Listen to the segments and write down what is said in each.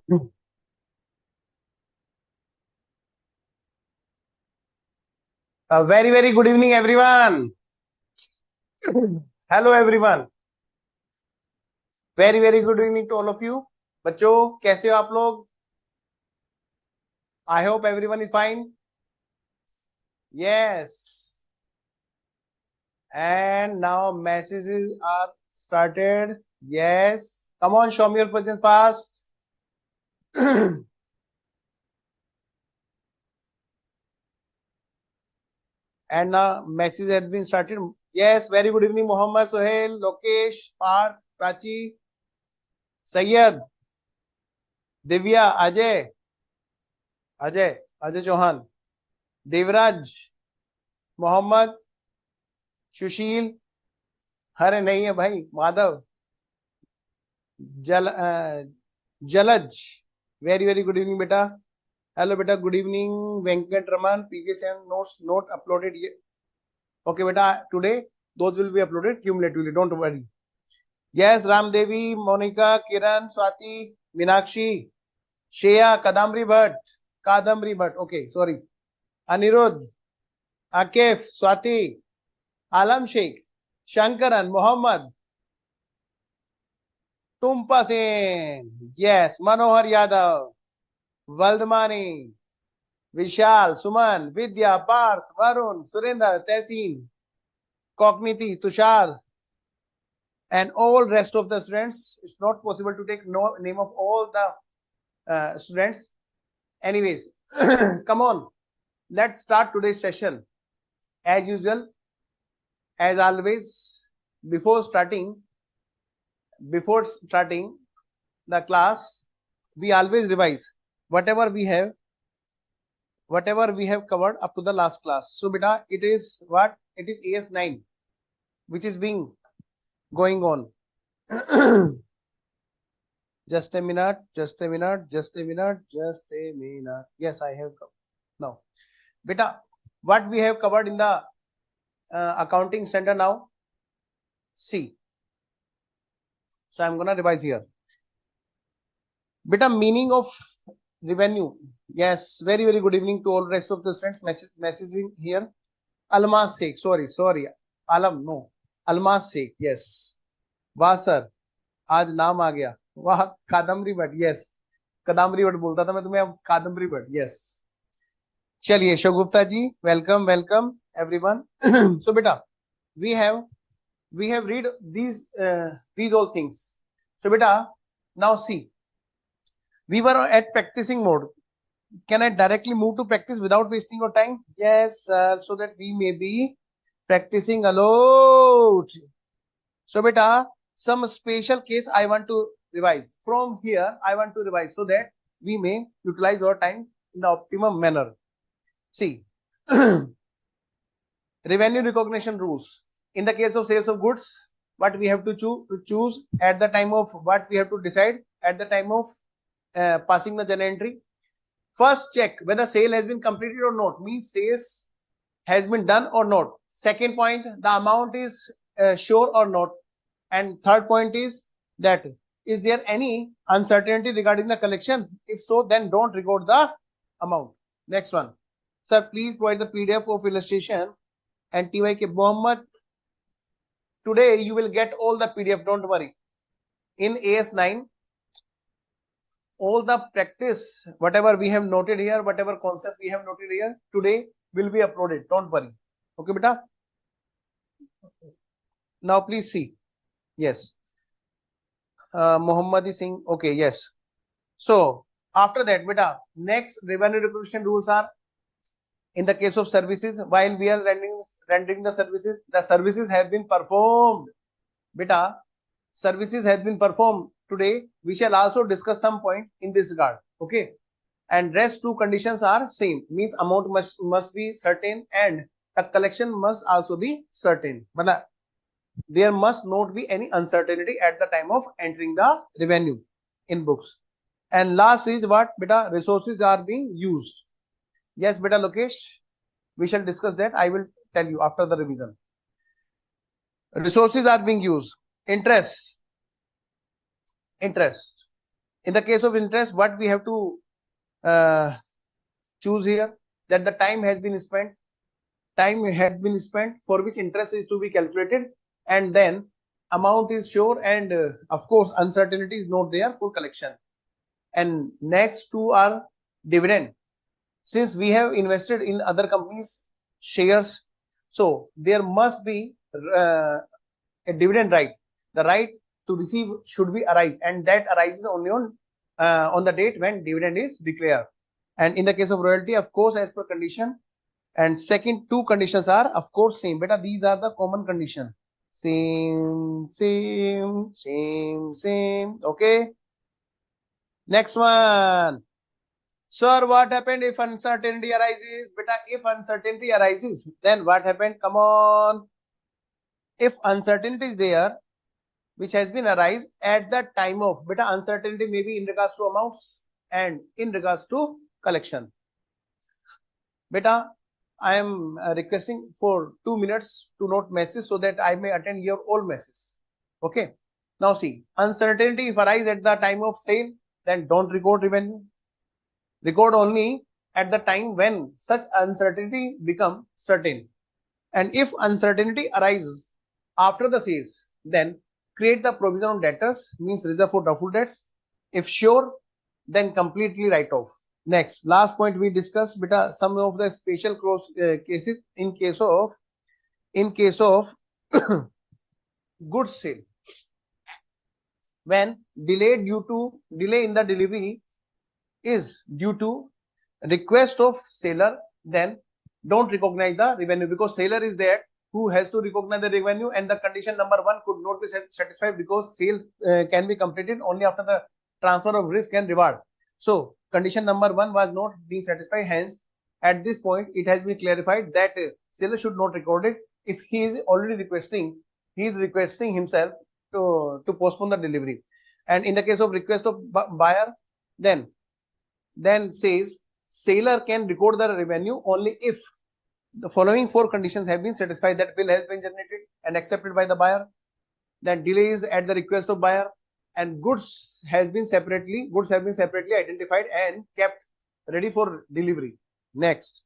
A very, very good evening, everyone. Hello, everyone. Very, very good evening to all of you. बच्चों कैसे हो आप लोग? I hope everyone is fine. Yes. And now messages are started. Yes. Come on, show me your presence fast. And now message has been started. Yes, very good evening, Muhammad, Sohail, Lokesh, Parth, Prachi, Sayyed, Divya, Ajay, Ajay Chauhan, Devraj, Mohammad, सुशील, अरे नहीं है भाई, Madhav, Jalaj, very very good evening बेटा. Hello बेटा, good evening. Venkat Raman, previous notes note uploaded. Okay बेटा, today those will be uploaded cumulatively, don't worry. Yes, Ramdevi, Monika, Kiran, Swati, Meenakshi, Shreya, Kadambari Bhatt, okay sorry, Aniruddh, Akif, Swati, Alam Shaikh, Shankaran, Mohammad, Tumpa Sen, yes, Manohar Yadav, Valdamani, Vishal, Suman, Vidya, Parth, Varun, Surendra, Tahseen, Cogniti, Tushar, and all rest of the students. It's not possible to take no name of all the students. Anyways, come on, let's start today's session. As usual, as always, before starting the class, we always revise whatever we have covered up to the last class. So beta, it is what? It is AS9 which is being going on. Just a minute. Yes, I have now. Beta, what we have covered in the accounting center now? See. So I'm gonna revise here. Beta, meaning of revenue. Yes, very very good evening to all rest of the students messaging here. Almas Sheikh, sorry, Alam, no, Almas Sheikh, yes. वाह sir, आज नाम आ गया. वाह, Kadambari Bhatt, yes, Kadambari Bhatt बोलता था मैं तुम्हें, अब कादम्बरी भट्ट, यस. चलिए, शोगुप्ता जी, वेलकम एवरीवन. सो बेटा, we have read these all things. So beta, now see, we were at practicing mode. Can I directly move to practice without wasting your time? Yes, sir, so that we may be practicing a lot. So beta, some special case I want to revise. From here, I want to revise so that we may utilize our time in the optimum manner. See, revenue recognition rules. In the case of sales of goods, what we have to choose at the time of what we have to decide at the time of passing the journal entry. First, check whether sale has been completed or not. Means sales has been done or not. Second point, the amount is sure or not. And third point is that is there any uncertainty regarding the collection? If so, then don't record the amount. Next one, sir, please provide the PDF of illustration and TYK. Mohammed, today you will get all the PDF, don't worry. In AS9, all the practice, whatever we have noted here, whatever concept we have noted here, today will be uploaded, don't worry. Okay beta, now please see. Yes, Muhammad is saying okay. Yes, so after that beta, next revenue recognition rules are, in the case of services, while we are rendering the services have been performed. Beta, services have been performed. Today we shall also discuss some point in this regard. Okay, and rest two conditions are same, means amount must be certain and the collection must also be certain. But there must not be any uncertainty at the time of entering the revenue in books. And last is what beta, resources are being used. Yes beta Lokesh, we shall discuss that. I will tell you after the revision. Resources are being used. Interest. In the case of interest, what we have to choose here, that the time had been spent for which interest is to be calculated, and then amount is sure, and of course uncertainty is not there for collection. And next two are dividend. Since we have invested in other companies shares, so there must be a dividend right. The right to receive should be arise, and that arises only on the date when dividend is declared. And in the case of royalty, of course, as per condition. And second two conditions are of course same. Beta, these are the common condition. Same. Okay. Next one. Sir, what happened if uncertainty arises? Beta, if uncertainty arises, then what happened? Come on. If uncertainty is there, which has been arise at the time of, beta, uncertainty may be in regards to amounts and in regards to collection. Beta, I am requesting for 2 minutes to note message so that I may attend your all messages. Okay. Now see, uncertainty if arise at the time of sale, then don't record revenue. Record only at the time when such uncertainty become certain. And if uncertainty arises after the sales, then create the provision on debtors, means reserve for doubtful debts. If sure, then completely write off. Next, last point we discussed, beta, some of the special cases in case of goods sale. When delay in the delivery is due to request of seller, then don't recognize the revenue, because seller is there who has to recognize the revenue, and the condition number 1 could not be satisfied because sale can be completed only after the transfer of risk and reward. So condition number 1 was not being satisfied. Hence, at this point, it has been clarified that seller should not record it. If he is already requesting, he is requesting himself to postpone the delivery. And in the case of request of buyer, then says seller can record the revenue only if the following 4 conditions have been satisfied: that bill has been generated and accepted by the buyer, then delays at the request of buyer, and goods have been separately identified and kept ready for delivery. Next,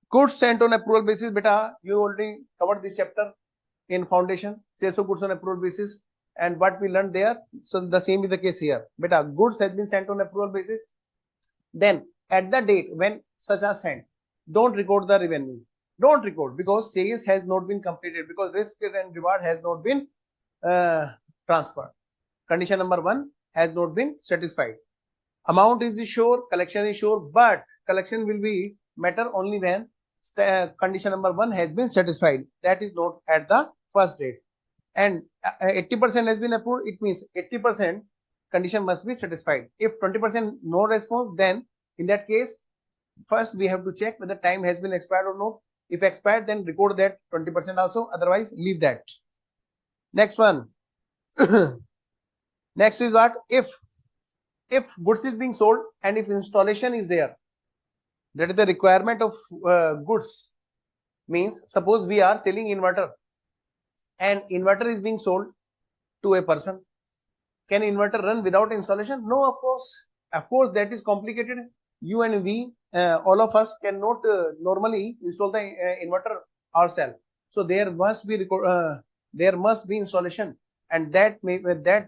goods sent on approval basis. Beta, you already covered this chapter in foundation, sales of goods on approval basis, and what we learned there. So the same is the case here. Beta, goods has been sent on approval basis. Then at the date when such are sent, don't record the revenue. Don't record, because sales has not been completed, because risk and reward has not been transferred. Condition number 1 has not been satisfied. Amount is sure, collection is sure, but collection will be matter only when condition number 1 has been satisfied. That is not at the first date. And 80% has been approved. It means 80% condition must be satisfied. If 20% no response, then in that case, first we have to check whether time has been expired or not. If expired, then record that 20% also. Otherwise, leave that. Next one. Next is what? If goods is being sold and if installation is there, that is the requirement of goods. Means suppose we are selling inverter and inverter is being sold to a person. Can inverter run without installation? No, of course. Of course, that is complicated. You and we, all of us cannot normally install the inverter ourselves. So there must be installation, and that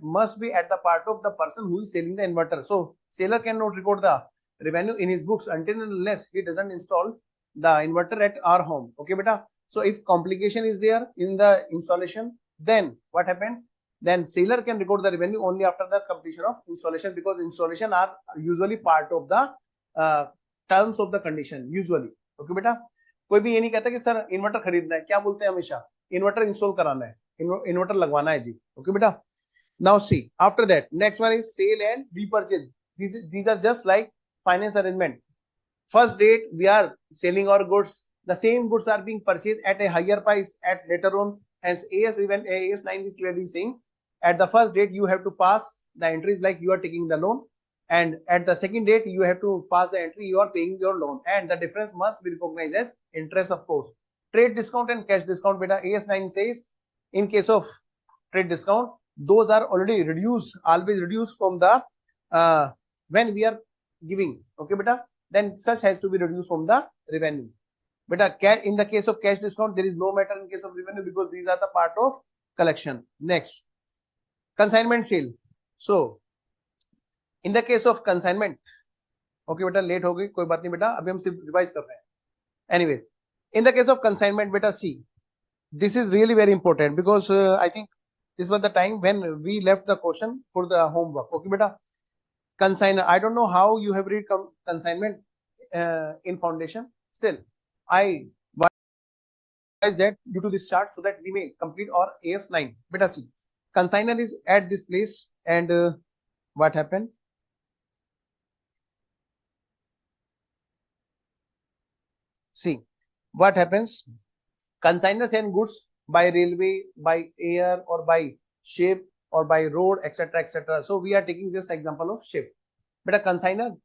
must be at the part of the person who is selling the inverter. So seller cannot record the revenue in his books until and unless he doesn't install the inverter at our home. Okay, beta. So if complication is there in the installation, then what happened? Then seller can record the revenue only after the completion of installation, because installation are usually part of the terms of the condition usually. Okay बेटा, कोई भी ये नहीं कहता कि sir inverter खरीदना है, क्या बोलते हैं हमेशा? इन्वर्टर इंस्टॉल कराना है, इन्वर्टर लगवाना है जी. ओके बेटा. Now see, after that, next one is sale and repurchase. These are just like finance arrangement. First date we are selling our goods. The same goods are being purchased at a higher price at later on. Hence AS9 is clearly saying at the first date you have to pass the entries like you are taking the loan, and at the second date you have to pass the entry you are paying your loan, and the difference must be recognized as interest, of course. Trade discount and cash discount, beta, AS9 says in case of trade discount, those are already reduced, always reduced from the when we are giving, okay beta, then such has to be reduced from the revenue. Beta, in the case of cash discount, there is no matter in case of revenue because these are the part of collection. Next, consignment sale. So in the case of consignment, okay beta, late हो गई कोई बात नहीं बेटा, अभी हम सिर्फ revise कर रहे हैं. Anyway, in the case of consignment, beta, see, this is really very important because I think this was the time when we left the question for the homework. Okay beta, consignment, I don't know how you have read consignment in foundation. Still, I advise that due to this chart so that we may complete our AS9. Beta, see, consignor is at this place and what happened? See, what happens? Consignors send goods by railway, by air, or by ship, or by road, etc., etc. So we are taking this example of ship. But a consignor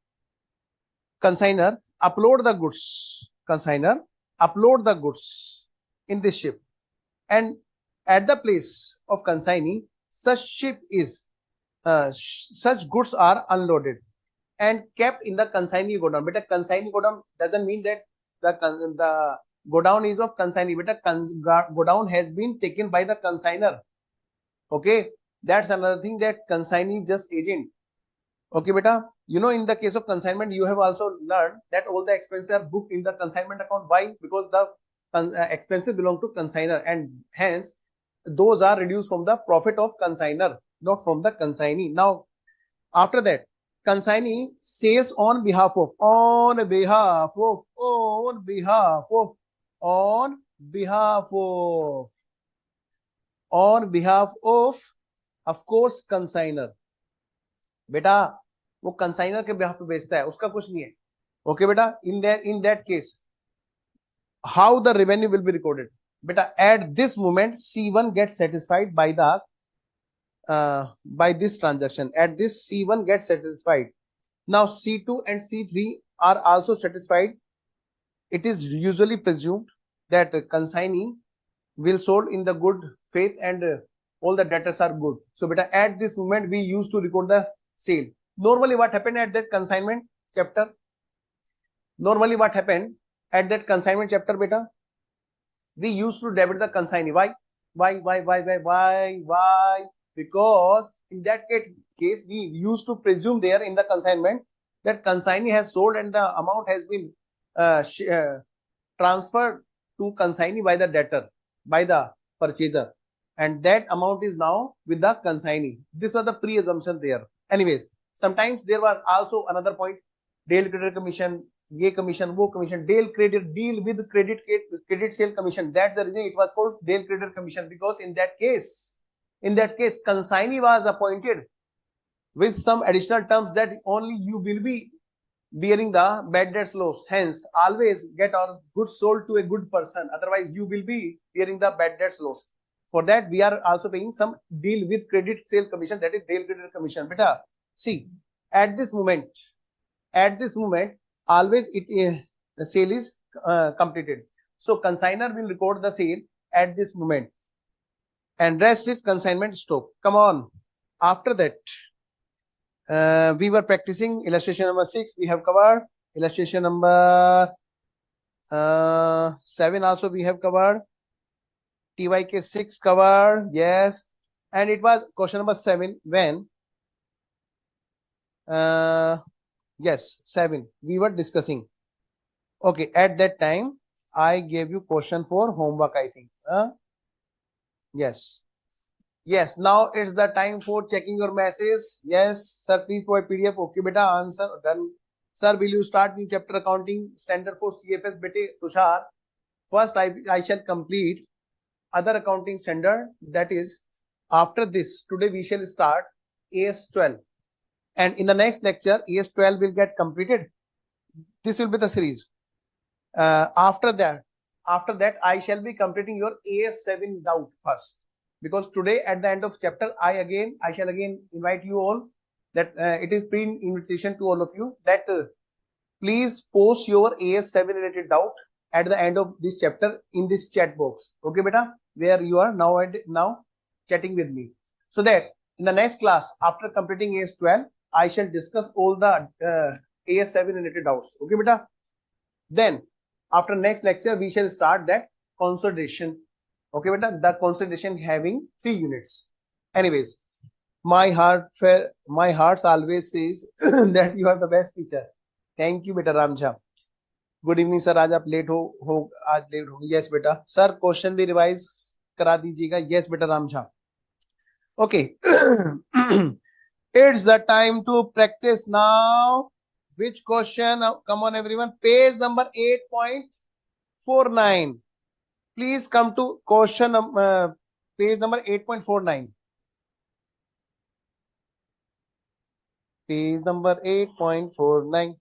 upload the goods. Consignor upload the goods in this ship, and at the place of consignee, such ship is such goods are unloaded and kept in the consignee godown. But a consignee godown doesn't mean that the godown is of consignee, but a godown has been taken by the consignor. Okay, that's another thing, that consignee just agent. Okay beta, you know, in the case of consignment, you have also learned that all the expenses are booked in the consignment account. Why? Because the expenses belong to consignor and hence those are reduced from the profit of consignor, not from the consignee. Now after that, consignee sales on behalf of of course consignor. बेटा वो consignor के behalf पे बेचता है, उसका कुछ नहीं है. ओके बेटा, in that case how the revenue will be recorded? Beta, at this moment C1 gets satisfied by the by this transaction. At this C1 gets satisfied. Now C2 and C3 are also satisfied. It is usually presumed that consignee will sold in the good faith and all the debtors are good. So beta, at this moment we used to record the sale. Normally what happened at that consignment chapter? Beta, we used to debit the consignee. Why? Because in that case we used to presume there in the consignment that consignee has sold and the amount has been transferred to consignee by the debtor, by the purchaser, and that amount is now with the consignee. This was the pre-assumption there. Anyways, sometimes there was also another point, deal creditor commission, ye commission, wo commission, deal with credit sale commission. That's the reason it was called deal creditor commission, because in that case consignee was appointed with some additional terms that only you will be bearing the bad debts loss. Hence, always get our goods sold to a good person. Otherwise, you will be bearing the bad debts loss. For that, we are also paying some deal with credit sale commission, that is deal creditor commission. Beta, see, at this moment, always the sale is completed. So consignor will record the sale at this moment, and rest is consignment stock. Come on. After that, we were practicing illustration number 6. We have covered illustration number 7. Also, we have covered. TYK 6 covered, yes, and it was question number 7 when yes, 7 we were discussing. Okay, at that time I gave you question for homework, I think. Yes, now it's the time for checking your message. Yes sir, please provide PDF. Okay beta, answer done. Sir, will you start new chapter accounting standard for CFS? Bete Tushar, first I shall complete other accounting standard, that is after this today we shall start AS12, and in the next lecture AS12 will get completed. This will be the series. After that I shall be completing your AS7 doubt first, because today at the end of chapter I shall again invite you all that it is pre-invitation to all of you that please post your AS7 related doubt at the end of this chapter in this chat box. Okay beta, where you are now chatting with me, so that in the next class after completing AS12 I shall discuss all the AS7 related doubts. Okay, beta. Then after next lecture, we shall start that consolidation. Okay, beta. The consolidation having 3 units. Anyways, my heart always says that you are the best teacher. Thank you, beta Ramja. Good evening sir. आज आप late हो आज late हो. Yes बेटा. Sir question भी revise करा दीजिएगा. Yes बेटा Ram Jha. Okay. It's the time to practice now. Which question? Come on everyone. Page number 8.49. Please come to question page number 8.49. Page number 8.49.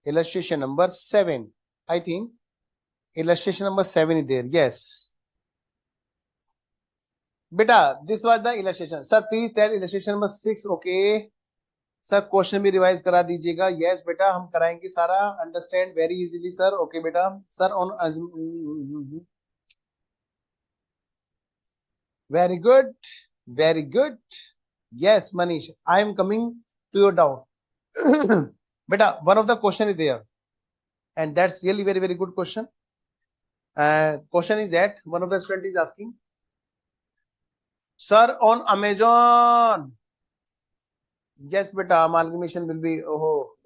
Illustration number 7. I think illustration number 7 is there. Yes. Beta, this was the illustration. Sir, please tell illustration number 6. Okay. Sir, question भी revise करा दीजिएगा. Yes, बेटा हम कराएंगे सारा. Understand very easily, sir. Okay, बेटा. Sir, on very good. Very good. Yes, Manish. I am coming to your doubt. Beta, one of the question is there, and that's really very, very good question. Question is that one of the student is asking, sir, on Amazon. Yes, beta, amalgamation will be,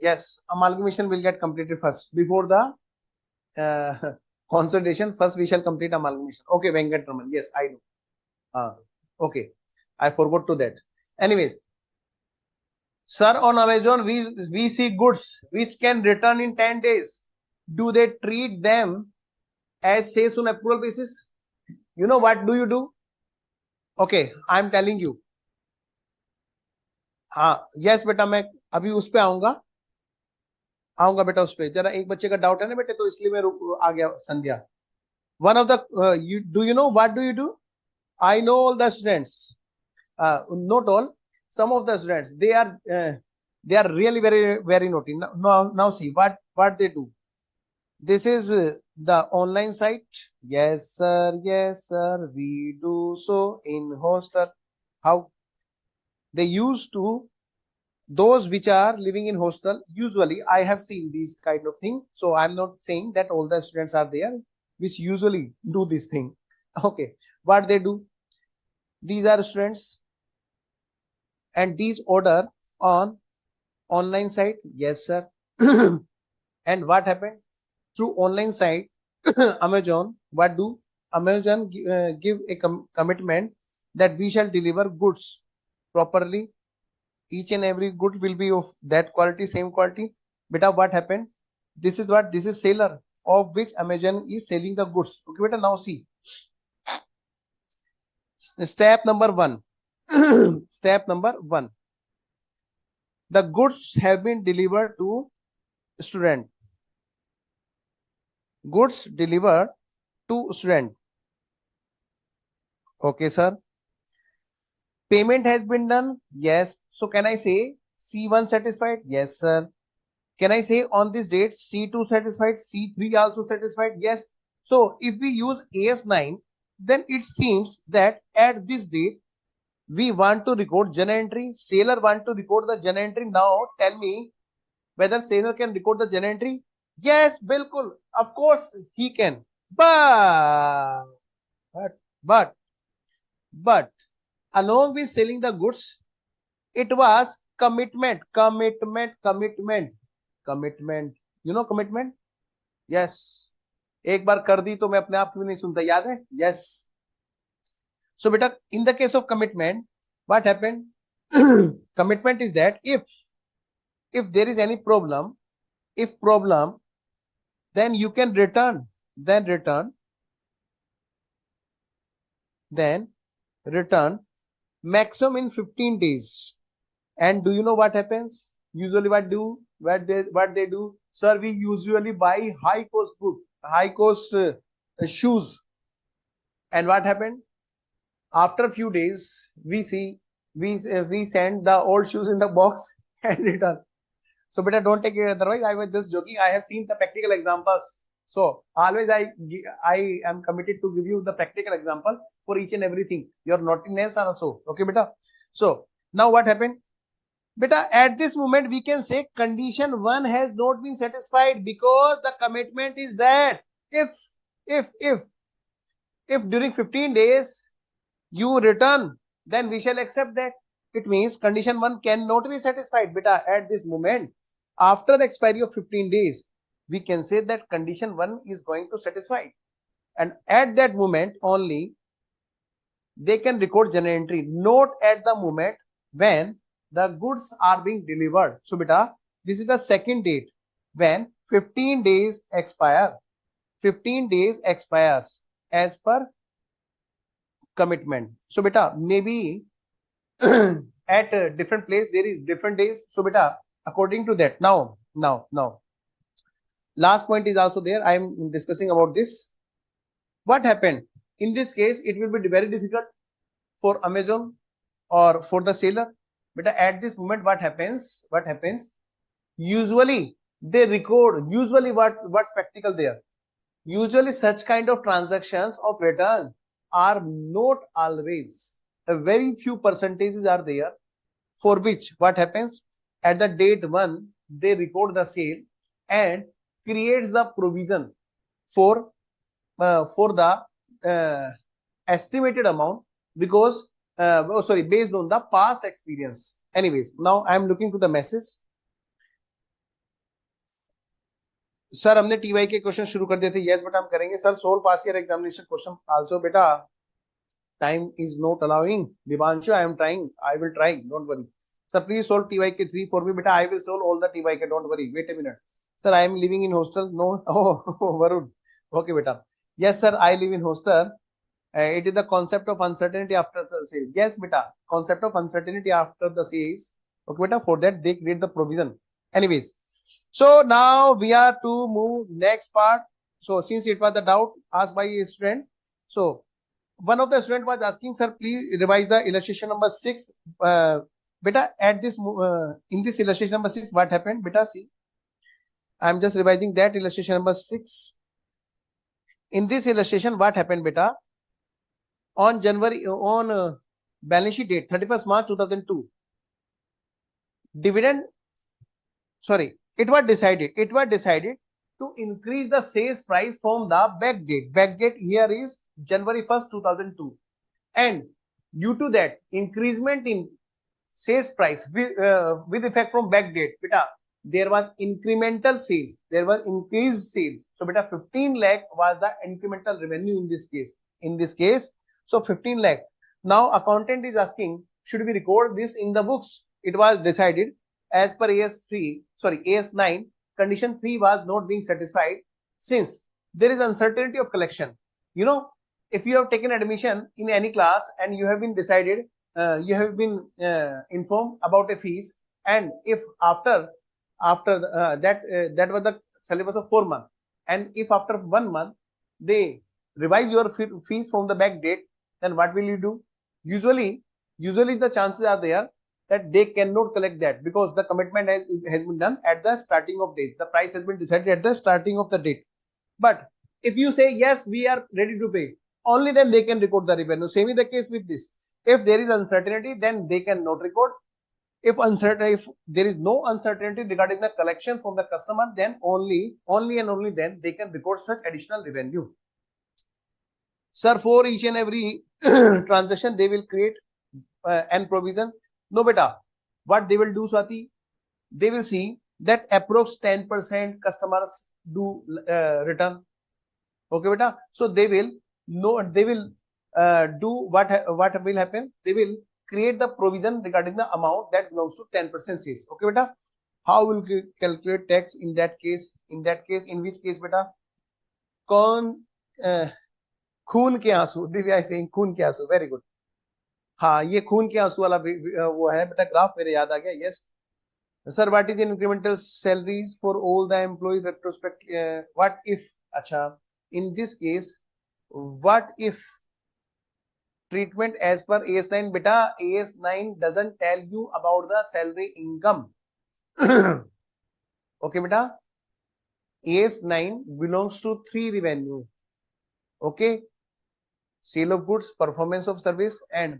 yes, amalgamation will get completed first before the consolidation. First, we shall complete amalgamation. Okay, Venkat Raman. Yes, I know. Okay, I forgot to that. Anyways, sir, on Amazon, we see goods which can return in 10 days. Do they treat them as sales on approval basis? You know what do you do? Okay, I am telling you. हाँ, yes बेटा, मैं अभी उस पे आऊंगा बेटा उस पे. जरा एक बच्चे का डाउट है ना बेटे, तो इसलिए मैं आ गया. संध्या, one of the you know what do you do? I know all the students, not all. Some of the students, they are really very, very naughty. Now see what they do. This is the online site. Yes sir, we do so in hostel. How they used to, those which are living in hostel, usually I have seen these kind of thing. So I'm not saying that all the students are there which usually do this thing. Okay, what they do, these are students and these order on online site. Yes sir. And what happened through online site? Amazon, what do Amazon give a commitment that we shall deliver goods properly. Each and every good will be of that quality, same quality. Beta, what happened? This is seller of which Amazon is selling the goods. Okay, beta, now see. Step number 1. Step number 1. The goods have been delivered to student. Goods delivered to student. Okay, sir. Payment has been done. Yes. So can I say C1 satisfied? Yes, sir. Can I say on this date C2 satisfied? C3 also satisfied? Yes. So if we use AS9, then it seems that at this date we want to record journal entry. Sailor want to record the journal entry. Now tell me whether sailor can record the journal entry. Yes, bilkul. Of course he can. But along with selling the goods, it was commitment. You know commitment? Yes. एक बार कर दी तो मैं अपने आप को नहीं सुनता, याद है? Yes. So beta, in the case of commitment, what happened? Commitment is that if there is any problem, then you can return. Then return maximum in 15 days. And do you know what happens? Usually what they do? Sir, we usually buy high cost shoes. And what happened? After a few days, we send the old shoes in the box and return. So better don't take it otherwise. I was just joking. I have seen the practical examples. So always I am committed to give you the practical example for each and everything. Your naughtiness also. Okay, beta. So now what happened? Beta, at this moment, we can say condition 1 has not been satisfied because the commitment is that if, if, if, if during 15 days you return, then we shall accept that. It means condition 1 cannot be satisfied. Beta, at this moment, after the expiry of 15 days, we can say that condition 1 is going to satisfy. And at that moment only, they can record journal entry. Note at the moment when the goods are being delivered. So beta, this is the second date when 15 days expire. 15 days expires as per commitment. So beta, maybe at a different place there is different days. So beta, according to that, now last point is also there. I am discussing about this. What happened in this case? It will be very difficult for Amazon or for the seller. But at this moment, what happens? Usually they record. Usually, what's practical there? Usually, such kind of transactions of return are not always. A very few percentages are there for which what happens at the date 1 they record the sale and creates the provision for the estimated amount because based on the past experience. Anyways, now I am looking to the message. Sir हमने TY के question शुरू कर दिए थे. Yes बेटा हम करेंगे sir. Solve past year examination question also बेटा. Time is not allowing. Divyanshu I am trying. I will try. Don't worry sir. Please solve TY के 3 फॉर मी बेटा. I will solve all the TY के. Don't worry. Wait a minute sir. I am living in hostel. No. Varun. Okay बेटा. Yes sir, I live in hostel. It is the concept of uncertainty after the sale. Yes beta, concept of uncertainty after the sales. Okay beta, for that they create the provision. Anyways, so now we are to move next part. So since it was the doubt asked by a student, so one of the student was asking, sir please revise the illustration number 6. Beta, at this in this illustration number 6 what happened beta? See, I am just revising that illustration number 6. In this illustration, what happened, beta? On balance sheet date 31st March 2002, dividend. Sorry, it was decided to increase the sales price from the back date. Back date here is January 1st, 2002, and due to that increasement in sales price with effect from back date, beta, there was incremental sales. There was increased sales. So beta, 15 lakh was the incremental revenue in this case. So 15 lakh. Now accountant is asking, should we record this in the books? It was decided as per AS9, condition 3 was not being satisfied since there is uncertainty of collection. You know, if you have taken admission in any class and you have been decided, you have been informed about a fees, and if after that was the syllabus of 4 months, and if after 1 month they revise your fees from the back date, then what will you do? Usually the chances are there that they cannot collect that because the commitment has been done at the starting of date. The price has been decided at the starting of the date. But if you say yes, we are ready to pay, only then they can record the revenue. Same is the case with this. If there is uncertainty, then they cannot record. If there is no uncertainty regarding the collection from the customer, then only then they can record such additional revenue. Sir, for each and every transaction they will create an provision. No beta, what they will do, Swati, they will see that approx 10% customers do return. Okay beta, so they will do what will happen. They will create the provision regarding the amount that belongs to 10% sales. Okay beta, how will calculate tax in that case? In which case beta? खून के आंसू. Divya is saying खून के आंसू. Very good. हाँ, ये खून के आंसू वाला वो है बेटा. ग्राफ मेरे याद आ गया. Yes sir, what is incremental salaries for all the employ retrospect. What if, अच्छा, in this case what if treatment as per AS9 beta, AS9 doesn't tell you about the salary income. Okay beta, AS9 belongs to 3 revenue. Okay, sale of goods, performance of service, and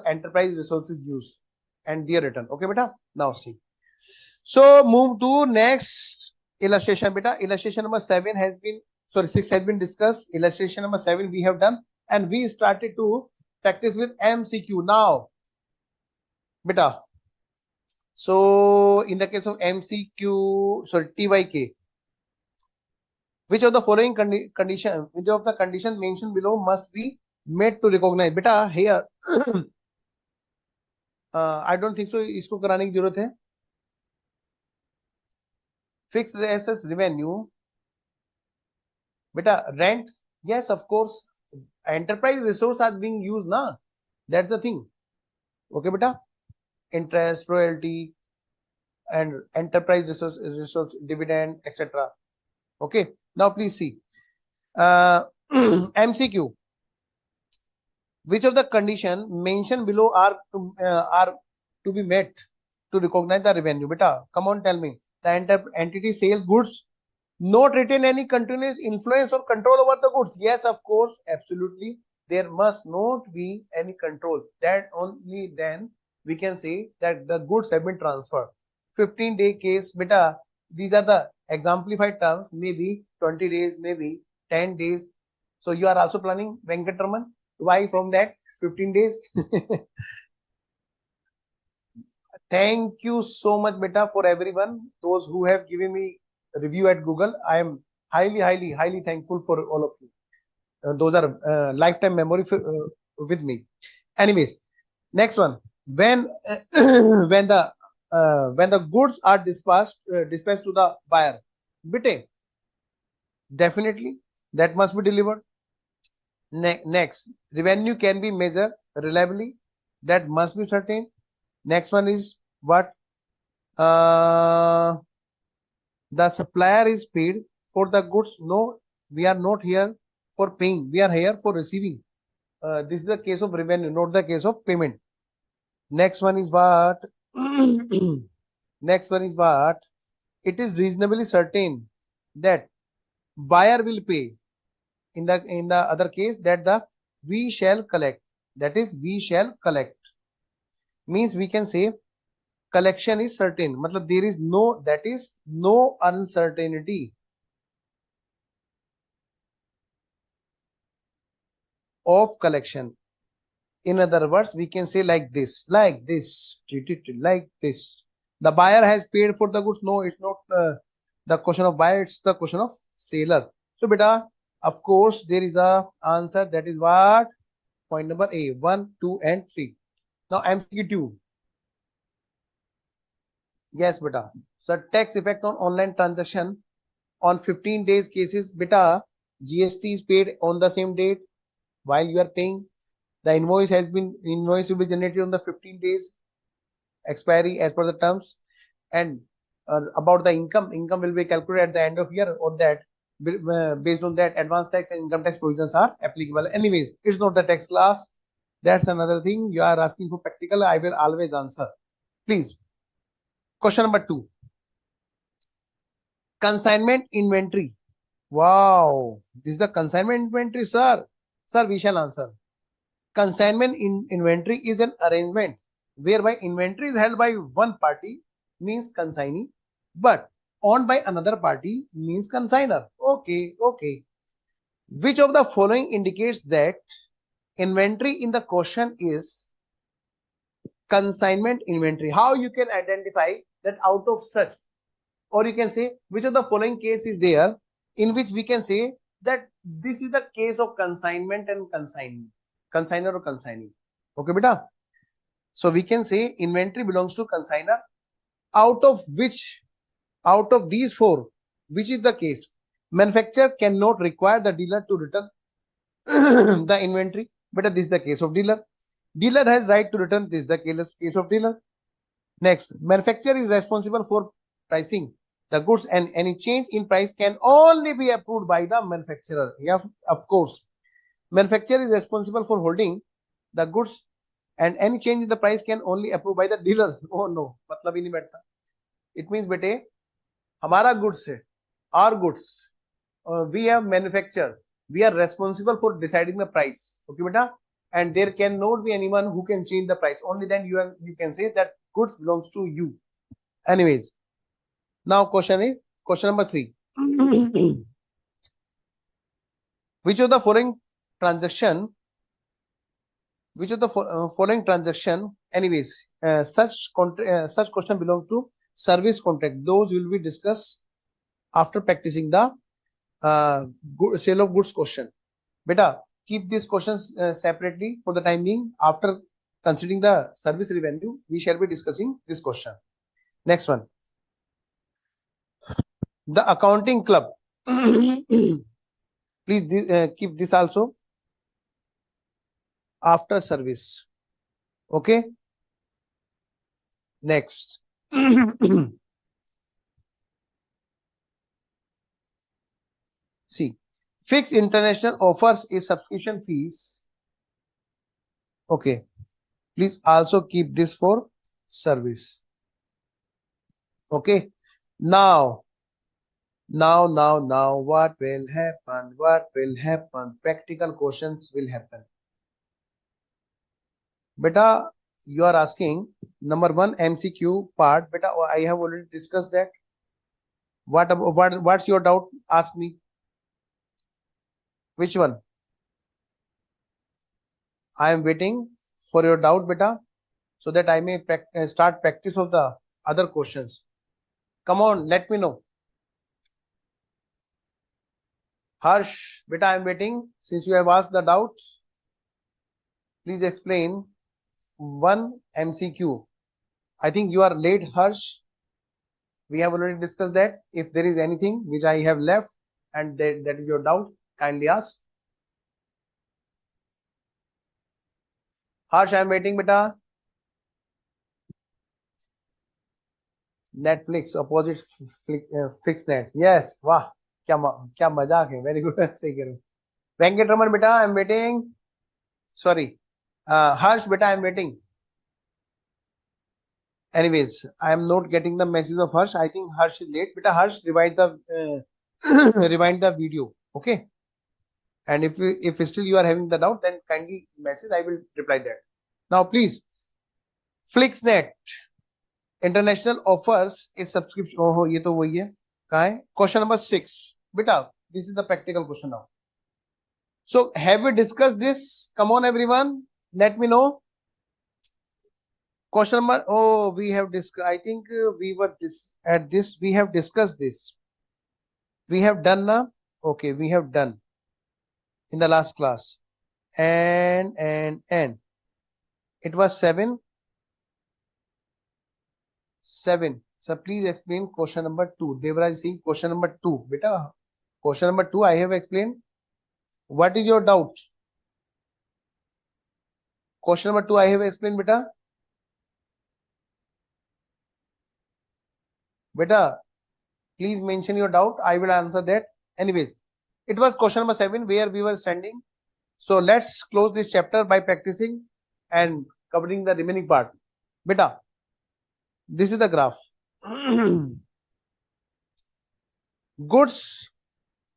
enterprise resources use. and their return. Okay, beta. Now see. So move to next illustration, beta. Illustration number 7 has been, sorry, 6 has been discussed. Illustration number 7 we have done, and we started to practice with MCQ now, beta. So in the case of MCQ, sorry, TYK, which of the following condition, which of the conditions mentioned below must be made to recognize? Beta, here I don't think so इसको कराने की जरूरत है. Fixed assets revenue, beta, rent, yes, of course, enterprise resource are being used, na, that's the thing. Okay, beta, interest, royalty, and enterprise resource dividend, etc. Okay, now please see. MCQ, which of the condition mentioned below are to be met to recognize the revenue? Beta, come on, tell me. The entity sales goods not retain any continuous influence or control over the goods. Yes, of course, absolutely. There must not be any control. That only then we can say that the goods have been transferred. 15-day case, beta, these are the exemplified terms, maybe 20 days, maybe 10 days. So you are also planning, Venkatraman, why from that 15 days? Thank you so much, beta, for everyone. Those who have given me review at Google, I am highly thankful for all of you. Those are lifetime memory with me. Anyways, next one. When when the goods are dispatched to the buyer, beta, definitely that must be delivered. Next, revenue can be measured reliably. That must be certain. Next one is what? The supplier is paid for the goods. No, we are not here for paying. We are here for receiving. This is the case of revenue, not the case of payment. Next one is what? Next one is what? It is reasonably certain that buyer will pay. In the other case, that the we shall collect. That is, we shall collect. Means we can say collection is certain. Matlab there is no, that is no uncertainty of collection. In other words, we can say like this, treat it like this. The buyer has paid for the goods. No, it's not the question of buyer, it's the question of seller. So beta, of course, there is a answer, that is what? Point number A, 1, 2, and 3. Now MCQ2. Yes, beta. So tax effect on online transaction on 15 days cases, beta, GST is paid on the same date while you are paying. The invoice will be generated on the 15 days expiry as per the terms. And about the income will be calculated at the end of year. On that, based on that, advanced tax and income tax provisions are applicable. Anyways, it's not the tax class. That's another thing. You are asking for practical. I will always answer. Please. Question number 2. Consignment inventory. Wow. This is the consignment inventory, sir. Sir, we shall answer. Consignment inventory is an arrangement whereby inventory is held by one party, means consignee, but owned by another party, means consignor. Okay. Which of the following indicates that inventory in the question is consignment inventory? How you can identify that out of such? Or you can say, which of the following case is there in which we can say that this is the case of consignment and consignor or consignee. Okay, beta. So we can say inventory belongs to consignor. Out of these 4, which is the case? Manufacturer cannot require the dealer to return the inventory, but this is the case of dealer. Dealer has right to return. This is the case of dealer. Next, manufacturer is responsible for pricing the goods, and any change in price can only be approved by the manufacturer. Yeah, of course. Manufacturer is responsible for holding the goods, and any change in the price can only approved by the dealers. Oh no, मतलब ही नहीं बैठता. It means बेटे, हमारा goods है, our goods, we have manufactured, we are responsible for deciding the price. Okay बेटा, and there cannot be anyone who can change the price. Only then you can say that goods belongs to you. Anyways, now question number 3. Which of the following transaction? Anyways, such question belong to service contract. Those will be discussed after practicing the sale of goods question. Beta, keep these questions separately for the time being. After considering the service revenue, we shall be discussing this question. Next one, the accounting club. Please keep this also after service. Okay. Next. See, fixed international offers a subscription fees. Okay. Please also keep this for service. Okay. Now, what will happen? Practical questions will happen. Beta, you are asking number 1 MCQ part. Beta, I have already discussed that. What's your doubt? Ask me. Which one? I am waiting for your doubt, beta, so that I may start practice of the other questions. Come on, let me know. Harsh, beta, I am waiting. Since you have asked the doubt, please explain 1 MCQ. I think you are late, Harsh. We have already discussed that. If there is anything which I have left and that is your doubt, kindly ask. Harsh, I am waiting, beta. Netflix opposite fixed net. Yes, वाह क्या मजाक है. Very good. सही कह रहे हो. Venkatraman, beta, I am waiting. Sorry, Harsh, beta, I am waiting. Anyways, I am not getting the message of Harsh. I think Harsh is late. Beta, Harsh, rewind the video. Okay. And if still you are having the doubt, then kindly message. I will reply that. Now, please, FlixNet International offers a subscription. Oh, ये तो वही है. कहाँ है? Question number 6. Beta, this is the practical question now. So, have we discussed this? Come on, everyone. Let me know. Question number. Oh, we have discussed. I think we were we have discussed this. We have done now. Okay, we have done in the last class. And it was 7. So please explain question number 2. Devraj Singh, question number 2. Beta, question number 2 I have explained. What is your doubt? Question number 2 I have explained, beta. Beta, please mention your doubt. I will answer that. Anyways, it was question number 7 where we were standing. So let's close this chapter by practicing and covering the remaining part. Beta, this is the graph. Goods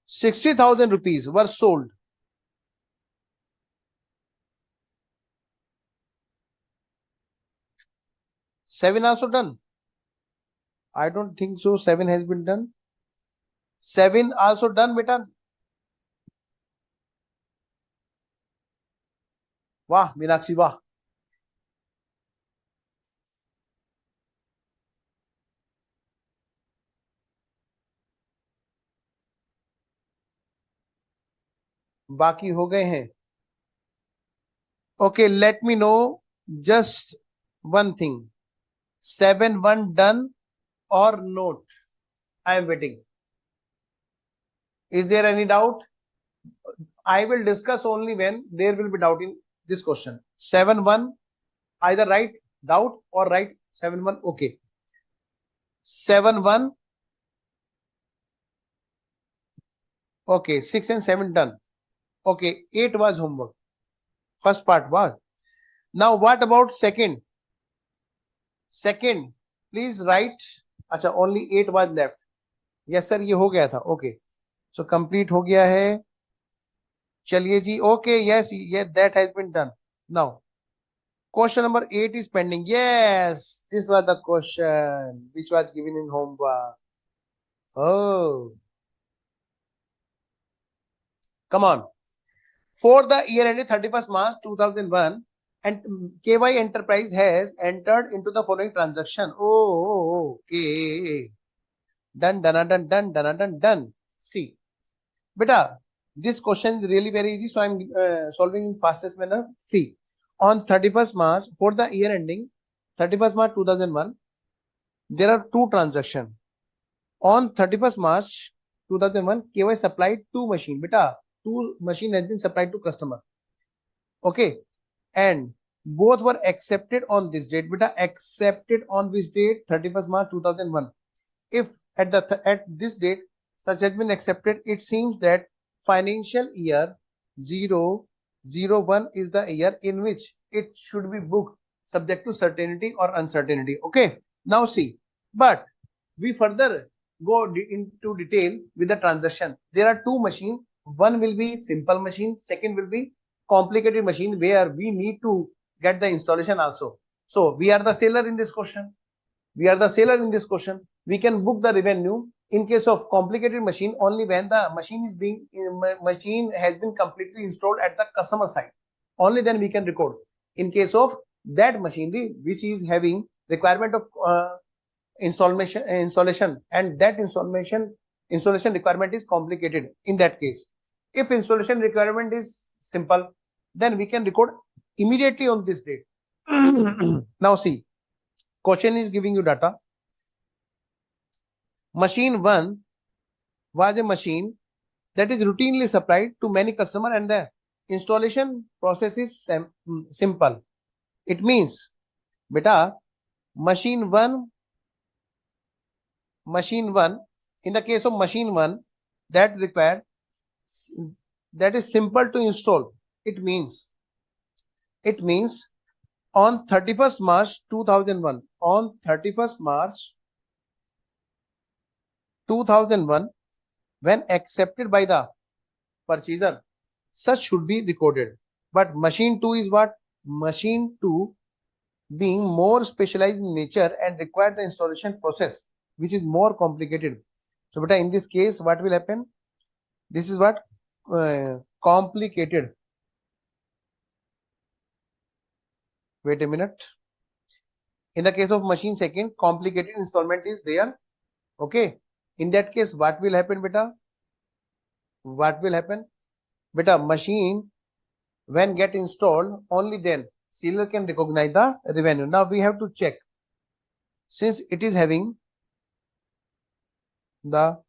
60,000 rupees were sold. 7 also done? I don't think so. 7 has been done. 7 also done, beta. वाह मीनाक्षी वाह. बाकी हो गए हैं. Okay, let me know just one thing. 7-1 done or not? I am waiting. Is there any doubt? I will discuss only when there will be doubt in this question. 7-1, either right doubt or right 7-1. Okay. 7-1. Okay, 6 and 7 done. Okay, 8 was homework. First part was. Now what about second? Second, please write. अच्छा, only 8 was left. Yes sir, ये हो गया था. Okay, so complete हो गया है. चलिए जी. Okay, yes, that has been done. Now, question number 8 is pending. Yes, this was the question which was given in homework. Oh, come on. For the year ended 31st March 2001, and KY Enterprise has entered into the following transaction. Oh, okay. Done, done, done, done, done, done, done. See, beta, this question is really very easy, so I'm solving in fastest manner. See, on 31st March, for the year ending 31st March 2001, there are two transactions. On 31st March 2001, KY supplied two machine. Beta, two machine has been supplied to customer. Okay, and both were accepted on this date. Beta, accepted on which date? 31st March 2001. If at this date such has been accepted, it seems that financial year 001 is the year in which it should be booked, subject to certainty or uncertainty. Okay, now see, but we further go into detail with the transaction. There are two machines. One will be simple machine, second will be complicated machine, where we need to get the installation also. So we are the seller in this question. We are the seller in this question. We can book the revenue in case of complicated machine only when the machine has been completely installed at the customer side. Only then we can record. In case of that machinery which is having requirement of installation, and that installation requirement is complicated. In that case, if installation requirement is simple, then we can record immediately on this date. Now see, question is giving you data. Machine 1 was a machine that is routinely supplied to many customers, and the installation process is simple. It means, beta, machine 1, in the case of machine 1 that required, that is simple to install. It means on 31st March 2001, on 31st March 2001, when accepted by the purchaser, such should be recorded. But machine 2 is what? Machine 2 being more specialized in nature and require the installation process which is more complicated. So beta, in this case, what will happen? This is what? Complicated. Wait a minute. In the case of machine second, complicated installment is there. Okay. In that case, what will happen, beta? What will happen? Beta, machine when get installed, only then seller can recognize the revenue. Now we have to check. Since it is having the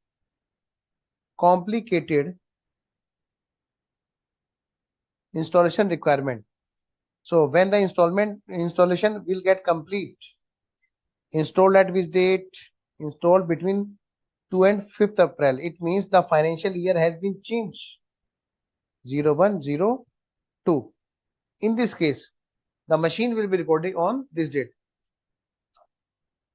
complicated installation requirement, so when the installation will get complete, installed at which date? Installed between 2 and 5th April. It means the financial year has been changed. 0102. In this case, the machine will be recording on this date.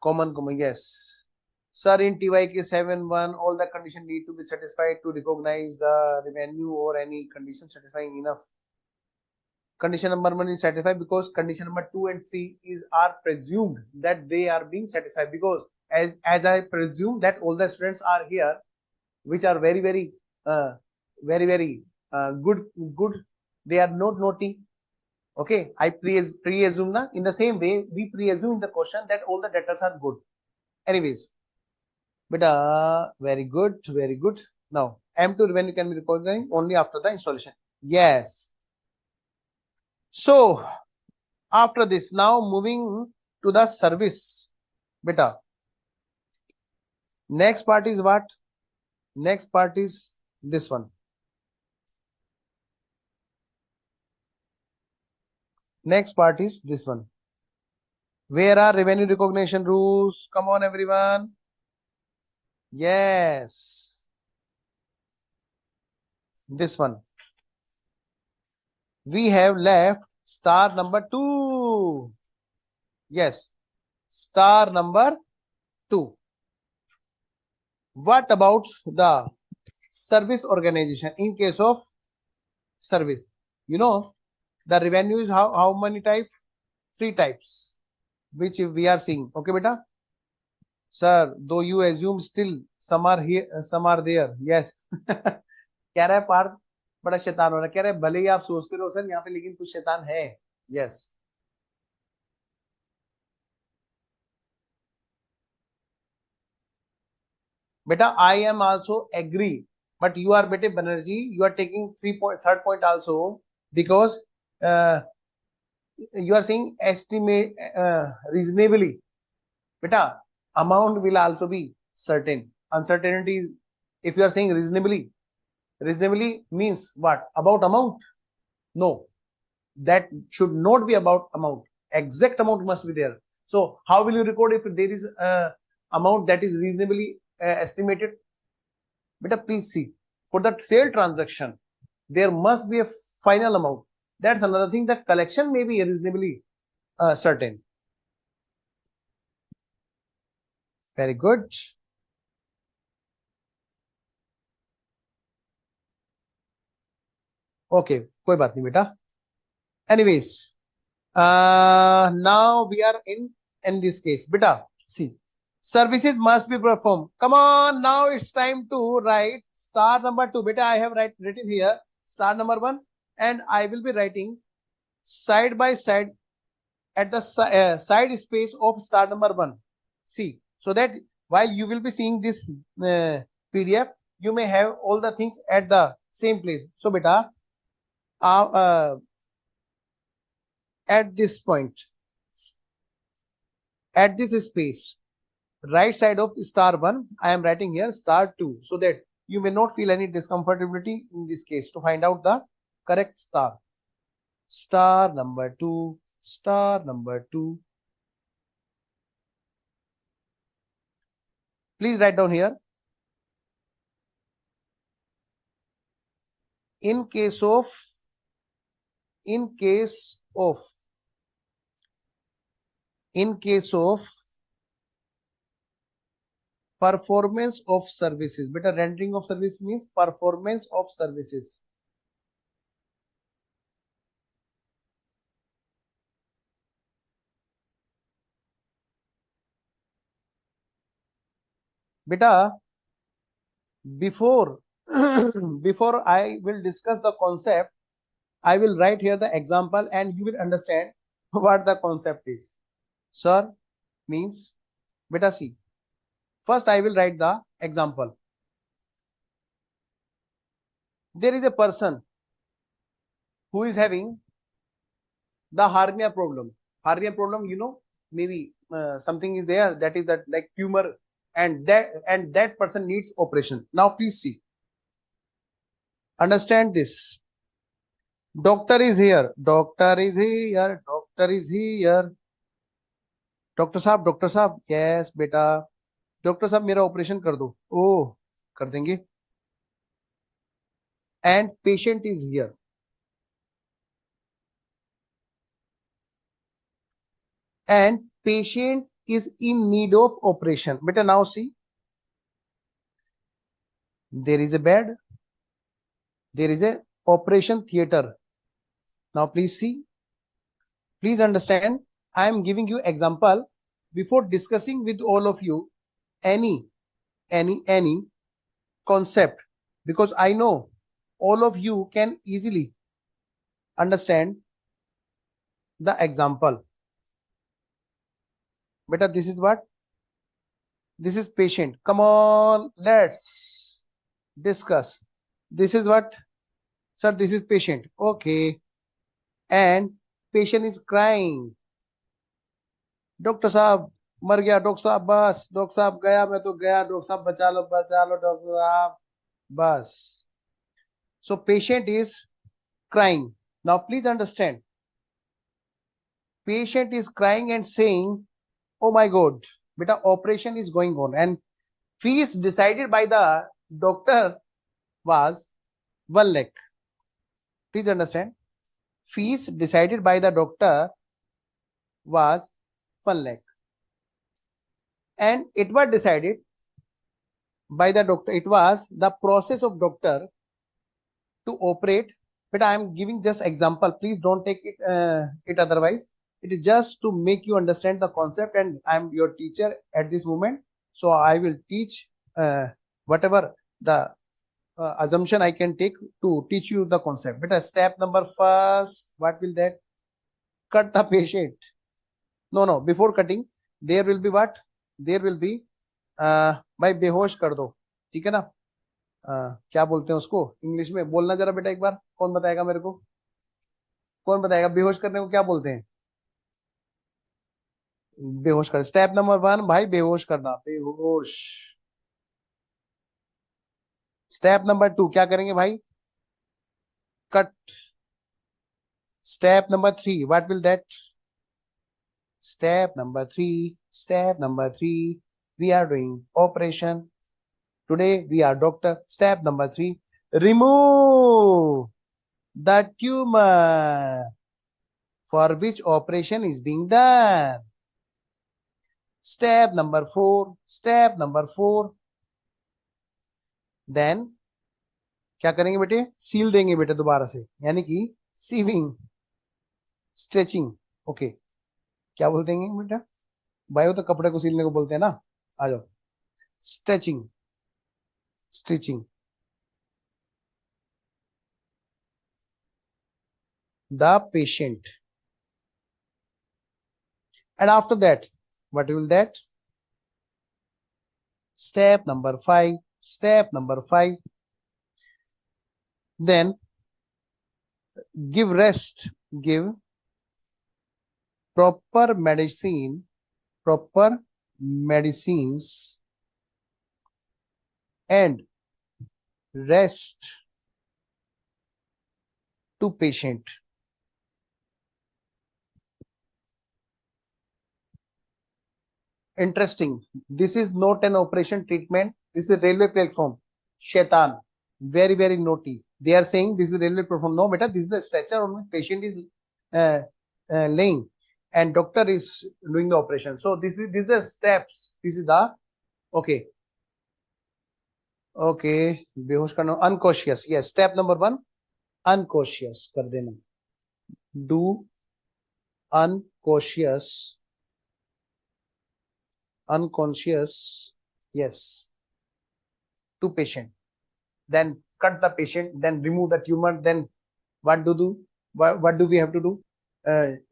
Common, yes. Sir, in TYK 7.1, all the conditions need to be satisfied to recognize the revenue, or any condition satisfying enough. Condition number 1 is satisfied because condition number 2 and 3 are presumed that they are being satisfied, because as I presume that all the students are here, which are very good. They are not naughty. Okay, I pre-assume na. In the same way, we pre-assume in the question that all the data are good. Anyways, but very good. Now, M2 revenue can be recorded only after the installation. Yes. So, after this, now moving to the service. Beta, next part is what? Next part is this one. Next part is this one. Where are revenue recognition rules? Come on, everyone. Yes. This one. We have left star number 2. Yes. Star number 2. What about the service organization? In case of service, you know, The revenue is how many types? 3 types, which we are seeing. Okay, beta. Sir, though you assume still some are here, some are there. Yes. कह रहा है पार्थ बड़ा शैतान हो रहा है. कह रहा है भले ही आप सोचते रहो सर यहाँ पे, लेकिन कुछ शैतान है. Yes. Beta, I am also agree, but you are beta Banerjee. You are taking third point also, because uh, you are saying estimate reasonably. Beta, amount will also be certain. Uncertainty, if you are saying reasonably means what? About amount? No, that should not be about amount. Exact amount must be there. So how will you record if there is amount that is reasonably estimated? Beta, please see, for the sale transaction, there must be a final amount. That's another thing. The collection may be reasonably certain. Very good. Okay, कोई बात नहीं बेटा. Anyways, now we are in this case. Beta, see, services must be performed. Come on, now it's time to write star number 2. Beta, I have written here star number 1, and I will be writing side by side at the side space of star number 1. See, so that while you will be seeing this PDF, you may have all the things at the same place. So beta, at this point, at this space, right side of star 1, I am writing here star 2, so that you may not feel any discomfortability in this case to find out the correct star. Star number 2, star number 2. Please write down here. In case of performance of services. Beta, rendering of service means performance of services. Beta, before before I will discuss the concept, I will write here the example and you will understand what the concept is. Sir means, beta, see, first I will write the example. There is a person who is having the hernia problem. Hernia problem, you know, maybe something is there, that is that like tumor, and that person needs operation. Now please see, understand this. Doctor is here, doctor is here, doctor is here. Doctor साहब, yes बेटा, doctor साहब मेरा operation कर दो. Oh, कर देंगे. And patient is here, and patient is in need of operation. बेटा now see, there is a bed, there is a operation theatre. Now please see, please understand, I am giving you example before discussing with all of you any concept, because I know all of you can easily understand the example. Beta, this is what? This is patient. Come on, let's discuss. This is what? Sir, this is patient. Okay. And patient is crying. Doctor साहब मर गया, doctor साहब बस, doctor साहब गया, मैं तो गया, डॉक्टर साहब बचा लो डॉक्टर साहब बस. So patient is crying. Now please understand, patient is crying and saying, oh my god, beta, operation is going on, and fees decided by the doctor was 1 lakh. Please understand, fees decided by the doctor was 1 lakh, and it was decided by the doctor. It was the process of doctor to operate but I am giving just example. Please don't take it otherwise. It is just to make you understand the concept, and I am your teacher at this moment. So I will teach whatever the assumption I can take to teach you the concept. But step number first, what will that? Cut the patient. No. Before cutting, there will be what? There will be भाई बेहोश कर दो, ठीक है ना? क्या बोलते हैं उसको इंग्लिश में? बोलना जरा बेटा एक बार, कौन बताएगा मेरे को? कौन बताएगा बेहोश करने को क्या बोलते हैं? बेहोश कर। स्टेप नंबर 1 भाई बेहोश करना, बेहोश। स्टेप नंबर 2 क्या करेंगे भाई? Cut. Step number 3 what will that? Step number 3 we are doing operation. Today we are doctor. Step number 3, remove the tumor for which operation is being done. Step number 4, then क्या करेंगे बेटे? Seal देंगे बेटे दोबारा से, यानी कि sieving, stretching. Okay, क्या बोल देंगे बेटा? भाई वो तो कपड़े को सीलने को बोलते हैं ना। आ जाओ, stretching, stitching the patient. And after that, what will that? Step number 5, then give rest, give proper medicines and rest to patient. Interesting. This is not an operation treatment. This is a railway platform. Shaitan, very, very naughty. They are saying this is a railway platform. No, beta, this is the stretcher on which patient is laying, and doctor is doing the operation. So this is the steps. This is the okay. बेहोश करना, unconscious. Yes, step number 1, unconscious कर देना. Do unconscious, yes, to patient. Then cut the patient, then remove the tumor. Then what do we have to do?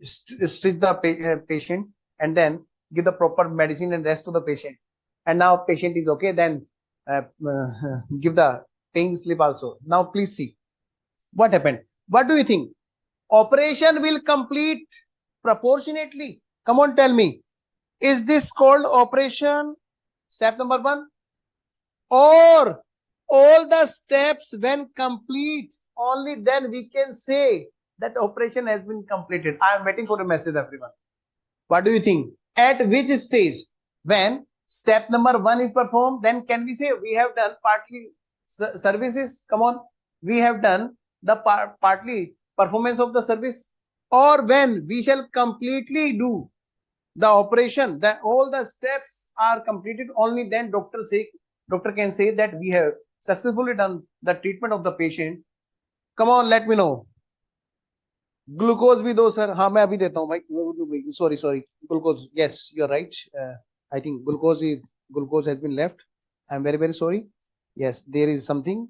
Stitch the patient, and then give the proper medicine and rest to the patient. And now patient is okay. Then give the pain sleep also. Now please see what happened. What do you think? Operation will complete proportionately. Come on, tell me. Is this called operation? Step number 1. Or all the steps when complete, only then we can say that operation has been completed. I am waiting for a message, everyone. What do you think? At which stage? When step number 1 is performed, then can we say we have done partly services? Come on, we have done the partly performance of the service. Or when we shall completely do the operation, that all the steps are completed, only then doctor can say that we have successfully done the treatment of the patient. Come on, let me know. Glucose भी दो sir. हाँ मैं अभी देता हूँ भाई. Sorry glucose. Yes you are right. I think glucose has been left. I am very, very sorry. Yes, there is something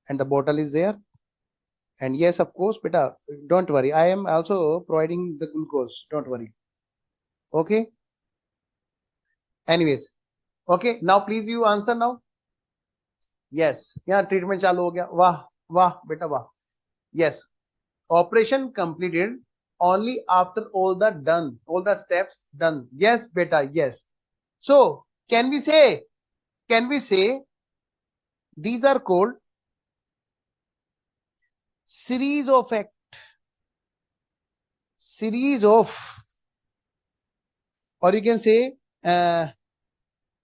and the bottle is there. And yes, of course, beta, don't worry, I am also providing the glucose, don't worry. Okay, anyways, okay, now please you answer now. Yes, yeah, treatment चालू हो गया. वाह बेटा वाह. Yes, operation completed only after all the steps done. Yes beta, yes. So can we say these are called series of or you can say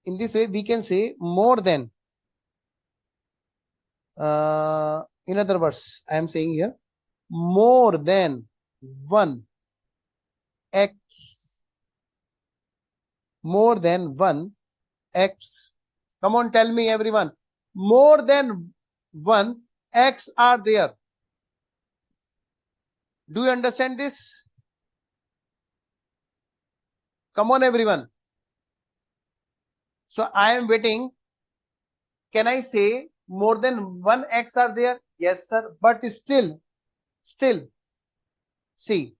in this way we can say more than, in other words I am saying here, more than one acts. More than one acts. Come on, tell me everyone. More than one acts are there. Do you understand this? Come on, everyone. So I am waiting. Can I say more than one acts are there? Yes, sir. But still, see,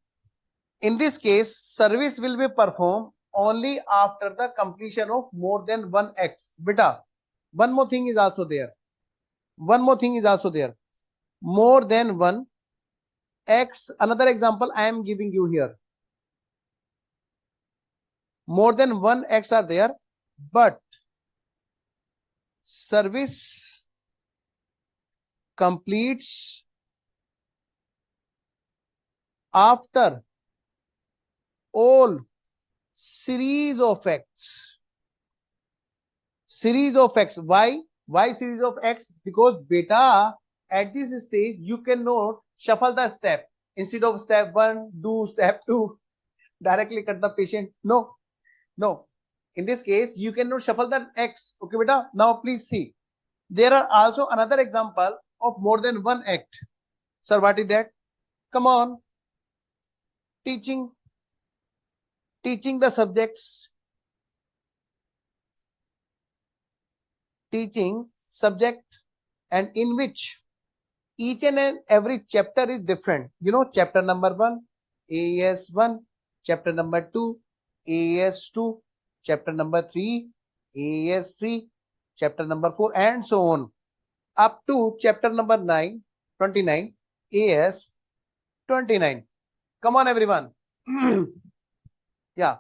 in this case, service will be performed only after the completion of more than one act. Beta, one more thing is also there. More than one acts. Another example I am giving you here. More than one acts are there, but service completes after all series of acts. Why series of acts? Because beta, at this stage you cannot shuffle the step. Instead of step 1 do step 2, directly cut the patient. No. In this case you cannot shuffle the acts. Okay beta, now please see, there are also another example of more than one act. Sir, what is that? Come on. Teaching the subjects, teaching subject, and in which each and every chapter is different. You know, chapter number 1 AS 1, chapter number 2 AS 2, chapter number 3 AS 3, chapter number 4, and so on up to chapter number 29 AS 29. Come on, everyone. Yeah,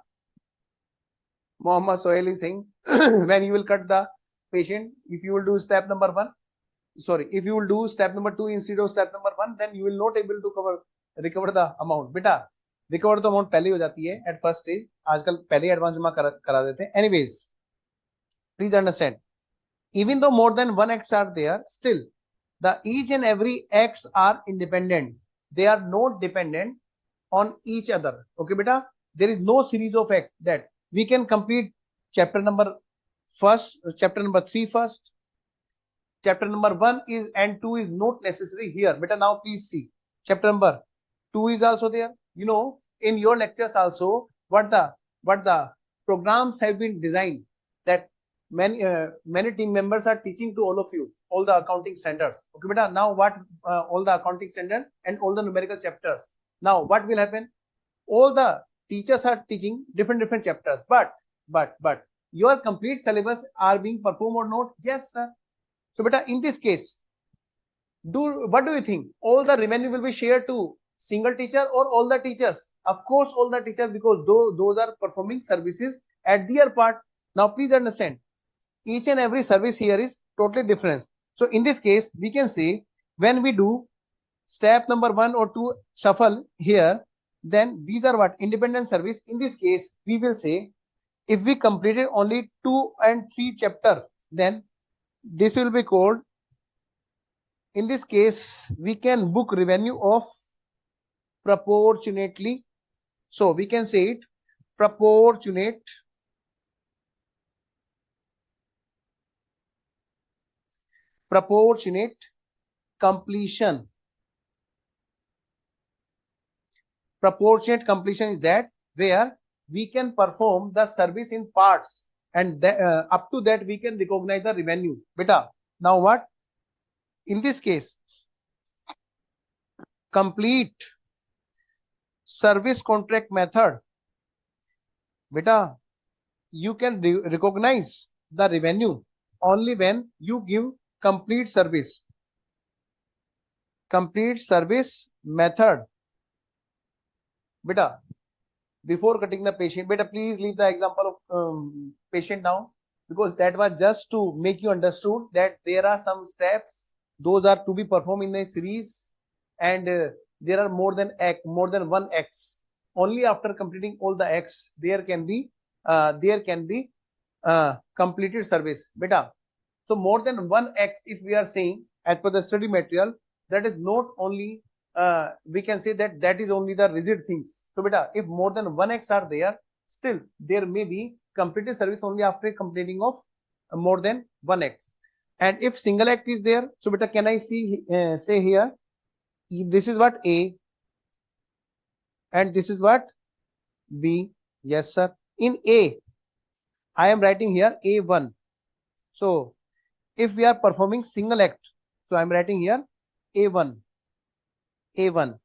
Mohammed Sohail is saying when you will cut the patient, if you will do step number 1, sorry, if you will do step number 2 instead of step number 1, then you will not able to recover the amount. Beta, recover the amount पहले हो जाती है at first stage. आजकल पहले advance जमा करा देते हैं. Anyways, please understand, even though more than one acts are there, still the each and every acts are independent. They are not dependent on each other. Okay beta, there is no series of acts that we can complete chapter number 3 first. Chapter number 1 is and 2 is not necessary here. Beta, now please see, chapter number 2 is also there. You know, in your lectures also, what the programs have been designed, that many team members are teaching to all of you all the accounting standards. Okay beta, now what all the accounting standard and all the numerical chapters. Now what will happen? All the teachers are teaching different chapters, but your complete syllabus are being performed or not? Yes sir. So beta, in this case, what do you think? All the revenue will be shared to single teacher or all the teachers? Of course all the teachers, because those are performing services at their part. Now please understand, each and every service here is totally different. So in this case we can say, when we do step number 1 or 2 shuffle here, then these are what? Independent service. In this case we will say, if we completed only 2 and 3 chapter, then this will be called, in this case we can book revenue of proportionately. So we can say it proportionate completion. Proportionate completion is that where we can perform the service in parts, and up to that we can recognize the revenue. Beta, now what? In this case, complete service contract method. Beta, you can recognize the revenue only when you give complete service. Complete service method. Beta, before cutting the patient, beta, please leave the example of patient now, because that was just to make you understood that there are some steps, those are to be performed in a series, and there are more than one acts. Only after completing all the acts there can be completed service. Beta, so more than one act, if we are saying as per the study material, that is not only we can say that is only the rigid things. So beta, if more than one acts are there, still there may be completed service only after completing of more than one act. And if single act is there, so beta, can I see say here, this is what A, And this is what? B. Yes, sir. In A, I am writing here A1. So if we are performing single act, so I'm writing here A1. A1.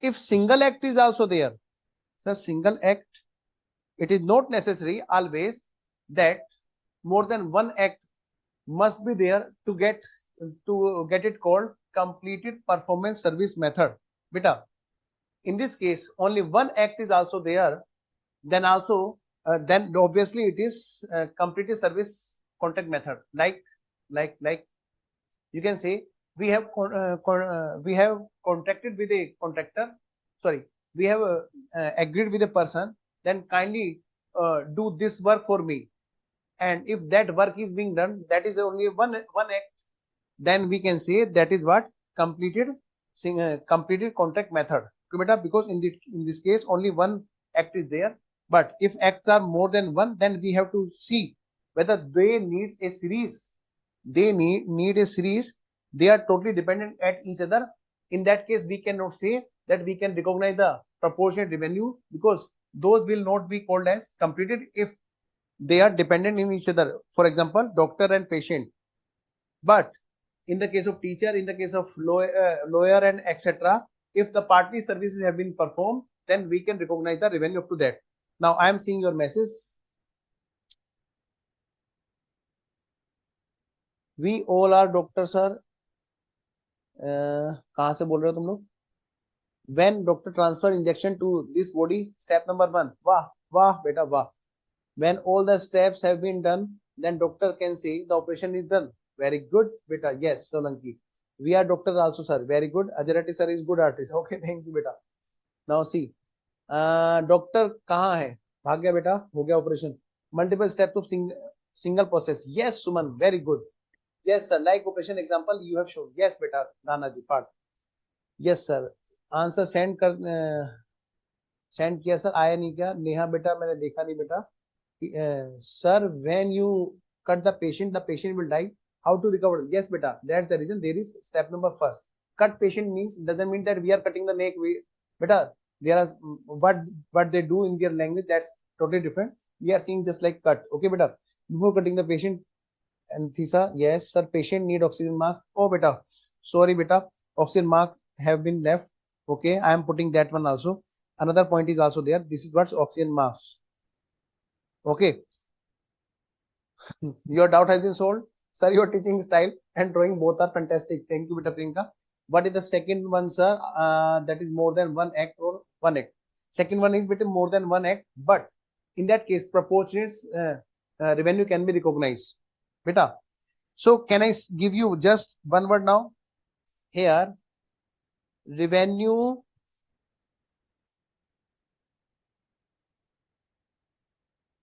If single act is also there, so single act, it is not necessary always that more than one act must be there to get it called completed performance service method. Beta, in this case, only one act is also there. Then also, then obviously it is completed service contract method. Like you can say we have we have contracted with a contractor. Sorry, we have agreed with a person. Then kindly do this work for me. And if that work is being done, that is only one act. Then we can say that is what? Completed completed contract method. Because in this case only one act is there. But if acts are more than one, then we have to see whether they need a series. They need a series. They are totally dependent at each other. In that case, we cannot say that we can recognize the proportionate revenue, because those will not be called as completed if they are dependent in each other. For example, doctor and patient. But in the case of teacher, in the case of lawyer and etc., if the party services have been performed, then we can recognize the revenue up to that. Now I am seeing your message. We all are doctors, sir. कहाँ से बोल रहे हो तुम लोग? When doctor transfer injection to this body, step number 1. Wah, wah, beta, wah. When all the steps have been done, then doctor can say the operation is done. Very good, beta. Yes, Solanki. We are doctor also, sir. Very good. Ajarati sir is good artist. Okay, thank you, beta. Now see, doctor कहाँ है? भाग गया बेटा, हो गया operation. Multiple steps of single process. Yes, Suman, very good. Yes, sir. Like operation example you have shown. Yes, beta. Nana ji, part. Yes, sir. Answer send कर send किया sir, आया नहीं क्या? नेहा बेटा, मैंने देखा नहीं बेटा. Sir, when you cut the patient will die. How to recover? Yes, beta. That's the reason there is step number first. Cut patient means doesn't mean that we are cutting the neck. Beta, there are what they do in their language, that's totally different. We are seeing just like cut. Okay, beta. Before cutting the patient, and Thisa, yes, sir. Patient need oxygen mask. Oh, beta. Sorry, beta. Oxygen masks have been left. Okay, I am putting that one also. Another point is also there. This is what's oxygen mask. Okay. Your doubt has been solved. Sir, your teaching style and drawing both are fantastic. Thank you, Beta Priyanka. What is the second one, sir? That is more than one act or one act. Second one is bit more than one act, but in that case, proportionate revenue can be recognized. Beta. So can I give you just one word now? Here, revenue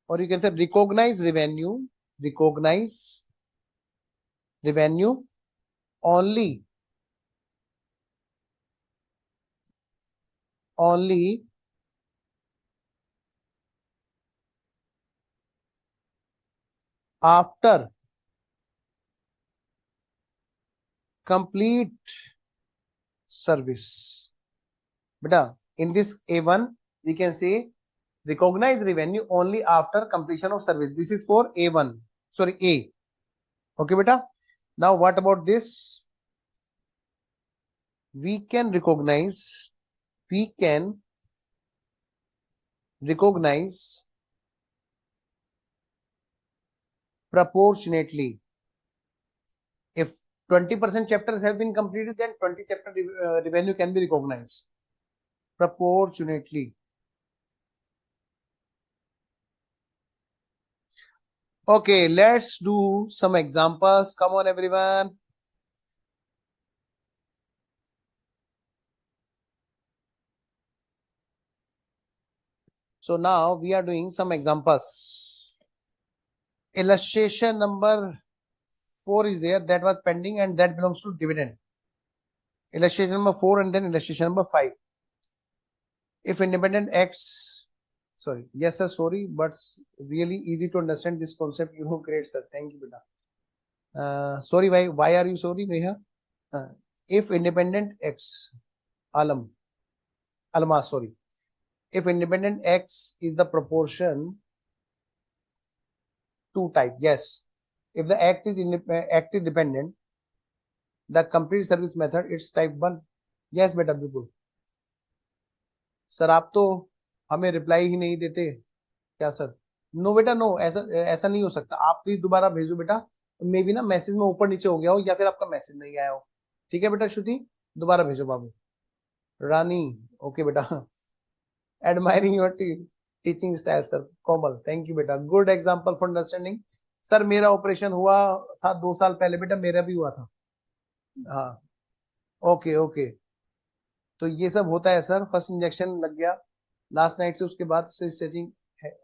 or you can say recognize revenue only after complete service. Beta, in this A1 we can say recognize revenue only after completion of service. This is for A1, sorry, A. Okay, beta. Now what about this? We can recognize proportionately. If 20% chapters have been completed, then 20 chapter revenue can be recognized proportionately. Okay, let's do some examples. Come on, everyone. So now we are doing some examples. Illustration number 4 is there, that was pending, and that belongs to dividend. Illustration number 4 and then illustration number 5. If independent acts, sorry, yes sir, sorry, but really easy to understand this concept. You know, great sir, thank you, beta. Sorry, why are you sorry, Neha? If independent acts, Alma, sorry. if independent x is the proportion to type, yes. If the act is dependent, the complete service method it's type 1. yes बेटा बिल्कुल. Sir आप तो हमें reply ही नहीं देते क्या sir? No बेटा no, ऐसा ऐसा नहीं हो सकता. आप प्लीज दोबारा भेजो बेटा. मे बी ना मैसेज में ऊपर नीचे हो गया हो या फिर आपका मैसेज नहीं आया हो. ठीक है बेटा श्रुति, दोबारा भेजो बाबू. रानी, ओके बेटा. Admiring your teaching style sir. Komal, thank you बेटा. Good example for understanding. Sir मेरा ऑपरेशन हुआ था 2 साल पहले बेटा, मेरा भी हुआ था. हाँ, ओके ओके. तो ये सब होता है सर. फर्स्ट इंजेक्शन लग गया लास्ट नाइट से, उसके बाद से स्टिचिंग है.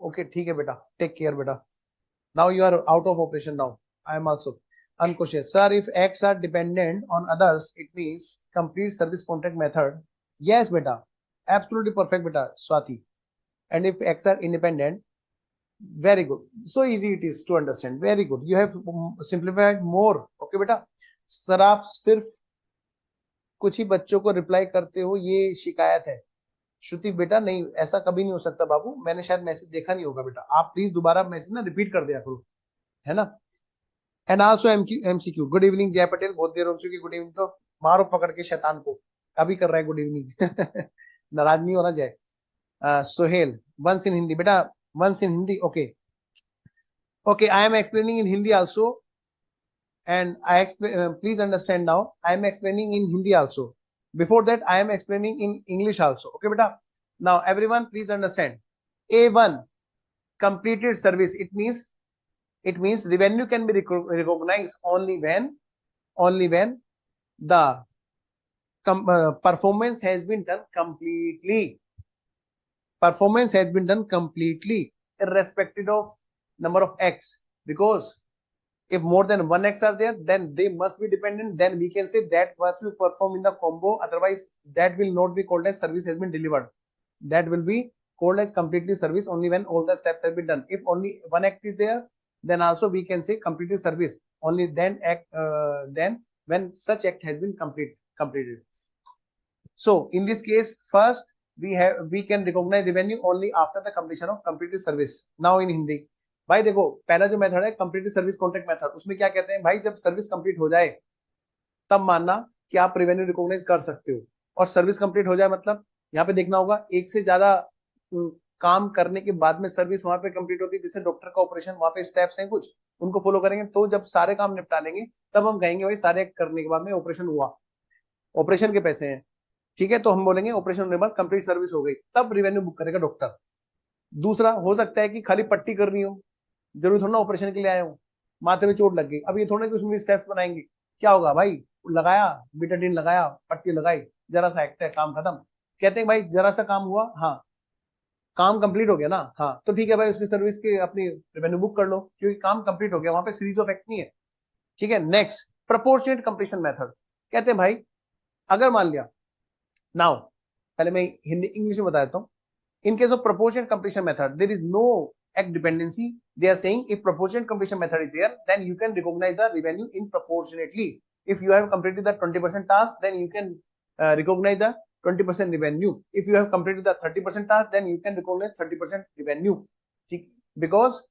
ओके ठीक है बेटा, टेक केयर बेटा. Now you are out of operation now. I am also unconscious. Sir, if acts are dependent on others, it means complete service contract method. Yes beta, absolutely perfect beta Swati. And if acts are independent, very good. So easy it is to understand. Very good, you have simplified more. Okay beta. Sir आप सिर्फ कुछ ही बच्चों को reply करते हो, ये शिकायत है. श्रुति बेटा नहीं, ऐसा कभी नहीं हो सकता बाबू. मैंने शायद मैसेज देखा नहीं होगा बेटा. आप प्लीज दोबारा मैसेज ना रिपीट कर दिया करो, है ना. And also MCQ. Good evening जय पटेल, बहुत देर हो चुकी. गुड इवनिंग तो मारो पकड़ के शैतान को, अभी कर रहा है गुड इवनिंग. नाराज नहीं होना जय. सोहेल, वंस इन हिंदी बेटा, once in Hindi. Okay okay, I am explaining in Hindi also. And please understand now, I am explaining in Hindi also. Before that, I am explaining in English also. Okay, beta. Now, everyone, please understand. A1, completed service. It means revenue can be recognized only when the performance has been done completely. Performance has been done completely, irrespective of number of acts. Because if more than one acts are there, then they must be dependent. Then we can say that must be performed in the combo. Otherwise, that will not be called as service has been delivered. That will be called as completely service only when all the steps have been done. If only one act is there, then also we can say completely service only then when such act has been completed. So in this case, first we can recognize revenue only after the completion of completed service. Now in Hindi, भाई देखो पहला जो method है complete service contract method, उसमें क्या कहते हैं भाई, जब सर्विस कंप्लीट हो जाए तब मानना कि आप रेवेन्यू रिकॉग्नाइज कर सकते हो. और सर्विस कंप्लीट हो जाए मतलब यहाँ पे देखना होगा एक से ज्यादा काम करने के बाद में सर्विस वहां पे कंप्लीट होती है. जैसे डॉक्टर का ऑपरेशन, वहां पे स्टेप्स हैं कुछ, उनको फॉलो करेंगे. तो जब सारे काम निपटा लेंगे तब हम कहेंगे भाई सारे करने के बाद में ऑपरेशन हुआ, ऑपरेशन के पैसे हैं. ठीक है, तो हम बोलेंगे ऑपरेशन होने के बाद कंप्लीट सर्विस हो गई, तब रेवेन्यू बुक करेगा डॉक्टर. दूसरा हो सकता है कि खाली पट्टी करनी हो, जरूरी थोड़ा ना ऑपरेशन के लिए आया हूँ, माथे में चोट लग गई. अब ये थोड़ा कि उसमें स्टेप्स बनाएंगे. क्या होगा भाई, लगाया बीटाडीन, लगाया पट्टी लगाई, जरा सा एक्ट है, काम खत्म. कहते हैं भाई जरा सा काम हुआ, हाँ काम कंप्लीट हो गया ना, हाँ तो ठीक है भाई उसकी सर्विस के अपनी रेवेन्यू बुक कर लो क्योंकि काम कंप्लीट हो गया, वहां पे सीरीज ऑफ एक्ट नहीं है. ठीक है. Next, proportionate completion method. कहते हैं भाई अगर मान लिया, नाउ पहले मैं हिंदी इंग्लिश में बता देता हूँ. In case of proportionate completion method, there is no act dependency. They are saying if proportionate completion method is there, then you can recognize the revenue in proportionately. If you have completed the 20% task, then you can recognize the 20% revenue. If you have completed the 30% task, then you can recognize 30% revenue. Because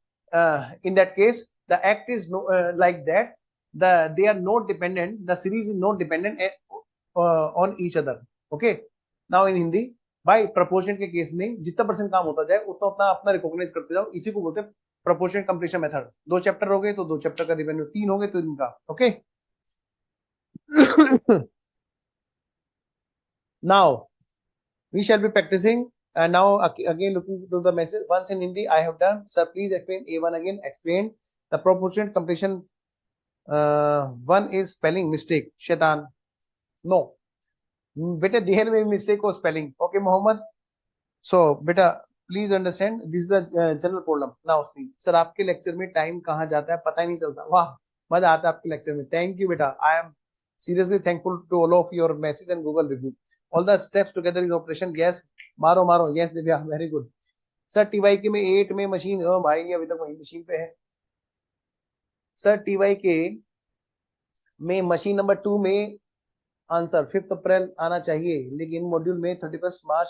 in that case, the act is like that. They are not dependent. The series is not dependent on each other. Okay. Now in Hindi, भाई proportionate के case में जितना percent काम होता जाए उतना उतना अपना रिकॉग्नाइज करते जाओ. इसी को बोलते हैं प्रोपोर्शनेट कंप्लीशन मेथड. 2 चैप्टर हो गए तो 2 चैप्टर का रिवेन्यू, 3 हो गए तो इनका. Okay. Now we shall be practicing, and now again looking to the message once in Hindi I have done. Sir please explain A1 again. Explain the proportionate completion. One is spelling mistake. शैतान, no बेटे there में mistake हो spelling. Okay Mohammad. सो बेटा please understand this is the general problem. Now see sir आपके lecture में time कहाँ जाता है पता ही नहीं चलता. वाह मजा आता है आपके लेक्चर में. थैंक यू बेटा. I am seriously thankful to all of your message and Google review. All the steps together in operation. Yes मारो मारो. Yes Divya, very good. Sir TY के में 8 में मशीन, ओ भाई अभी तक वही मशीन पे है. सर टीवाई के में मशीन नंबर 2 में आंसर 5 अप्रैल आना चाहिए, लेकिन मॉड्यूल में 31 मार्च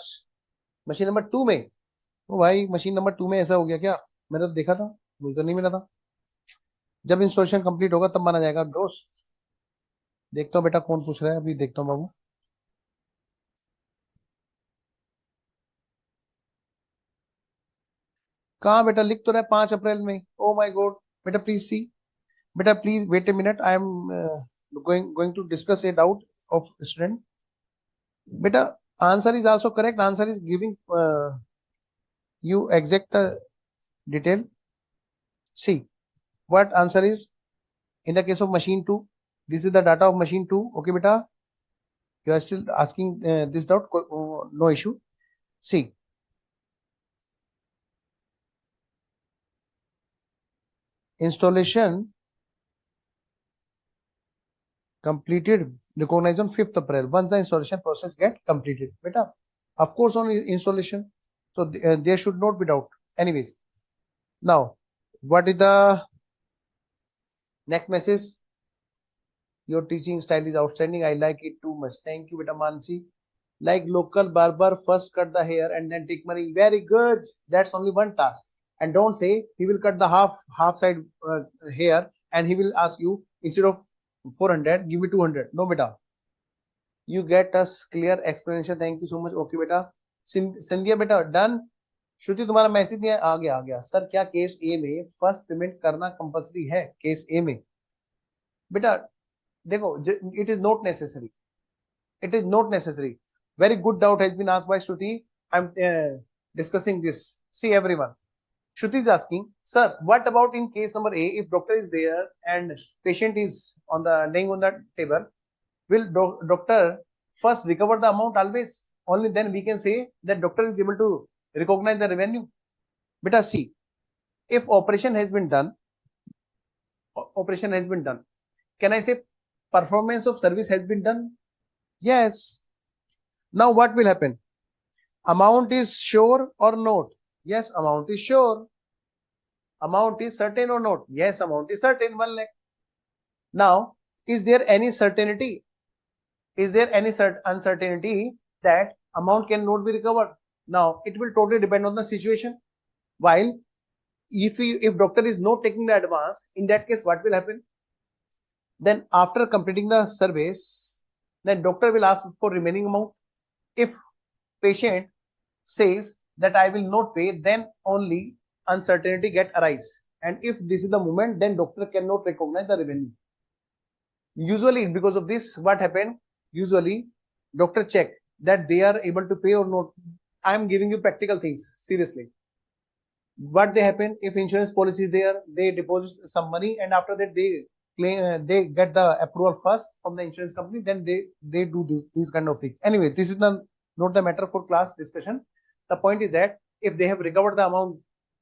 मशीन नंबर 2 में, ओ भाई मशीन नंबर 2 में ऐसा हो गया क्या? मैंने तो देखा था, मुझे तो नहीं मिला था। जब इंस्टॉलेशन कंप्लीट होगा तब माना जाएगा दोस्त। देखता हूँ बेटा कौन पूछ रहा है, अभी देखता हूँ बाबू। कहाँ बेटा, लिख तो रहा है 5 अप्रैल में। Oh my god. बेटा प्लीज सी, बेटा please wait a minute, I am going to discuss a doubt of student. बेटा answer is also correct, answer is giving you exact the detail. See what answer is in the case of machine 2. This is the data of machine 2. Okay beta, you are still asking this doubt, no issue. See, installation completed, recognized on 5th April once the installation process get completed. Beta, of course on installation, so there should not be doubt. Anyways, now what is the next message? Your teaching style is outstanding, I like it too much. Thank you beta Mansi. Like local barber, first cut the hair and then take money. Very good. That's only one task. And don't say he will cut the half side hair and he will ask you instead of 400 give me 200. No beta, you get us clear explanation. Thank you so much. Okay beta. Sindhya beta done. श्रुति तुम्हारा message नहीं है, आ गया sir. क्या case ए में first payment करना compulsory है? Case ए में बेटा देखो, it is not necessary, it is not necessary. Very good doubt has been asked by Shruti. I'm discussing this. See everyone, Shruti is asking, sir, what about in case number A, if doctor is there and patient is on the laying on the table, will doctor first recover the amount always? Only then we can say that doctor is able to recognize the revenue. Beta see, if operation has been done, can I say performance of service has been done? Yes. Now what will happen? Amount is sure or not? Yes, amount is sure. Amount is certain or not? Yes, amount is certain, 1 lakh. Now, is there any certainty? Is there any uncertainty that amount cannot be recovered? Now, it will totally depend on the situation. While if doctor is not taking the advance, in that case, what will happen? Then after completing the service, then doctor will ask for remaining amount. If patient says that I will not pay, then only uncertainty get arise. And if this is the moment, then doctor cannot recognize the revenue. Usually because of this, what happened? Usually doctor check that they are able to pay or not. I am giving you practical things, seriously. What they happen, if insurance policy is there, they deposit some money and after that they claim, they get the approval first from the insurance company, then they do these kind of things. Anyway, this is not the matter for class discussion. The point is that if they have recovered the amount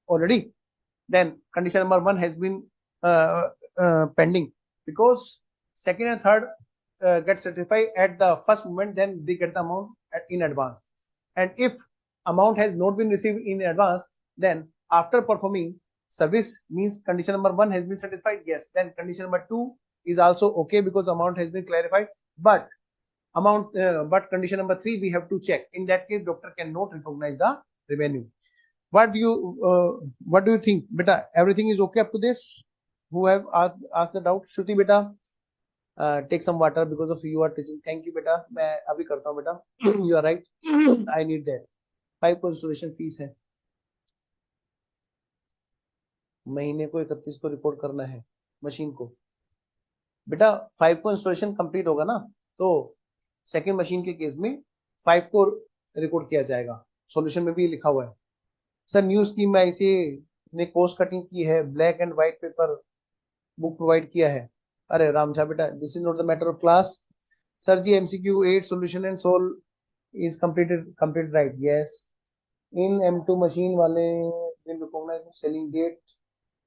already, then condition number 1 has been pending, because second and third get certified at the first moment, then they get the amount in advance. And if amount has not been received in advance, then after performing service, means condition number 1 has been satisfied. Yes, then condition number 2 is also okay because amount has been clarified. But but condition number 3 we have to check. In that case, doctor cannot recognize the revenue. What do you think beta? Everything is okay up to this? Who have asked the doubt? Shruti beta, take some water because of you are teaching. Thank you beta, मैं अभी करता हूँ बेटा. You are right. I need that. 5 को installation fees है, महीने को 31 को रिपोर्ट करना है मशीन को. बेटा 5 को इंस्टॉलेशन कंप्लीट होगा ना, तो सेकंड मशीन के केस में 5 को रिकॉर्ड किया जाएगा. सॉल्यूशन में भी लिखा हुआ है. सर न्यू स्कीम में इसे ने कोर्स कटिंग की है, black and white paper book provide किया है. अरे रामझा बेटा, this is not the matter of class. Sir ji MCQ 8 solution and solve is completed right? Yes. In M2 machine वाले will recognize selling date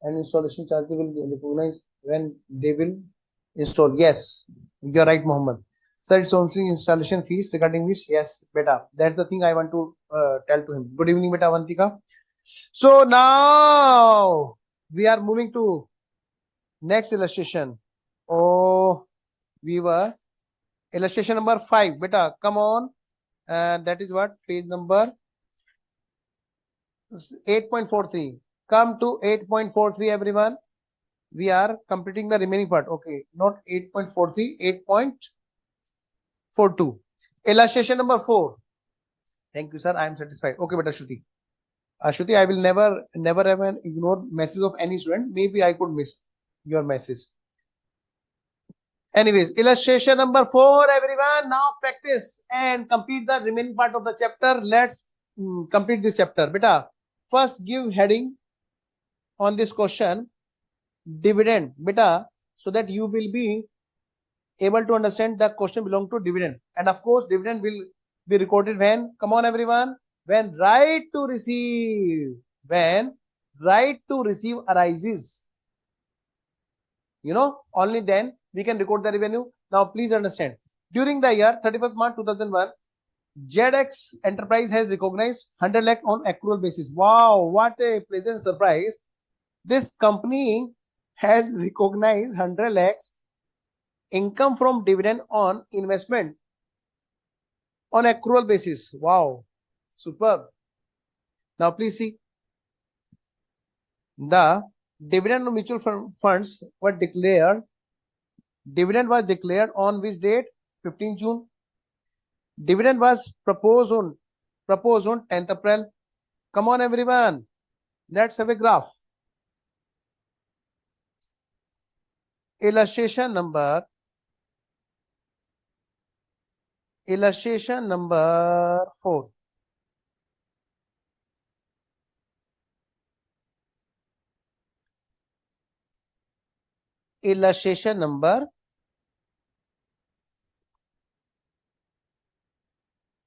and installation charge will recognize when they will install. Yes, you are right Mohammed. Sir, it's only installation fees regarding which, yes beta, that's the thing I want to tell to him. Good evening beta Avantika. So now we are moving to next illustration. Oh, we were illustration number 5 beta, come on. That is what, page number 8.43. Come to 8.43, everyone. We are completing the remaining part. Okay, not 8.43, 8.42. Illustration number 4. Thank you, sir. I am satisfied. Okay, but Shruti. Shruti, I will never ever ignore message of any student. Maybe I could miss your message. Anyways, illustration number 4, everyone. Now practice and complete the remaining part of the chapter. Let's complete this chapter. Beta, first give heading on this question, dividend. Beta, so that you will be able to understand the question belong to dividend. And of course, dividend will be recorded when, come on everyone, when right to receive arises. You know, only then we can record the revenue. Now, please understand. During the year 31st March 2001, ZX Enterprise has recognized 100 lakh on accrual basis. Wow, what a pleasant surprise. This company has recognized 100 lakhs income from dividend on investment on accrual basis. Wow, superb. Now, please see. The dividend of mutual funds were declared. Dividend was declared on which date? 15 June. Dividend was proposed on 10th April. Come on, everyone. Let's have a graph. Illustration number 4. Illustration number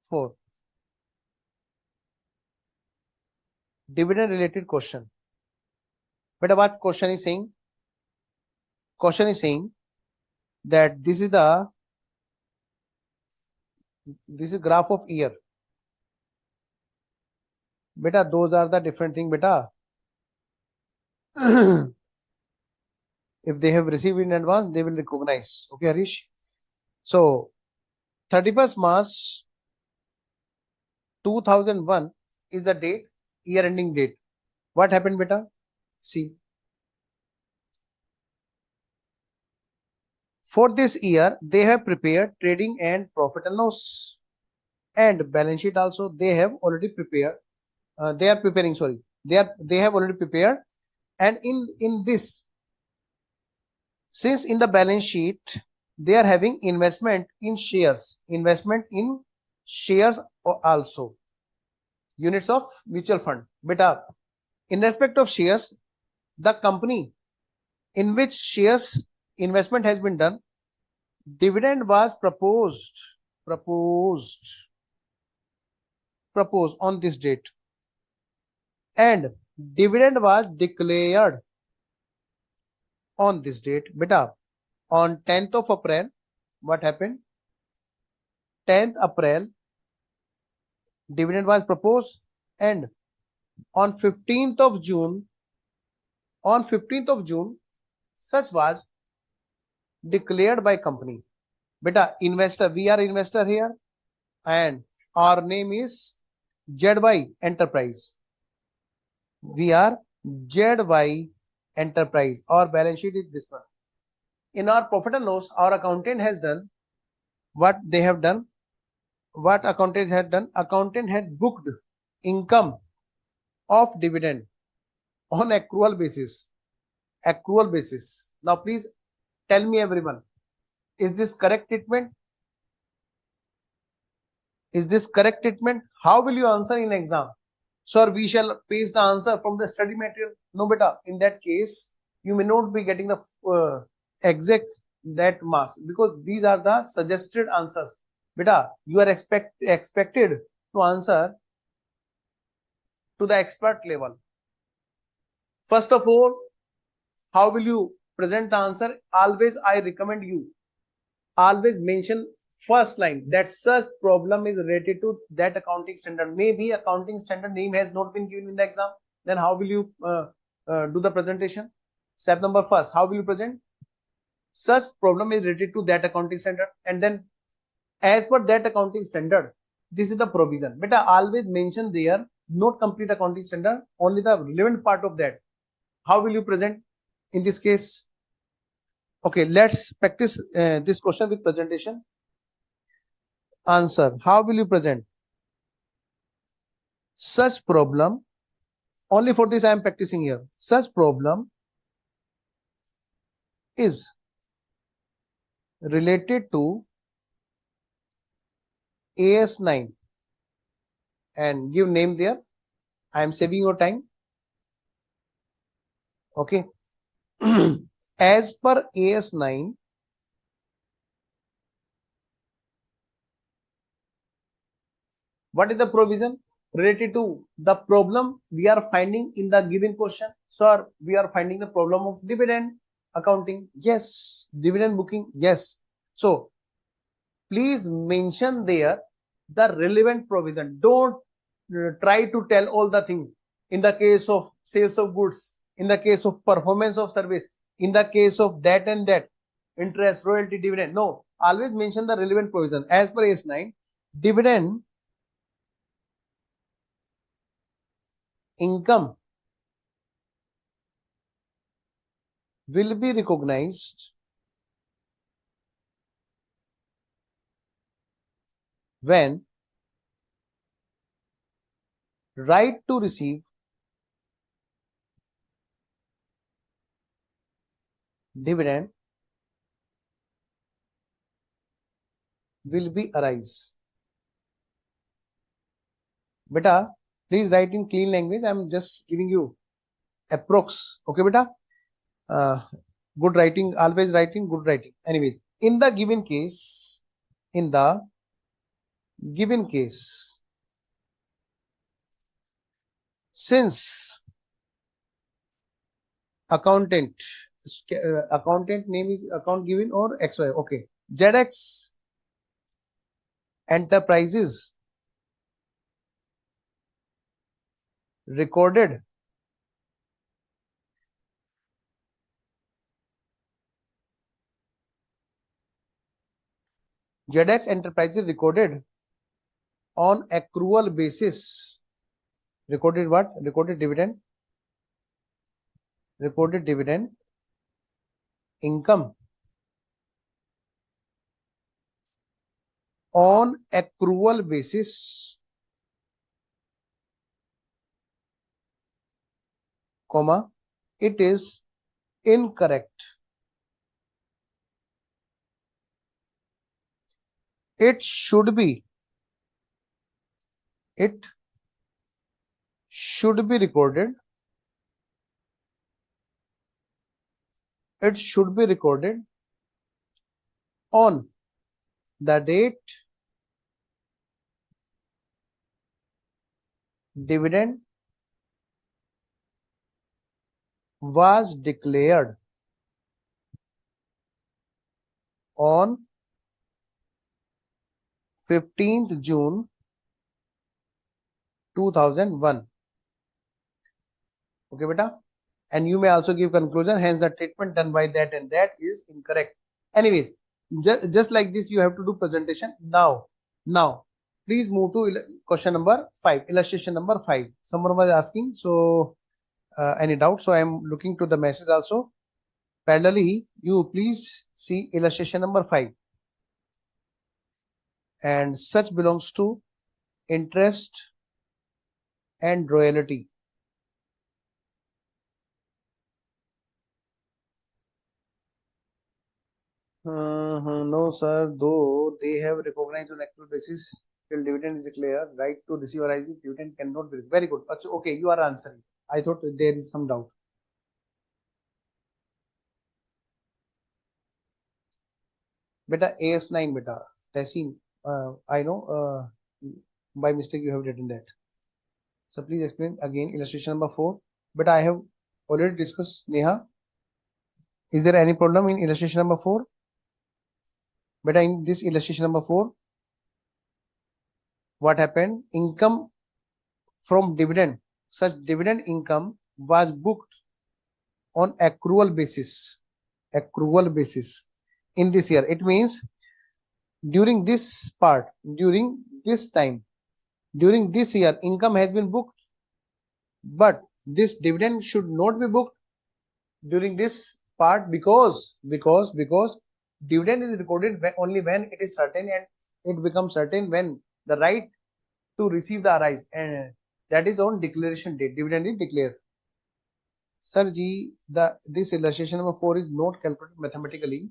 4. Dividend related question. But what question is saying? Question is saying that this is graph of year. Beta, those are the different thing, beta. If they have received in advance, they will recognize. Okay, Harish. So 31st March 2001 is the date, year ending date. What happened, beta? See. For this year, they have prepared trading and profit and loss and balance sheet also. They have already prepared. They are preparing. Sorry, they have already prepared. And in this, since in the balance sheet they are having investment in shares also, units of mutual fund. Beta, in respect of shares, the company in which shares investment has been done, dividend was proposed on this date, and dividend was declared on this date. Beta, on 10th of April, what happened? 10th April, dividend was proposed, and on 15th of June, such was declared by company. Beta, investor, we are investor here, and our name is ZY Enterprise. We are ZY Enterprise. Our balance sheet is this one. In our profit and loss, our accountant has done what they have done. What accountant had done? Accountant had booked income of dividend on accrual basis. Now, please tell me, everyone, is this correct treatment? How will you answer in exam? Sir, we shall paste the answer from the study material. No, beta, in that case, you may not be getting the exact that marks, because these are the suggested answers. Beta, you are expected to answer to the expert level. First of all, how will you present the answer? Always I recommend you, always mention first line that such problem is related to that accounting standard. Maybe accounting standard name has not been given in the exam. Then how will you do the presentation? Step number first, how will you present? Such problem is related to that accounting standard, and then as per that accounting standard, this is the provision. Beta, always mention there not complete accounting standard, only the relevant part of that. How will you present in this case? Okay, let's practice this question with presentation. Answer. How will you present? Such problem, only for this I am practicing here. Such problem is related to AS9 and give name there. I am saving your time. Okay. As per AS9, what is the provision related to the problem we are finding in the given question? Sir, we are finding the problem of dividend accounting. Yes. Dividend booking. Yes. So please mention there the relevant provision. Don't try to tell all the things. In the case of sales of goods, in the case of performance of service, in the case of that and that, interest, royalty, dividend. No, always mention the relevant provision. As per AS9, dividend income will be recognized when right to receive dividend will be arise. Beta, please write in clean language. I am just giving you approx. Okay, beta. Good writing, always writing, good writing. Anyway, in the given case, since accountant name is account given or XY. Okay, ZX Enterprises recorded on accrual basis. Recorded what? Recorded dividend income on accrual basis, comma, it is incorrect. It should be recorded. It should be recorded on the date dividend was declared on 15th June 2001. Okay, beta. And you may also give conclusion. Hence, the treatment done by that and that is incorrect. Anyways, just like this, you have to do presentation. Now, please move to question number 5, illustration number 5. Someone was asking. So, any doubt? So, I am looking to the message also. Parallelly, you please see illustration number 5. And such belongs to interest and royalty. No, sir. Though they have recognized on actual basis till dividend is declared, right to receive or rising dividend cannot be. Very good. Okay, you are answering. I thought there is some doubt. Beta AS9, beta. Tessin, I know by mistake you have written that. So please explain again illustration number 4. But I have already discussed, Neha. Is there any problem in illustration number 4? But in this illustration number 4, what happened? Income from dividend, such dividend income was booked on accrual basis. In this year. It means during this part, during this time, during this year, income has been booked but this dividend should not be booked during this part because dividend is recorded only when it is certain, and it becomes certain when the right to receive the arise, and that is on declaration date. Dividend is declared. Sir ji, this illustration number 4 is not calculated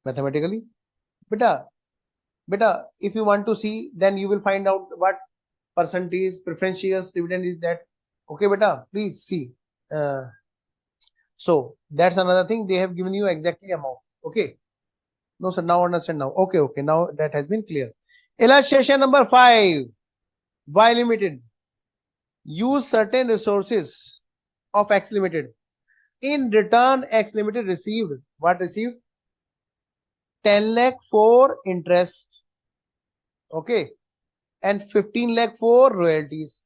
mathematically. Beta, if you want to see, then you will find out what percentage preferential dividend is that. Okay, beta, please see. So that's another thing. They have given you exactly amount. Okay. No, sir. Now understand now. Okay. Now that has been clear. Illustration number 5. Y Limited. Use certain resources of X Limited. In return, X Limited received what received? 10 lakh for interest. Okay. And 15 lakh for royalties.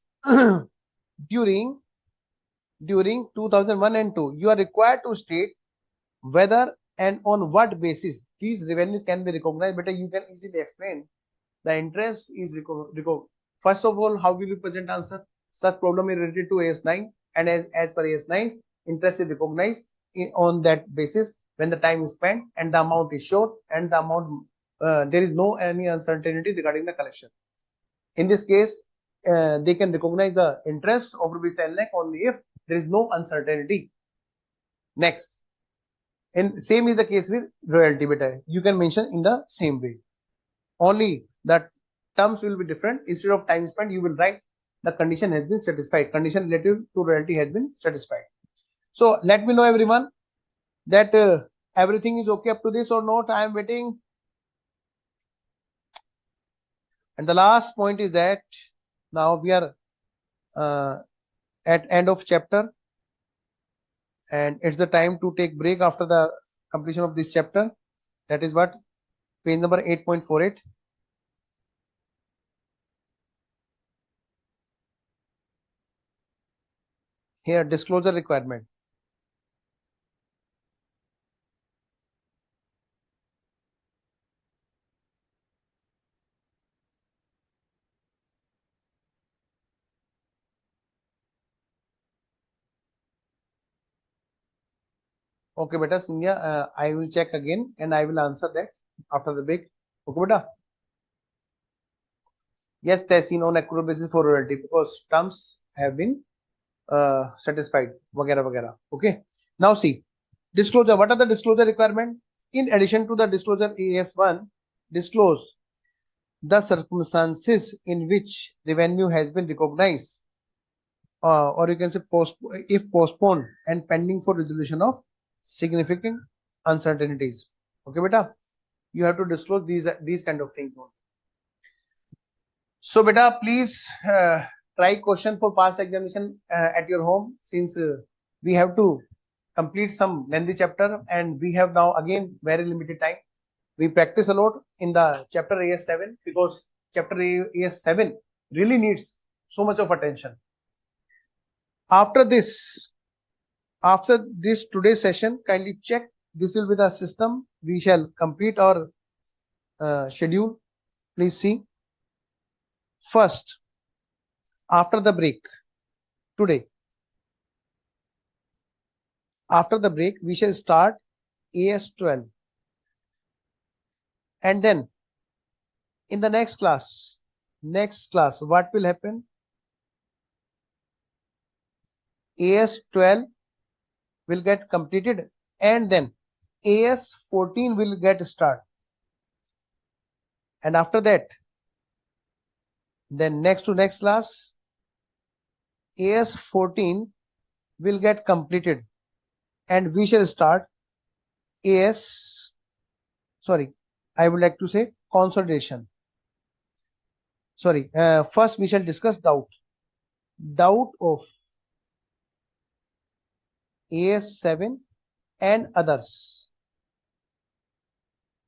During 2001 and 2, you are required to state whether and on what basis these revenue can be recognized. But you can easily explain. The interest is first of all, how will you present answer? Such problem is related to AS9, and as per AS9, interest is recognized on that basis when the time is spent and the amount is short, and the amount there is no any uncertainty regarding the collection. In this case, they can recognize the interest of rupees 10 lakh only if there is no uncertainty. Next, and same is the case with royalty. Beta, you can mention in the same way. Only that terms will be different. Instead of time spent, you will write the condition has been satisfied. Condition related to royalty has been satisfied. So let me know, everyone, that everything is okay up to this or not. I am waiting. And the last point is that now we are at end of chapter, and it's the time to take break after the completion of this chapter. That is what page number 8.48. Here, disclosure requirement. Okay, beta, Sindhya, I will check again and I will answer that after the break. Okay, beta. Yes, that's seen on accrual basis for royalty because terms have been satisfied. Vagera. Okay. Now see, disclosure. What are the disclosure requirement? In addition to the disclosure AS1, disclose the circumstances in which revenue has been recognized, or you can say if postponed and pending for resolution of significant uncertainties. Okay, beta, you have to disclose these kind of things. So, beta, please try question for past examination at your home, since we have to complete some lengthy chapter and we have now again very limited time. We practice a lot in the chapter AS7 because chapter AS7 really needs so much of attention. After this today's session, kindly check. This will be the system. We shall complete our schedule. Please see. First, after the break, today, after the break, we shall start AS12. And then in the next class, what will happen? AS12 will get completed and then AS14 will get started. And after that, then next class, AS14 will get completed and we shall start I would like to say consolidation. First we shall discuss doubt of AS7 and others.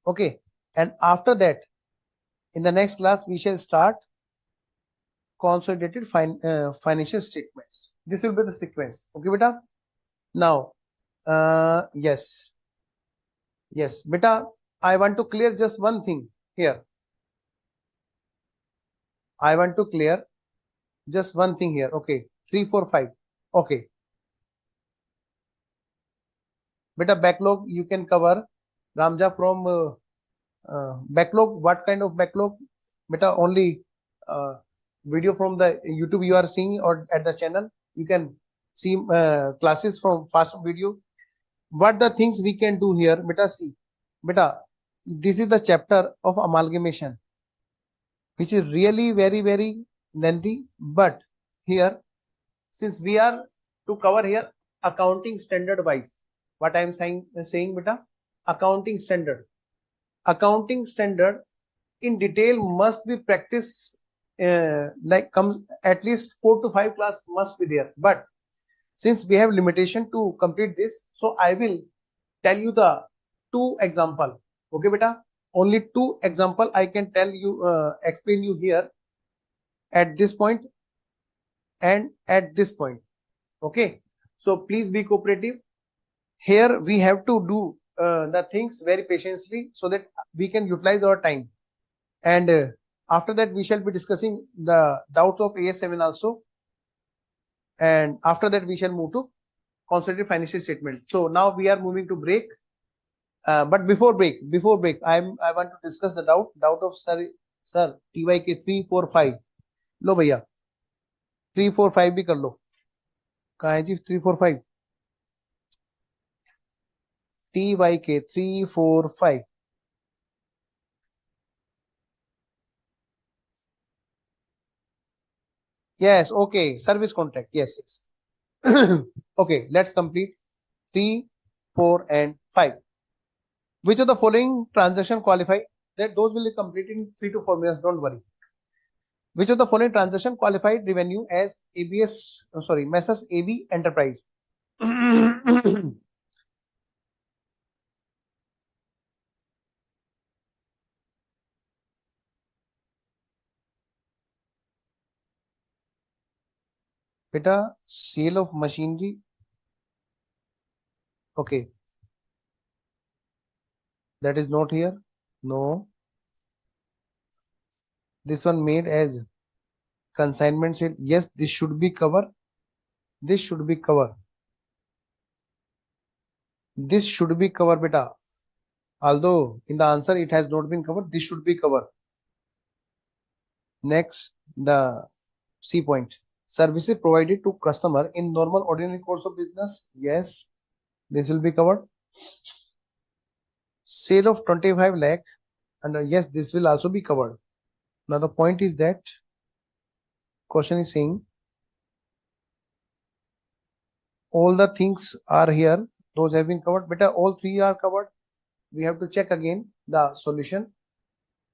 Okay, and after that, in the next class, we shall start consolidated financial statements. This will be the sequence. Okay, beta. Now, yes, beta. I want to clear just one thing here. I want to clear just one thing here. Okay, 3, 4, 5. Okay, beta backlog you can cover, Ramja, from backlog. What kind of backlog? Beta only video from the YouTube you are seeing, or at the channel you can see classes from fast video. What the things we can do here, beta? See, beta, this is the chapter of amalgamation, which is really very lengthy. But here, since we are to cover here accounting standard wise, what I am saying beta, accounting standard in detail must be practiced, like come at least 4 to 5 class must be there. But since we have limitation to complete this, so I will tell you the 2 example. Okay beta, only 2 example I can tell you, explain you here at this point and at this point. Okay, so please be cooperative. Here we have to do the things very patiently so that we can utilize our time. And after that we shall be discussing the doubts of AS7 also, and after that we shall move to consolidated financial statement. So now we are moving to break, but before break I want to discuss the doubt of sir TYK 3, 4, 5. लो भैया 3, 4, 5 भी कर लो. कहाँ है जी 3, 4, 5? TYK 3, 4, 5. Yes, okay. Service contract. Yes. Okay, let's complete 3, 4, and 5. Which of the following transaction qualify? That those will be completed in 3 to 4 minutes. Don't worry. Which of the following transaction qualified revenue as Messrs AB Enterprise? Beta, sale of machinery. Okay, that is not here. No. This one made as consignment sale. Yes, this should be covered. This should be covered. This should be covered, beta. Although in the answer it has not been covered, this should be covered. Next, the C point. Services provided to customer in normal ordinary course of business. Yes, this will be covered. Sale of 25 lakh, and yes, this will also be covered. Now the point is that question is saying all the things are here, those have been covered. Beta, all 3 are covered. We have to check again the solution.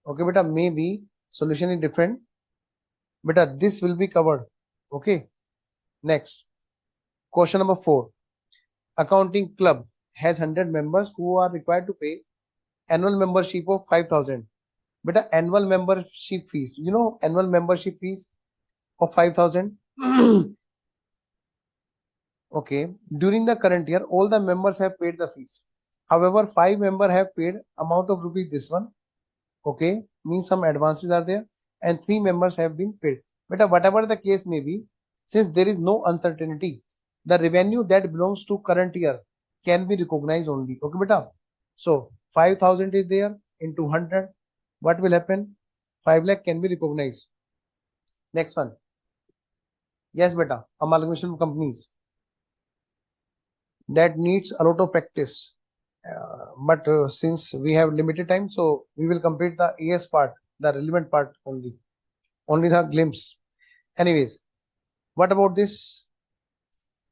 Okay beta, maybe solution is different. Beta, this will be covered. Okay, next question number 4. Accounting club has 100 members who are required to pay annual membership of 5,000. Beta, annual membership fees, annual membership fees of 5,000. Okay, during the current year all the members have paid the fees. However, 5 members have paid amount of rupees this one. Okay, means some advances are there, and 3 members have been paid. But whatever the case may be, since there is no uncertainty, the revenue that belongs to current year can be recognized only. Okay beta, so 5,000 is there into 100. What will happen? 5 lakh can be recognized. Next one. Yes beta, amalgamation companies, that needs a lot of practice. But since we have limited time, so we will complete the AS part, the relevant part only the glimpse. Anyways, what about this?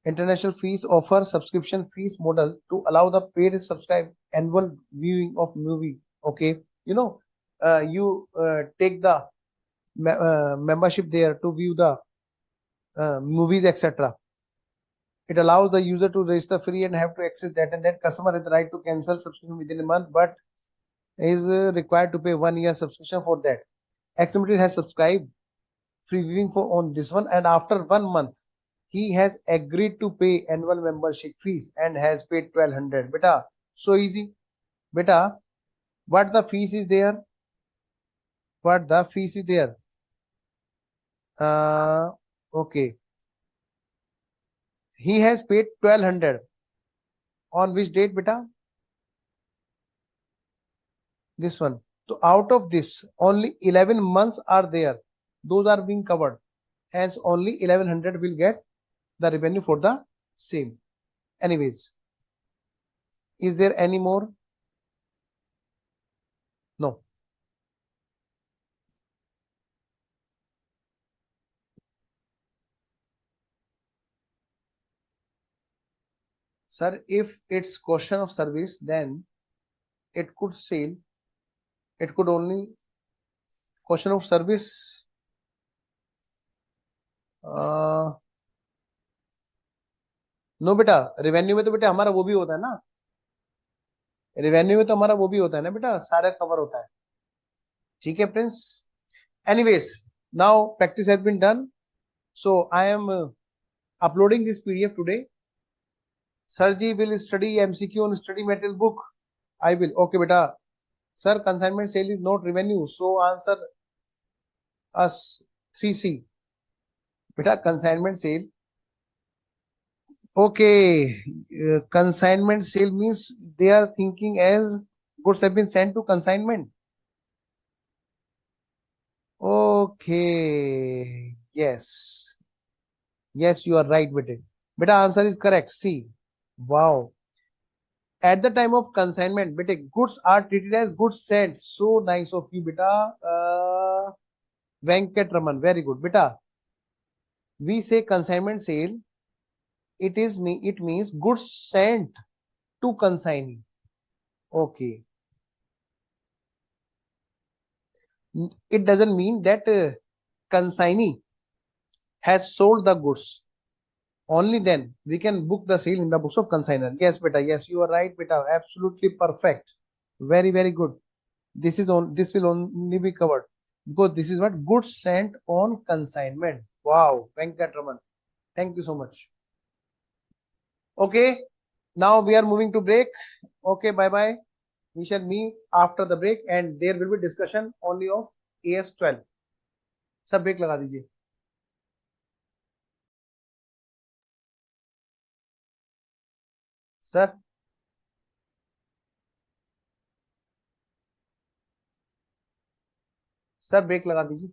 International fees offer subscription fees model to allow the paid subscribe annual viewing of movie. Okay, you take the membership there to view the movies, etc. It allows the user to register free and have to access that, and that customer has the right to cancel subscription within a month, but is required to pay 1 year subscription for that. Accidentally has subscribed free viewing for on this one, and after 1 month he has agreed to pay annual membership fees and has paid 1,200. Beta, so easy. Beta, what the fees is there? What the fees is there? Okay. He has paid 1200. On which date, beta? This one. So out of this, only 11 months are there. Those are being covered. Hence, only 1100 will get the revenue for the same. Anyways, is there any more? No. Sir, if it's question of service, then it could sell. It could only question of service. No बेटा, revenue में तो बेटा हमारा वो भी होता है ना, रेवेन्यू में तो हमारा वो भी होता है ना बेटा, सारा कवर होता है. ठीक है Prince. Anyways, now practice has been done, so I am uploading this PDF today. Sir ji will study MCQ on study material book. I will. Okay beta. Sir, consignment sale is not revenue, so answer us 3C. Beta, consignment sale. Okay, consignment sale means they are thinking as goods have been sent to consignment. Okay, yes, yes, you are right, beta. Beta, answer is correct. See, wow. At the time of consignment, beta, goods are treated as goods sent. So nice of you, beta. Venkat Raman, very good, beta. We say consignment sale. It means goods sent to consignee. Okay. It doesn't mean that consignee has sold the goods. Only then we can book the sale in the books of consignor. Yes, beta. Yes, you are right, beta. Absolutely perfect. Very, very good. This will only be covered because this is what goods sent on consignment. Wow, Venkatraman. Thank you so much. Okay, now we are moving to break. Okay, bye bye. We shall meet after the break and there will be discussion only of AS12. सब break लगा दीजिए. Sir sir break लगा दीजिए.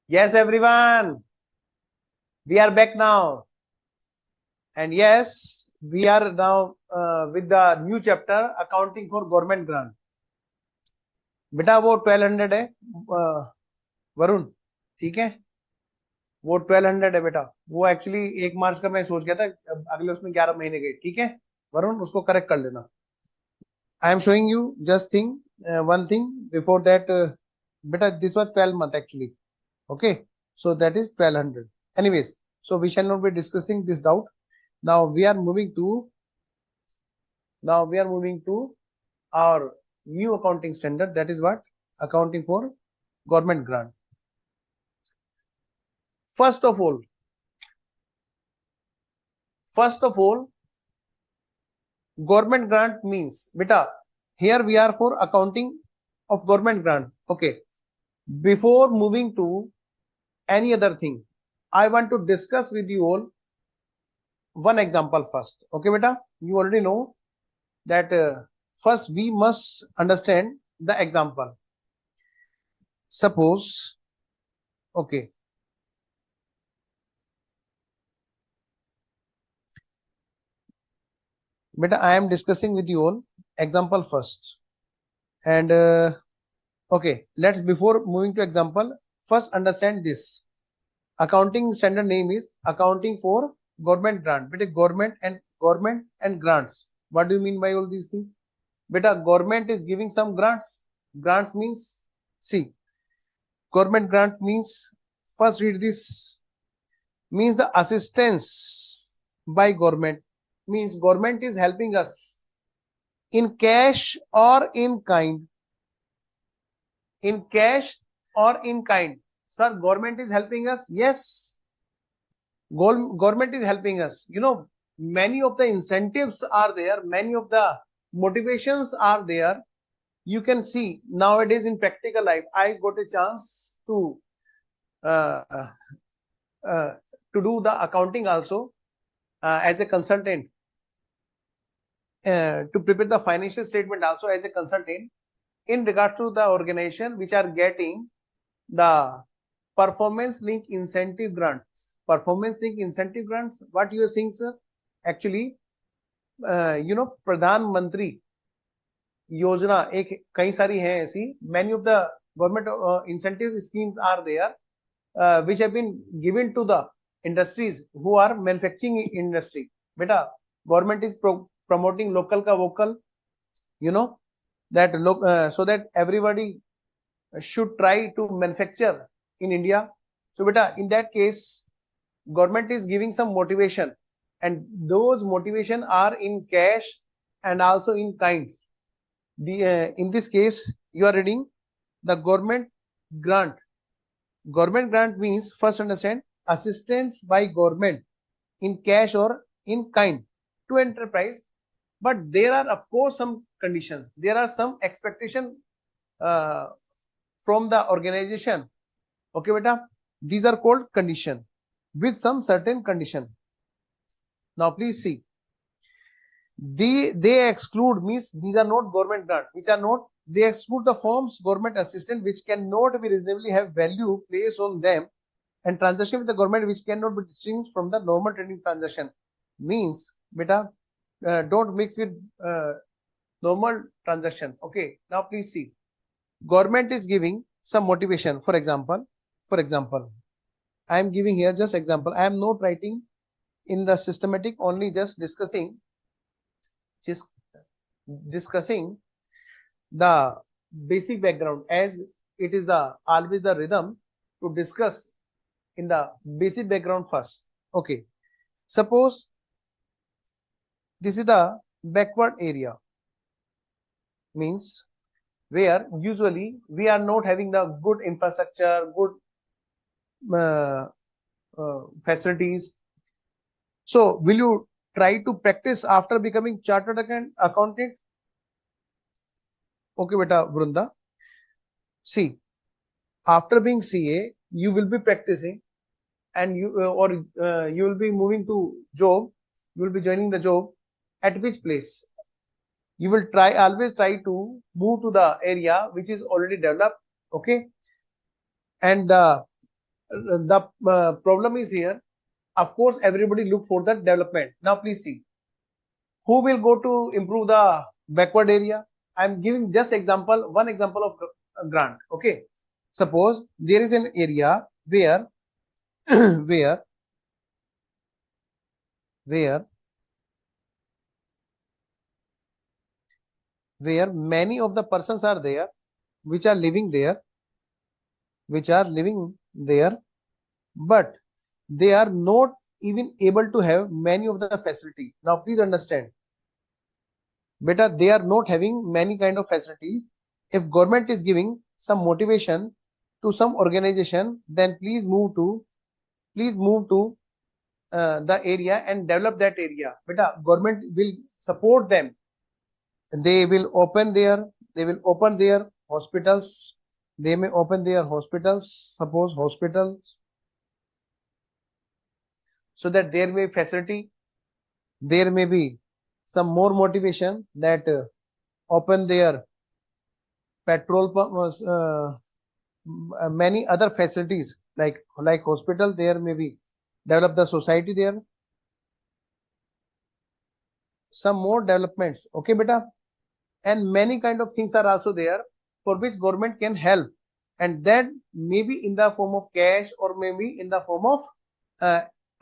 Yes, everyone. We are back now. And yes, we are now with the new chapter accounting for government grant. बेटा वो 1200 है वरुण, ठीक है, वो 1200 है बेटा, वो एक्चुअली 1 मार्च का मैं सोच गया था, अगले उसमें 11 महीने गए, ठीक है वरुण, उसको करेक्ट कर लेना. I am showing you just one thing before that. Beta, this was 12 month actually. Okay, so that is 1200. Anyways, so we shall not be discussing this doubt. Now we are moving to our new accounting standard. That is what? Accounting for government grant. First of all, government grant means, beta, here we are for accounting of government grant. Okay, before moving to any other thing, I want to discuss with you all one example first. Okay, beta, you already know that first we must understand the example. Suppose, okay, beta, I am discussing with you all example first. And okay, let's, before moving to example, first understand this. Accounting standard name is accounting for government grant. Beta, government and grants. What do you mean by all these things? Beta, government is giving some grants. Grants means, see, government grant means, first read this, means the assistance by government, means government is helping us in cash or in kind. In cash or in kind. Sir, government is helping us? Yes, government is helping us. You know, many of the incentives are there, many of the motivations are there. You can see nowadays in practical life, I got a chance to do the accounting also as a consultant, to prepare the financial statement also as a consultant in regards to the organization which are getting the performance link incentive grants. Performance link incentive grants, what you are saying, sir? Actually, you know, Pradhan Mantri योजना एक कई सारी हैं ऐसी, many of the government incentive schemes are there, which have been given to the industries who are manufacturing industry. Beta, government is promoting local ka vocal, you know, that so that everybody should try to manufacture in India. So beta, in that case, government is giving some motivation, and those motivation are in cash and also in kinds. In this case, you are reading the government grant. Government grant means, first understand, assistance by government in cash or in kind to enterprise. But there are of course some conditions, there are some expectation from the organization. Okay beta, these are called condition, with some certain condition. Now please see, they exclude, means these are not government grant, which are not, they exclude the forms government assistance which cannot be reasonably have value placed on them, and transaction with the government which cannot be distinguished from the normal trading transaction. Means beta, don't mix with normal transaction. Okay, now please see, government is giving some motivation. For example, I am giving here just example, I am not writing in the systematic, only just discussing the basic background, as it is the always the rhythm to discuss in the basic background first. Okay, suppose this is the backward area, means where usually we are not having the good infrastructure, good facilities. So will you try to practice after becoming chartered accountant? Okay beta Vrunda, see, after being CA you will be practicing, and you you will be moving to job, you will be joining the job at which place? You will always try to move to the area which is already developed. Okay, and the the problem is here. Of course, everybody look for the development. Now, please see. Who will go to improve the backward area? I'm giving just example, one example of grant. Okay. Suppose there is an area where where where where many of the persons are there which are living there, but they are not even able to have many of the facility. Now please understand, beta, they are not having many kind of facilities. If government is giving some motivation to some organization, then please move to the area and develop that area. Beta, government will support them. They will open their hospitals. They may open their hospitals, suppose hospitals, so that there may be facility. There may be some more motivation that open their petrol pump, many other facilities like hospital. There may be develop the society there. Some more developments. Okay, beta. And many kind of things are also there for which government can help, and that may be in the form of cash or maybe in the form of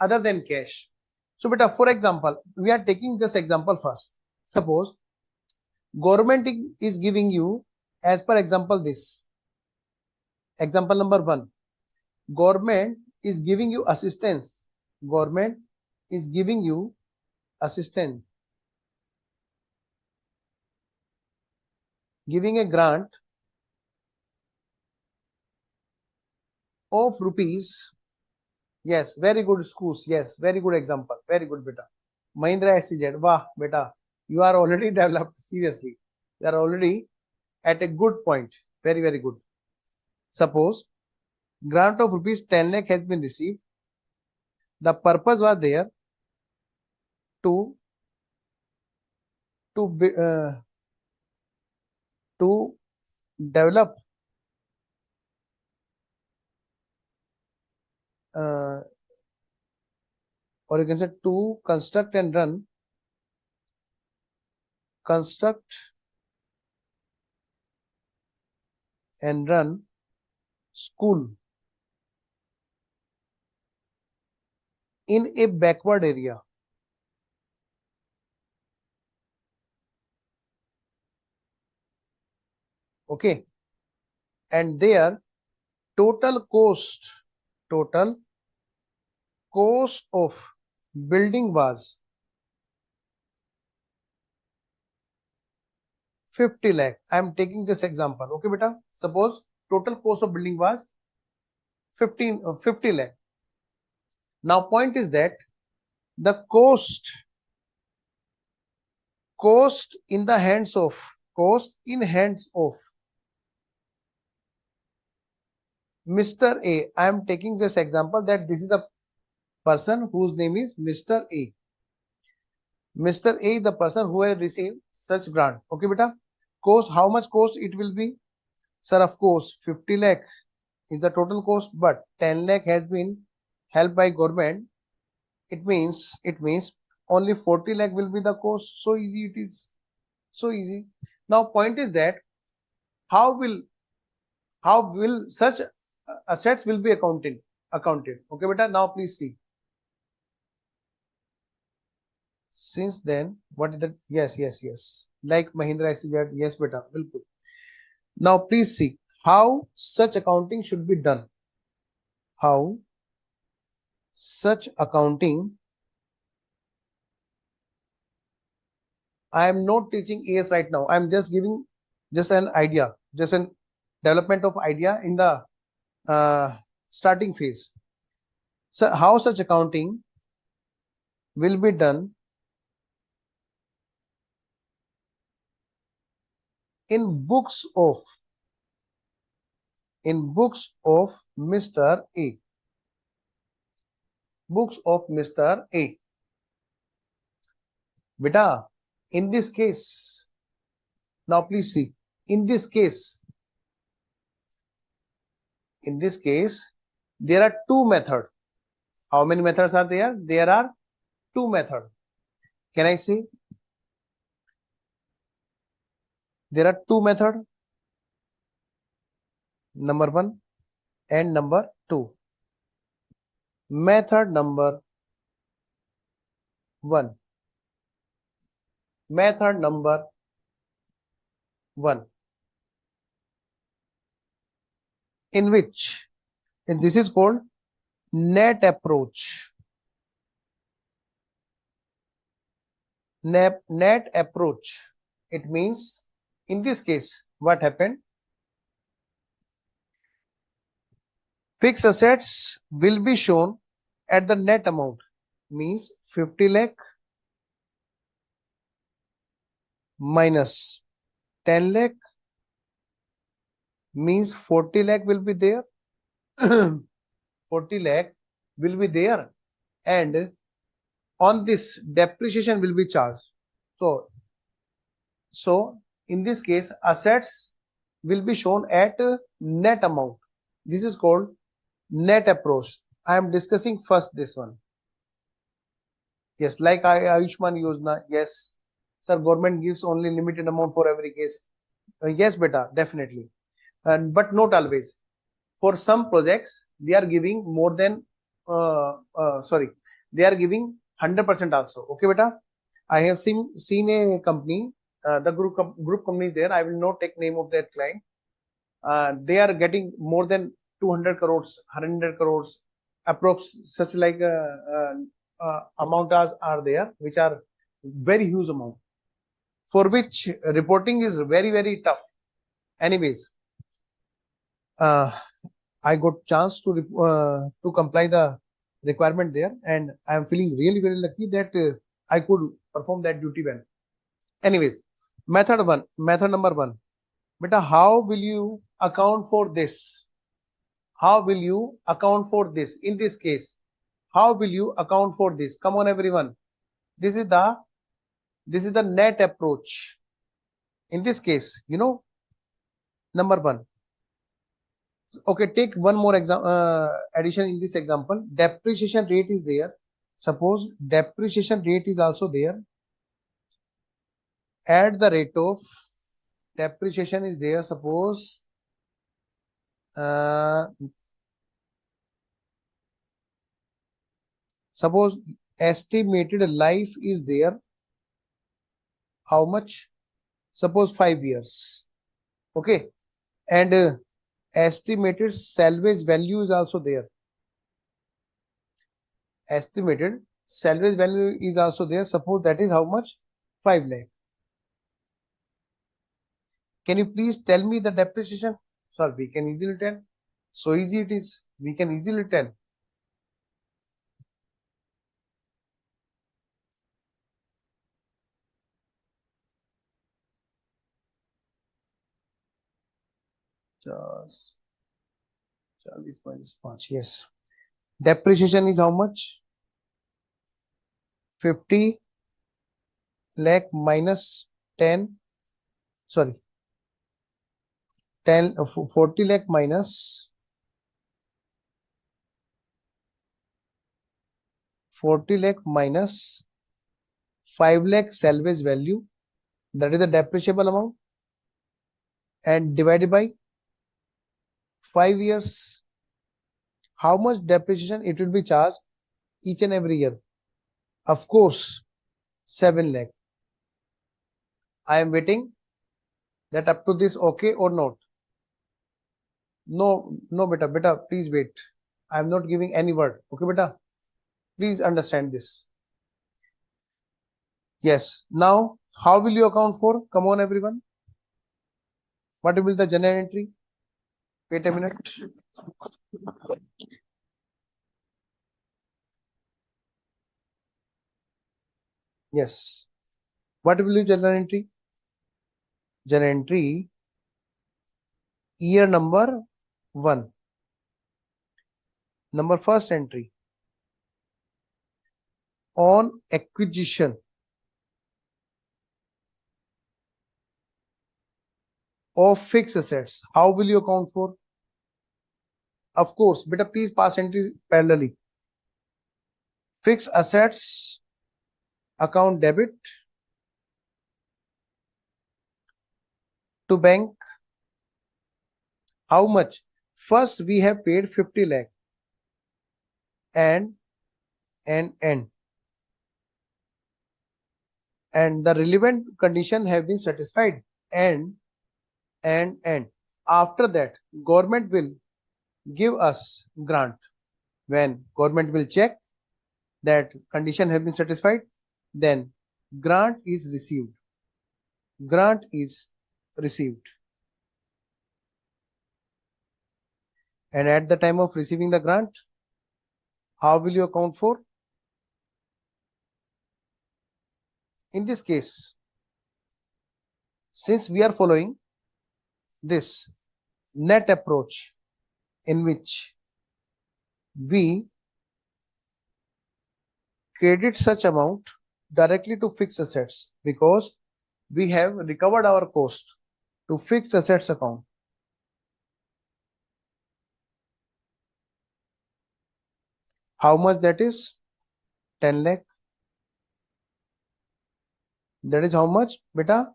other than cash. So beta, for example, we are taking this example first. Suppose government is giving you, as per example, this example number 1, government is giving you assistance. Government is giving you assistance, giving a grant of rupees. Yes, very good schools. Yes, very good example. Very good, beta. Mahindra SCZ. Wow, beta, you are already developed. Seriously, you are already at a good point. Very, very good. Suppose grant of rupees 10 lakh has been received. The purpose was there to develop or you can say to construct and run school in a backward area. Okay, and their total cost of building was 50 lakh. I am taking this example. Okay, beta. Suppose total cost of building was 50 lakh. Now point is that the cost in hands of Mr. A. I am taking this example that this is the person whose name is Mr. A. Mr. A is the person who has received such grant. Okay, beta. Cost, how much cost it will be? Sir, of course, 50 lakh is the total cost, but 10 lakh has been helped by government. It means only 40 lakh will be the cost. So easy it is. So easy. Now point is that how will such assets will be accounted. Okay, beta. Now please see. Since then, what is that? Yes. Like Mahindra SCZ. Yes, beta. Bilkul. Now please see how such accounting should be done. How such accounting. I am not teaching AS right now. I am just giving just an idea, just an development of idea in the starting phase. So how such accounting will be done in books of Mr. A. Books of Mr. A. Beta, in this case, now please see, in this case, There are two methods. How many methods are there? There are two methods. Can I say? There are two methods. Number one and number two. Method number one. Method number one. In which, and this is called net approach. Net approach. It means in this case, what happened? Fixed assets will be shown at the net amount, means 50 lakh minus 10 lakh means 40 lakh will be there. 40 lakh will be there, and on this depreciation will be charged. So in this case, assets will be shown at net amount. This is called net approach. I am discussing first this one. Yes, like Ayushman Yojana. Yes, sir, government gives only limited amount for every case. Yes, beta, definitely. But not always. For some projects, they are giving more than, they are giving 100% also. Okay, beta. I have seen a company, the group company is there. I will not take name of their client. They are getting more than 200 crores, 100 crores, approx such like amounts are there, which are very huge amount, for which reporting is very, very tough. Anyways, I got chance to comply the requirement there, and I am feeling really very lucky that I could perform that duty well. Anyways, method number one. Beta, how will you account for this? How will you account for this? In this case, how will you account for this? Come on, everyone. This is the net approach. In this case, number one. Okay, take one more addition in this example. Depreciation rate is there. Suppose depreciation rate is also there. Add the rate of depreciation is there. Suppose estimated life is there. How much? Suppose 5 years. Okay, and estimated salvage value is also there. Estimated salvage value is also there. Suppose that is how much? 5 lakh. Can you please tell me the depreciation? Sir, we can easily tell. So easy it is. We can easily tell. Just 40 yes. Depreciation is how much? 50 lakh minus 10. Sorry. 40 lakh minus 40 lakh minus 5 lakh salvage value, that is the depreciable amount, and divided by 5 years. How much depreciation it will be charged each and every year? Of course, 7 lakh. I am waiting that up to this okay or not. No, beta, please wait. I am not giving any word. Okay, beta, please understand this. Yes. Now, how will you account for? Come on, everyone. What will be the journal entry? Wait a minute. Yes. What will be journal entry? Journal entry year number 1. Number first entry. On acquisition of fixed assets, how will you account for? Of course, beta, please pass entry parallelly. Fixed assets account debit to bank. How much? First, we have paid 50 lakh and the relevant condition have been satisfied and after that government will give us grant. When government will check that condition have been satisfied, then grant is received. Grant is received. And at the time of receiving the grant, how will you account for? In this case, since we are following this net approach in which we credit such amount directly to fixed assets because we have recovered our cost to fixed assets account. How much that is? 10 lakh. That is how much, beta?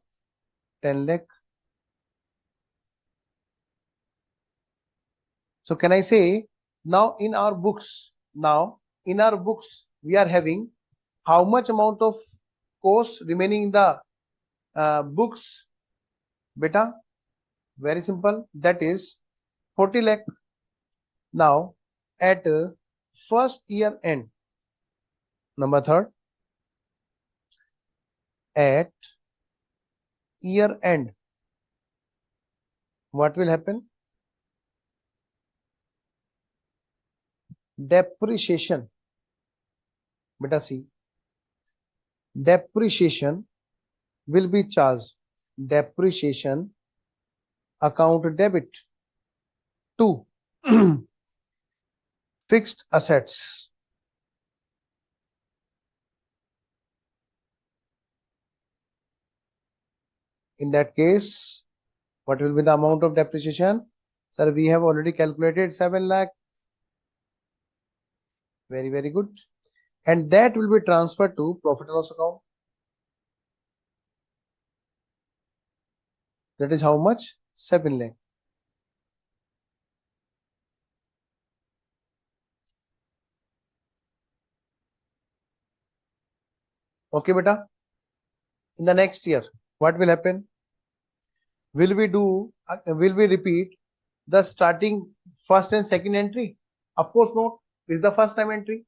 10 lakh. So can I say now in our books, we are having how much amount of cost remaining in the books, beta? Very simple. That is 40 lakh. Now at first year end, number third, at year end, what will happen? Depreciation, beta see, depreciation will be charged. Depreciation account debit to fixed assets. In that case, what will be the amount of depreciation? Sir, we have already calculated 7 lakh. Very, very good. And that will be transferred to profit and loss account. That is how much? 7 lakh. Okay, beta. In the next year, what will happen? Will we repeat the starting first and second entry? Of course not. This is the first time entry.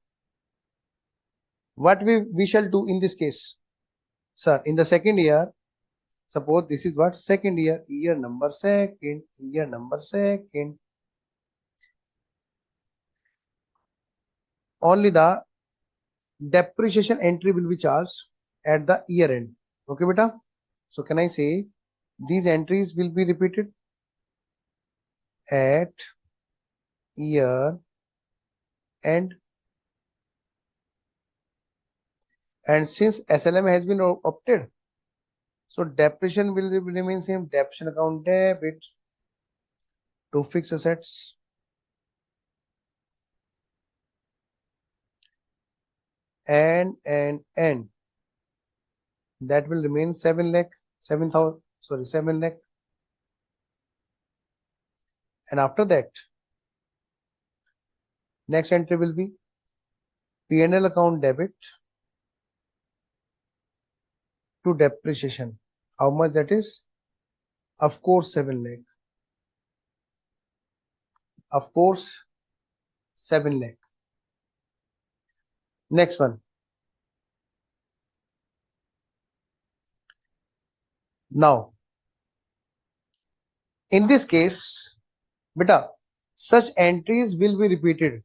What we shall do in this case? Sir, in the second year, suppose this is what? Second year, year number second. Only the depreciation entry will be charged at the year end. Okay, beta? So can I say these entries will be repeated at year end? And since SLM has been opted, so depreciation will remain same. Depreciation account debit to fixed assets. And that will remain 7 lakh. And after that, next entry will be P&L account debit to depreciation. How much that is? Of course, 7 lakh. Of course, 7 lakh. Next one. Now, in this case, beta, such entries will be repeated.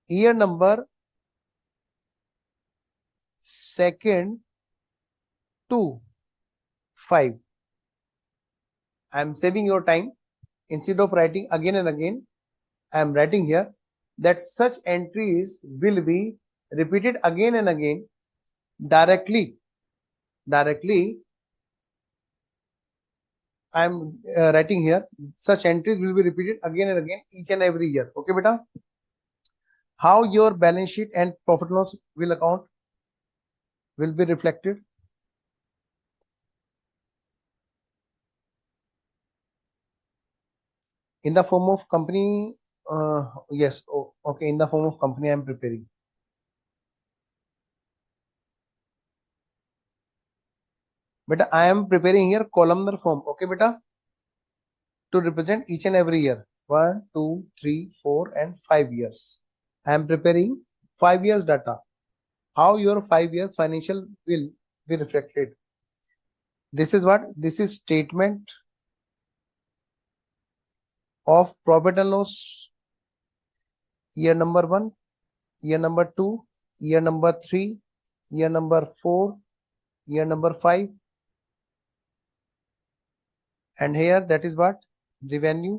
Year number second to 5. I am saving your time. Instead of writing again and again, I am writing here that such entries will be repeated again and again directly I am writing here. Such entries will be repeated again and again each and every year. Okay, beta. How your balance sheet and profit loss will account will be reflected. In the form of company. Yes. Oh, okay. In the form of company, I am preparing. Beta, I am preparing here columnar form. Okay, beta. To represent each and every year. 1, 2, 3, 4, and 5 years. I am preparing 5 years data. How your 5 years financial will be reflected. This is what? This is statement of profit and loss. Year number 1, year number 2, year number 3, year number 4, year number 5. And here that is what? Revenue.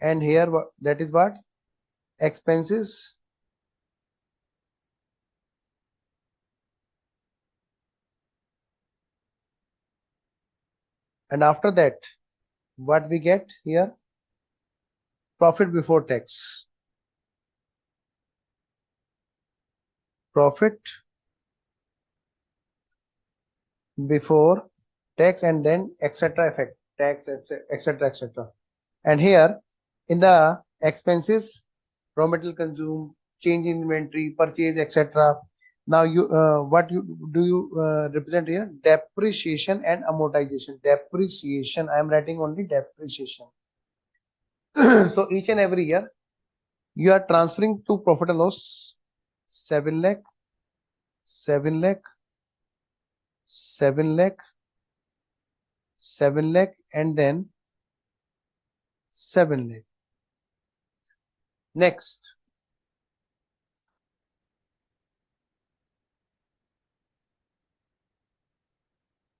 And here that is what? Expenses. And after that, what we get here? Profit before tax. Profit before tax, and then etc. effect, tax, etc. etc. And here in the expenses, raw material consumed, change in inventory, purchase, etc. Now you what you represent here? Depreciation and amortization. Depreciation, I am writing only depreciation. So each and every year you are transferring to profit and loss 7 lakh, 7 lakh, 7 lakh, 7 lakh, and then 7 lakh. Next,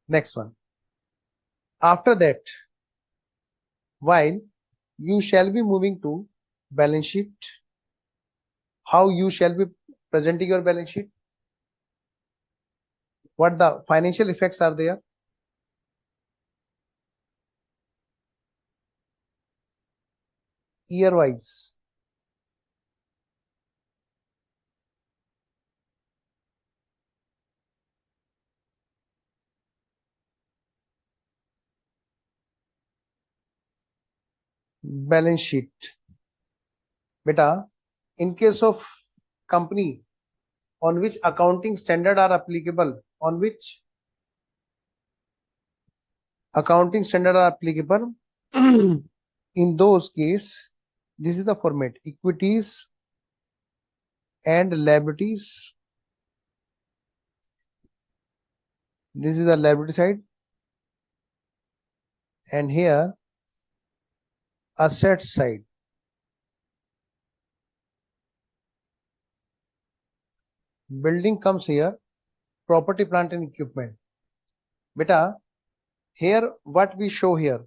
next one. After that, while you shall be moving to balance sheet, how you shall be presenting your balance sheet? What the financial effects are there? Year wise. Balance sheet. Beta, in case of company on which accounting standard are applicable, on which accounting standard are applicable, in those case, this is the format: equities and liabilities. This is the liability side, and here asset side. Building comes here, property, plant and equipment. Beta, here what we show here?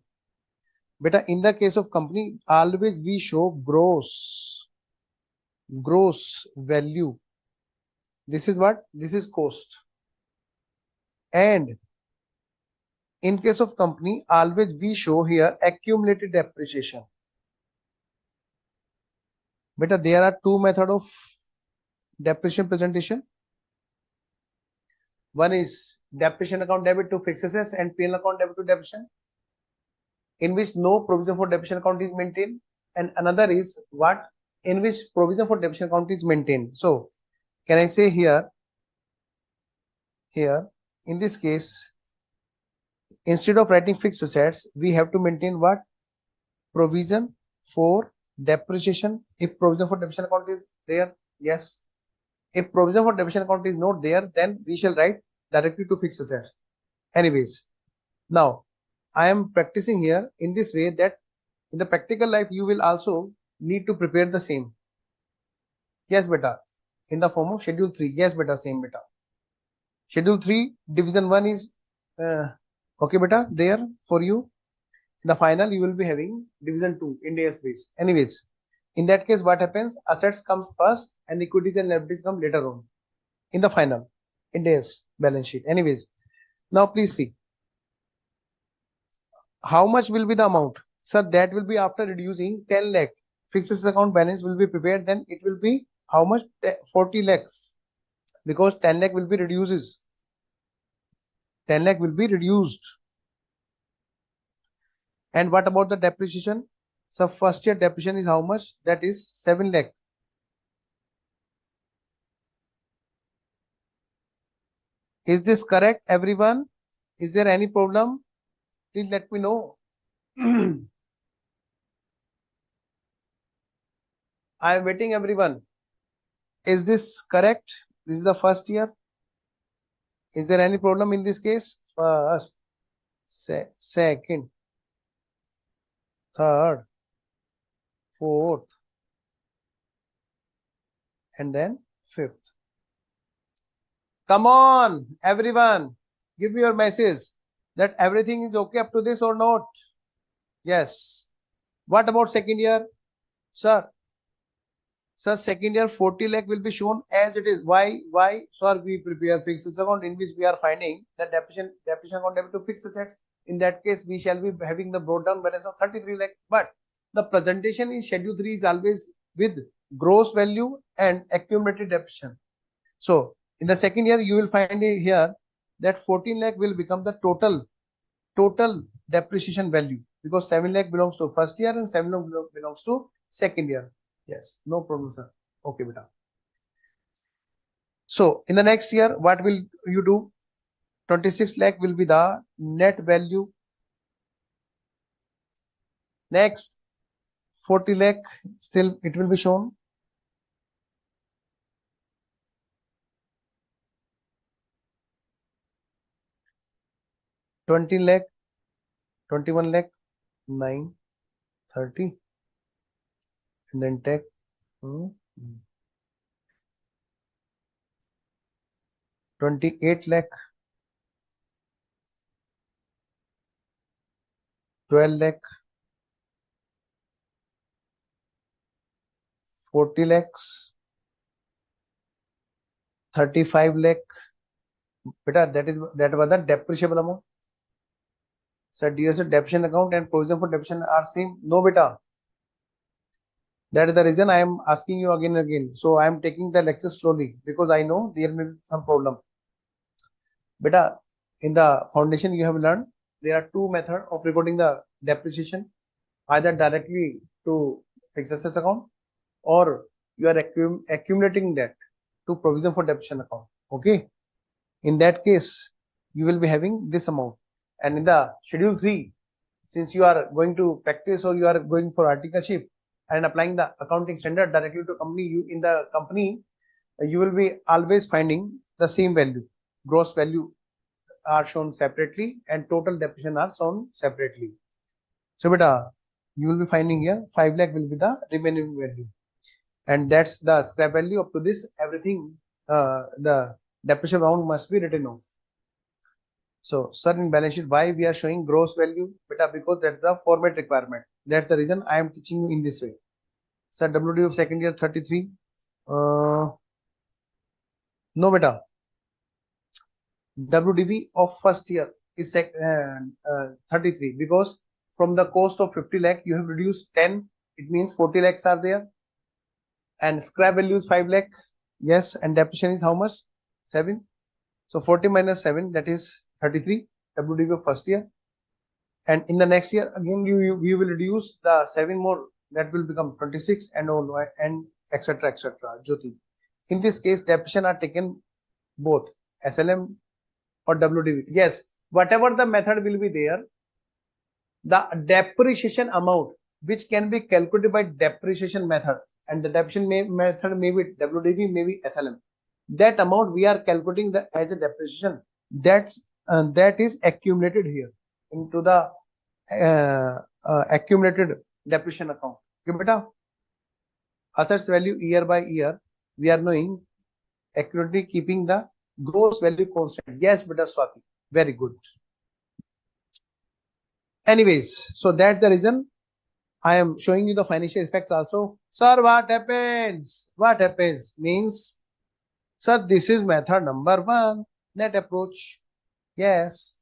Beta, in the case of company, always we show gross value. This is what? This is cost. And in case of company, always we show here accumulated depreciation. Beta, there are two methods of depreciation presentation. One is depreciation account debit to fixed assets and P&L account debit to depreciation, in which no provision for depreciation account is maintained, and another is what? In which provision for depreciation account is maintained. So can I say here in this case, instead of writing fixed assets, we have to maintain what? Provision for depreciation. If provision for depreciation account is there, yes. If provision for depreciation account is not there, then we shall write directly to fixed assets. Anyways, now I am practicing here in this way that in the practical life you will also need to prepare the same. Yes, beta. In the form of schedule 3. Yes, beta, same beta. Schedule 3, division 1 is okay, beta, there for you. In the final, you will be having division 2, Ind AS base. Anyways, in that case, what happens? Assets comes first and equities and liabilities come later on. In the final, Ind AS balance sheet. Anyways, Now please see. How much will be the amount? Sir, that will be after reducing 10 lakh. Fixed account balance will be prepared, then it will be how much? 40 lakhs. Because 10 lakh will be reduces. 10 lakh will be reduced. And what about the depreciation? So first year depreciation is how much? That is 7 lakh. Is this correct, everyone? Is there any problem? Please let me know. I am waiting, everyone. Is this correct? This is the first year. Is there any problem in this case? First, second, third, fourth, and then fifth. Come on, everyone. Give me your message that everything is okay up to this or not. Yes. What about second year? Sir, second year 40 lakh will be shown as it is. Why? Sir, we prepare fixed account in which we are finding the depreciation account debit to fixed assets. In that case, we shall be having the brought down balance of 33 lakh. But the presentation in schedule 3 is always with gross value and accumulated depreciation. So in the second year, you will find it here that 14 lakh will become the total depreciation value, because 7 lakh belongs to first year and 7 lakh belongs to second year. Yes, no problem, sir. Okay, beta. So in the next year, what will you do? 26 lakh will be the net value. Next, 40 lakh, still it will be shown. 20 lakh, 21 lakh, 9, 30, and then take 28 lakh, 12 lakh, 40 lakhs, 35 lakh. Beta, that was the depreciable amount. Sir, dear sir, depreciation account and provision for depreciation are same. No, beta. That is the reason I am asking you again and again. So I am taking the lecture slowly because I know there may be some problem. Beta, in the foundation you have learned there are two methods of recording the depreciation, either directly to fixed assets account or you are accumulating that to provision for depreciation account. Okay. In that case, you will be having this amount. And in the schedule 3, since you are going to practice or you are going for articleship and applying the accounting standard directly to company, you will be always finding the same value. Gross value are shown separately and total depreciation are shown separately. So beta, you will be finding here 5 lakh will be the remaining value, and that's the scrap value. Up to this, everything the depreciation amount must be written off. So, sir, in balance sheet, why we are showing gross value? Beta, because that's the format requirement. That's the reason I am teaching you in this way. Sir, WD of second year 33. No, beta. WDV of first year is 33, because from the cost of 50 lakh, you have reduced 10. It means 40 lakhs are there. And scrap value is 5 lakh. Yes, and depreciation is how much? 7. So 40 minus 7, that is 33 WDV of first year. And in the next year, again, you will reduce the 7 more, that will become 26 and all, and etc. Jyoti. In this case, depreciation are taken both SLM or WDV. Yes, whatever the method will be there, the depreciation amount which can be calculated by depreciation method, and the depreciation method may be WDV, may be SLM. That amount we are calculating as a depreciation. That is accumulated here into the accumulated depreciation account. Okay, beta. Assets value year by year, we are knowing accurately keeping the gross value constant. Yes, beta Swati, very good. Anyways, so that's the reason I am showing you the financial effects also. Sir, what happens? What happens means, sir, this is method number 1, net approach. Yes.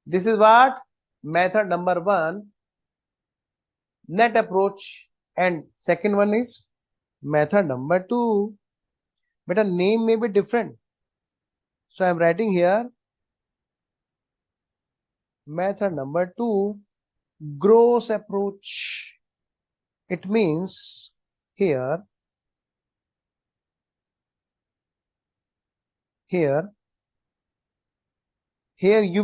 This is what? Method number 1, net approach. And second one is method number 2. But a name may be different. So I am writing here method number 2, gross approach. It means here you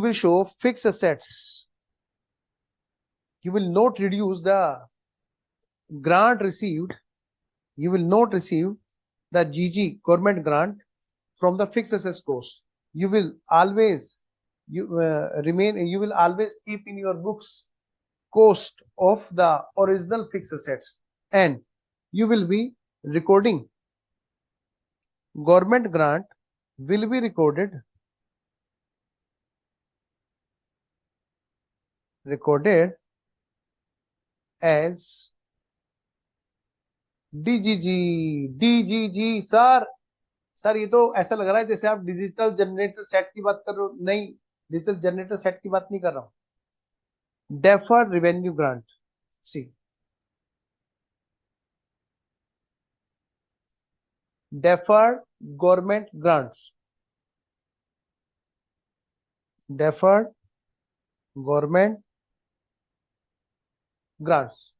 will show fixed assets. You will not reduce the grant received. You will not receive the GG government grant from the fixed assets cost. You will always you will always keep in your books cost of the original fixed assets, and you will be recording government grant will be recorded as DGG sir ये तो ऐसा लग रहा है जैसे आप digital generator set की बात कर रहे हो. नहीं, डिजिटल जनरेटर सेट की बात नहीं कर रहा हूं. Deferred revenue grant. See, deferred government grants. Deferred government grants,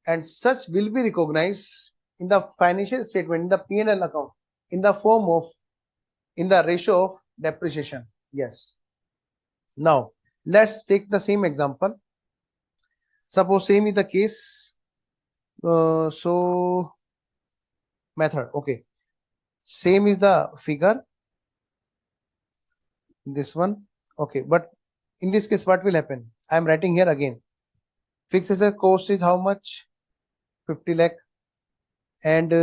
and such will be recognized in the financial statement, in the P&L account, in the form of, in the ratio of depreciation. Yes. Now let's take the same example. Suppose same is the case. So method, okay, same is the figure, this one, okay, but in this case what will happen? I am writing here again, fixed asset cost is how much? 50 lakh, and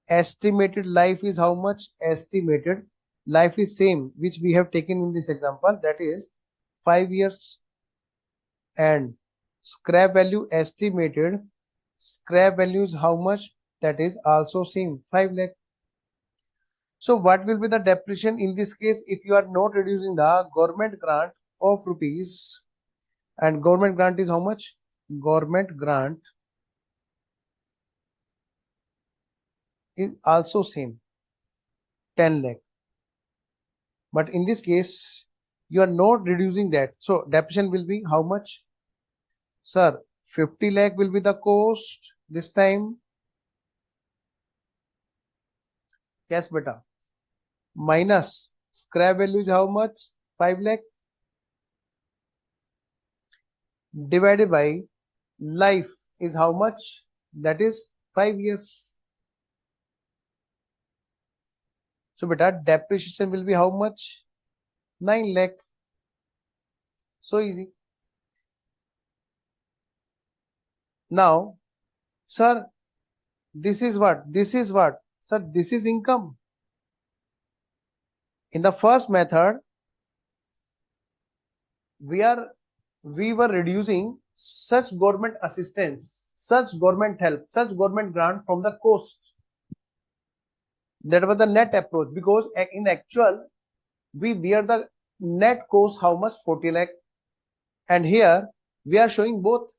estimated life is how much? Estimated life is same which we have taken in this example, that is 5 years. And scrap value, estimated scrap value is how much? That is also same, 5 lakh. So what will be the depreciation in this case if you are not reducing the government grant of rupees, and government grant is how much? Government grant is also same, 10 lakh. But in this case you are not reducing that, so depreciation will be how much? Sir, 50 lakh will be the cost this time. Yes beta. Minus scrap value is how much? 5 lakh, divided by life is how much? That is 5 years. So beta, depreciation will be how much? 9 lakh. So easy. Now sir, this is what? This is what? Sir, this is income. In the first method we were reducing such government assistance, such government help, such government grant from the costs. That was the net approach, because in actual we bear the net cost how much? 40 lakh. And here we are showing both.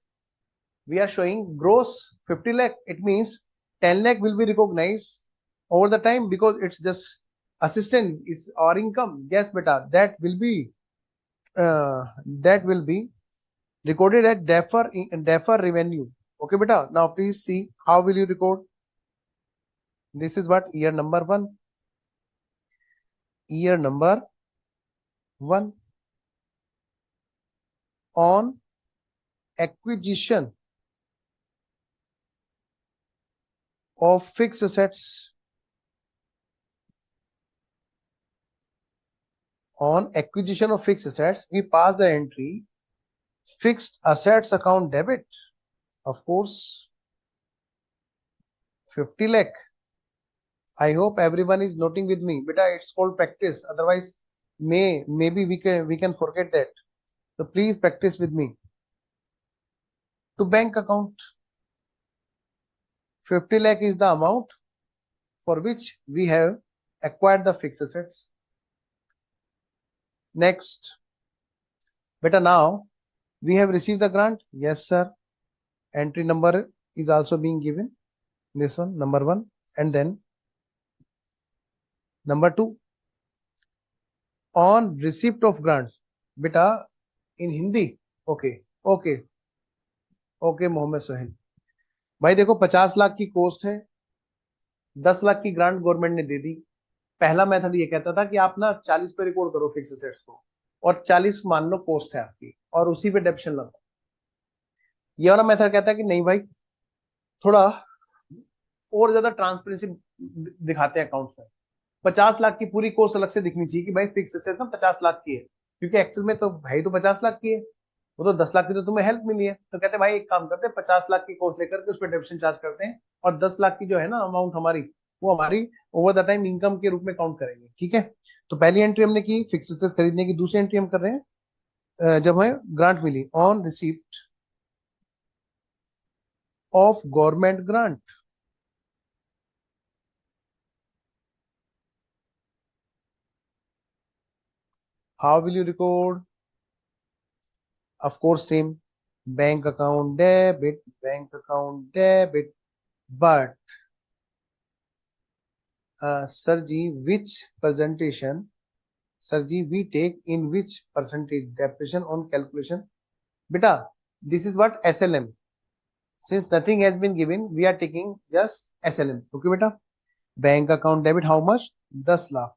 We are showing gross 50 lakh. It means 10 lakh will be recognized over the time because it's just assistance, it's our income. Yes beta, that will be recorded as defer revenue. Okay beta, now please see how will you record. This is what? Year number 1. Year number 1, on acquisition of fixed assets. On acquisition of fixed assets, we pass the entry fixed assets account debit, of course, 50 lakh. I hope everyone is noting with me. Beta, it's called practice. Otherwise, maybe we can forget that. So please practice with me. To bank account, 50 lakh is the amount for which we have acquired the fixed assets. Next, beta, now we have received the grant. Yes, sir. Entry number is also being given. This one, number 1, and then number 2. On receipt of grant, beta, in Hindi. Okay, okay, okay, Mohammad Sohail भाई देखो 50 लाख की coast है, 10 लाख की grant government ने दे दी। पहला method ये कहता था कि आप ना 40 पे रिकॉर्ड करो फिक्स एसेट्स को, और 40 मान लो कोस्ट है आपकी, और उसी पे डेप्शन लगाओ। ये वाला मेथड कहता है कि नहीं भाई, थोड़ा और ज्यादा ट्रांसपेरेंसी दिखाते हैं अकाउंट्स में। 50 लाख की पूरी कोस्ट अलग से दिखनी चाहिए कि भाई फिक्स एसेट ना 50 लाख की है, क्योंकि एक्चुअल में तो भाई तो 50 लाख की है, वो तो 10 लाख की तो तुम्हें हेल्प मिली है। तो कहते हैं भाई एक काम करते हैं, 50 लाख की कोस्ट लेकर के उस पर डेप्शन चार्ज करते हैं, और 10 लाख की जो है ना अमाउंट हमारी, वो हमारी ओवर द टाइम इनकम के रूप में काउंट करेंगे। ठीक है, तो पहली एंट्री हमने की फिक्स एसेट खरीदने की। दूसरी एंट्री हम कर रहे हैं जब हमें ग्रांट मिली, on receipt of government grant. How will you record? Of course, same. Bank account debit, bank account debit. But, sir ji, which presentation, sir ji, we take in which percentage depreciation on calculation? Beta, this is what SLM. Since nothing has been given, we are taking just SLM. Okay, beta. Bank account debit, how much? 10 lakh.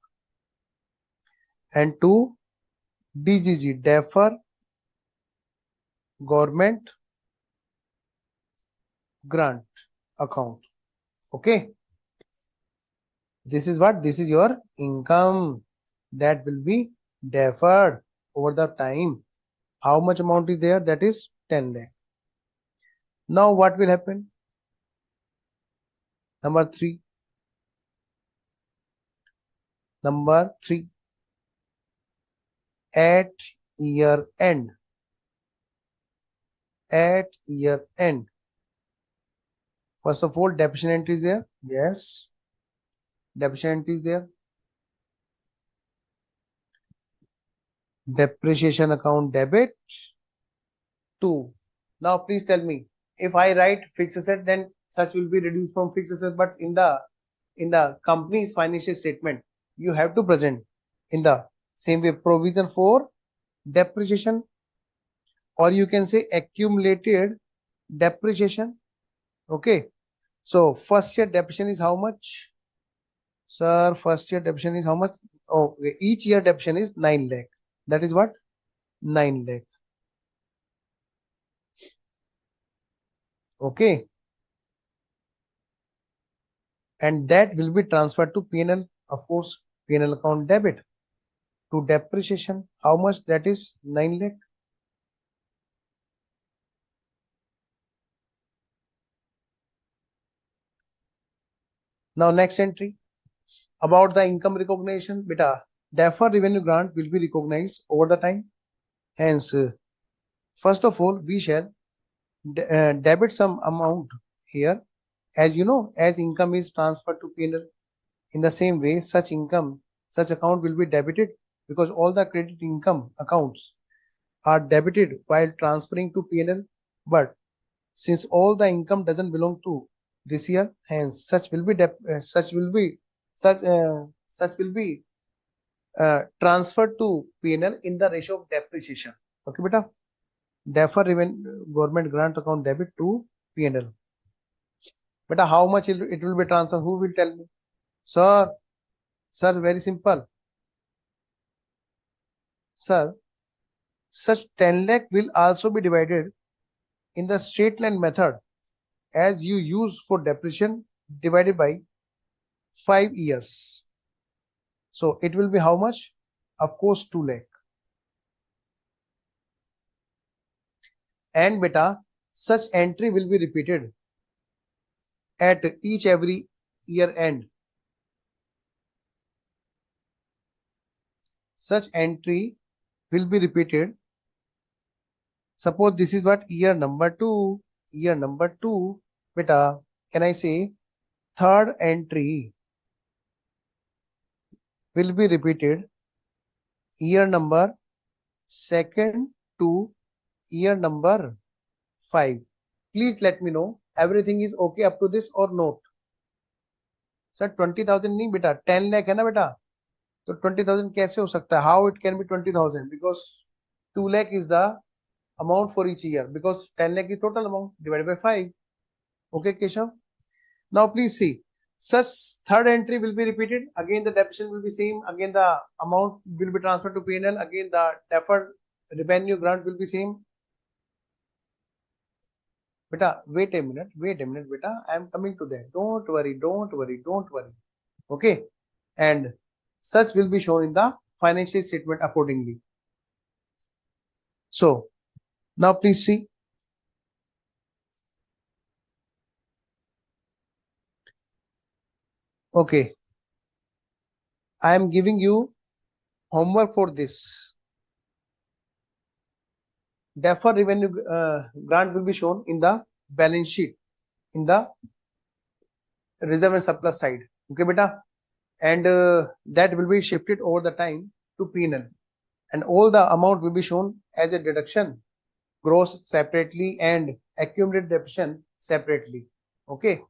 And 2, DGG, defer government grant account. Okay. This is what? This is your income that will be deferred over the time. How much amount is there? That is 10 lakh. Now what will happen? Number 3. Number 3. At year end. At year end. First of all, depreciation entry is there. Yes. Depreciation entry is there. Depreciation account debit 2. Now please tell me, if I write fixed asset, then such will be reduced from fixed asset, but in the company's financial statement, you have to present in the same way provision for depreciation, or you can say accumulated depreciation. Okay, so first year depreciation is how much? Sir, first year depreciation is how much? Oh, okay. Each year depreciation is 9 lakh. That is what? 9 lakh. Okay, and that will be transferred to P&L. Of course, P&L account debit to depreciation. How much? That is 9 lakh. Now next entry about the income recognition. Beta, deferred revenue grant will be recognized over the time. Hence, first of all, we shall debit some amount here. As you know, as income is transferred to P&L, in the same way, such income, such account will be debited, because all the credit income accounts are debited while transferring to P&L. But since all the income doesn't belong to this year, hence such will be transferred to P&L in the ratio of depreciation. Okay, beta. Defer government grant account debit to P&L. Beta, how much it will be transferred? Who will tell me? Sir, very simple. Sir, such 10 lakh will also be divided in the straight line method as you use for depreciation, divided by 5 years. So it will be how much? Of course, 2 lakh. And beta, such entry will be repeated at every year end. Such entry will be repeated. Suppose this is what? Year number 2. Year number 2. Beta, can I say third entry will be repeated year number 2nd to year number 5. Please let me know everything is okay up to this or not. Sir 20,000 नहीं बेटा, 10 लाख है ना बेटा, तो 20,000 कैसे हो सकता है? How it can be 20,000? Because 2 lakh is the amount for each year, because 10 lakh is total amount divided by 5. Okay, Keshav. Now please see, such third entry will be repeated. Again the depreciation will be same. Again the amount will be transferred to P&L. Again the deferred revenue grant will be same. Beta, wait a minute, beta. I am coming to that. Don't worry. Okay, and such will be shown in the financial statement accordingly. So now please see. Okay, I am giving you homework for this. Deferred revenue grant will be shown in the balance sheet, in the reserve and surplus side. Okay, beta, and that will be shifted over the time to P&L, and all the amount will be shown as a deduction, gross separately and accumulated depreciation separately. Okay,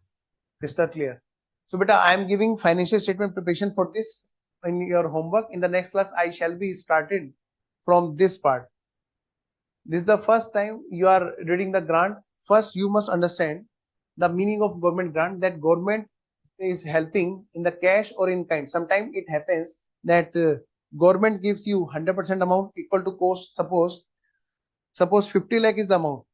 crystal clear. So beta, I am giving financial statement preparation for this in your homework. In the next class, I shall be started from this part. This is the first time you are reading the grant. First, you must understand the meaning of government grant, that government is helping in the cash or in kind. Sometimes it happens that government gives you 100% amount equal to cost. Suppose 50 lakh is the amount.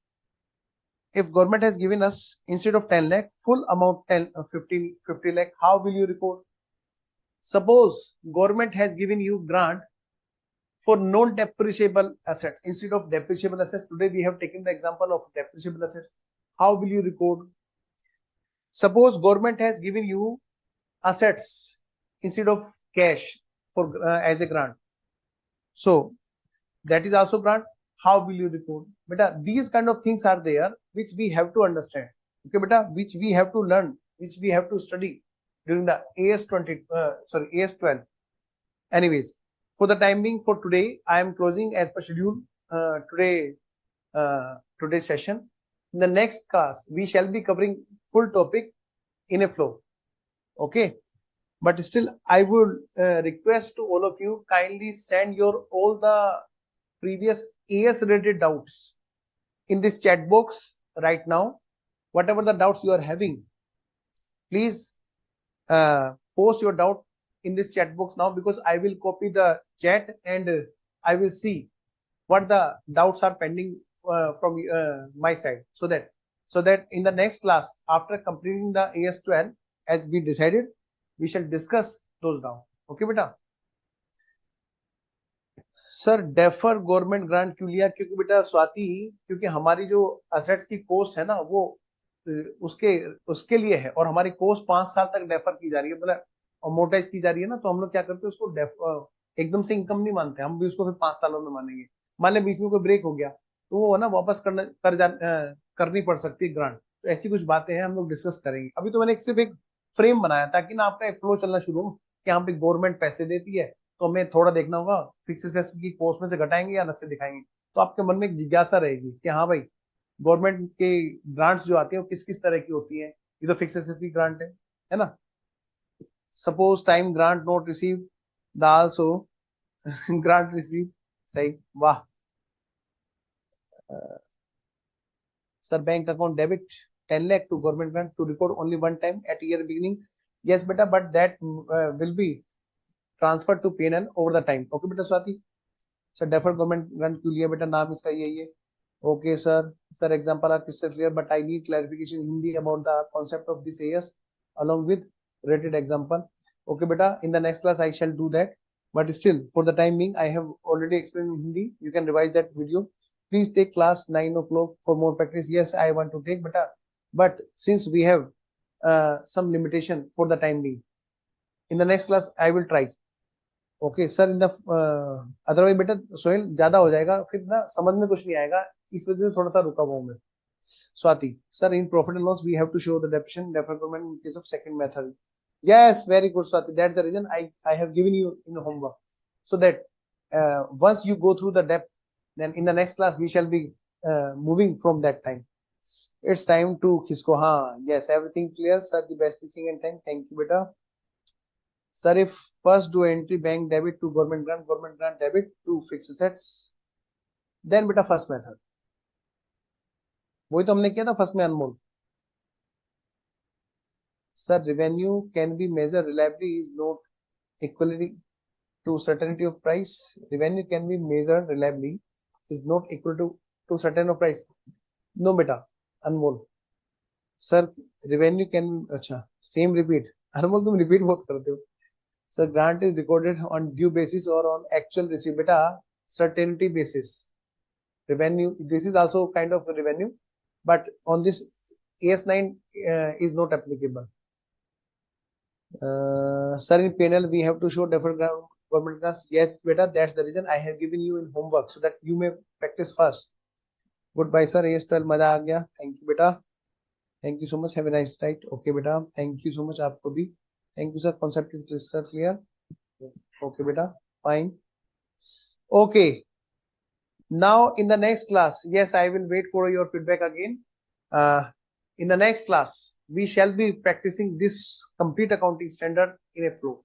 If government has given us, instead of 10 lakh, full amount 50 lakh, how will you record? Suppose government has given you grant for non-depreciable assets instead of depreciable assets. Today we have taken the example of depreciable assets. How will you record? Suppose government has given you assets instead of cash for as a grant. So that is also grant. How will you record? Beta, these kind of things are there which we have to understand. Okay, beta, which we have to learn, which we have to study during the AS12. Anyways, for the time being, for today, I am closing as per schedule today's session. In the next class, we shall be covering full topic in a flow. Okay, but still, I would request to all of you, kindly send your all the previous AS related doubts in this chat box right now. Whatever the doubts you are having, please post your doubt in this chat box now, because I will copy the chat and I will see what the doubts are pending from my side, so that in the next class, after completing the AS12 as we decided, we shall discuss those down. Okay beta. Sir defer government grant क्यों लिया? क्योंकि बेटा स्वाति, क्योंकि हमारी जो assets की cost है ना, वो उसके लिए है, और हमारी कॉस्ट 5 साल तक डेफर की जा रही है, मतलब अमोर्टाइज की जा रही है ना, तो हम लोग क्या करते हैं, उसको एकदम से इनकम नहीं मानते, हम भी उसको फिर 5 सालों में मानेंगे। मान ले बीच में कोई ब्रेक हो गया तो वो ना वापस करनी पड़ सकती है ग्रांट। तो ऐसी कुछ बातें हैं, हम लोग डिस्कस करेंगे। अभी तो मैंने सिर्फ एक फ्रेम बनाया ताकि ना आपका एक फ्लो चलना शुरू हो कि यहाँ पे गवर्नमेंट पैसे देती है, तो हमें थोड़ा देखना होगा फिक्स एसेट की कॉस्ट में से घटाएंगे या अलग से दिखाएंगे, तो आपके मन में एक जिज्ञासा रहेगी कि हाँ भाई, गवर्नमेंट के ग्रांट्स जो आती है वो किस किस तरह की होती है। ये तो फिक्स एसेट की ग्रांट है ना। Suppose time grant note receive the also grant receive. सही, वाह sir. Bank account debit 10 lakh to government grant to record only one time at year beginning. Yes beta, but that will be transferred to P&L over the time. Okay beta Swati. Sir deferred government grant क्यों लिया बेटा? नाम इसका यही है। Okay sir example are crystal clear, but I need clarification in Hindi about the concept of this AS along with rated example. Okay beta, in the next class I shall do that, but still for the time being I have already explained in Hindi. You can revise that video. Please take class 9 o'clock for more practice. Yes, I want to take beta, but since we have some limitation for the time being, in the next class I will try. Okay sir, in the otherwise बेटा सोहेल ज्यादा हो जाएगा, फिर ना समझ में कुछ नहीं आएगा, इस वजह से थोड़ा सा रुका हुआ हूं मैं। Swati sir, in profit and loss we have to show the depreciation deferment in case of second method. Yes, very good Swati, that's the reason I have given you in homework, so that once you go through the depth, then in the next class we shall be moving from that time. It's time to Kisko. Yes, everything clear, sir. The best teaching and thank you, beta. Sir, if first do entry bank debit to government grant debit to fixed assets, then beta first method. वही तो हमने किया था first में अनमोल. Sir, revenue can be measured reliably is not equally to certainty of price. Revenue can be measured reliably is not equal to certain of price. No beta, Anmol. Sir, revenue can अच्छा same repeat. अनमोल तुम repeat बहुत करते हो. Sir, grant is recorded on due basis or on actual receipt. Beta, certainty basis. Revenue, this is also kind of revenue, but on this AS9 is not applicable. Sir, in panel we have to show deferred government grants. Yes, beta, that's the reason I have given you in homework so that you may practice first. Goodbye, sir. AS12 मजा आ गया. Thank you, beta. Thank you so much. Have a nice night. Okay, beta. Thank you so much. आपको भी. Thank you, sir. Concept is crystal clear. Okay, beta. Fine. Okay. Now in the next class, yes, I will wait for your feedback again. In the next class, we shall be practicing this complete accounting standard in a flow.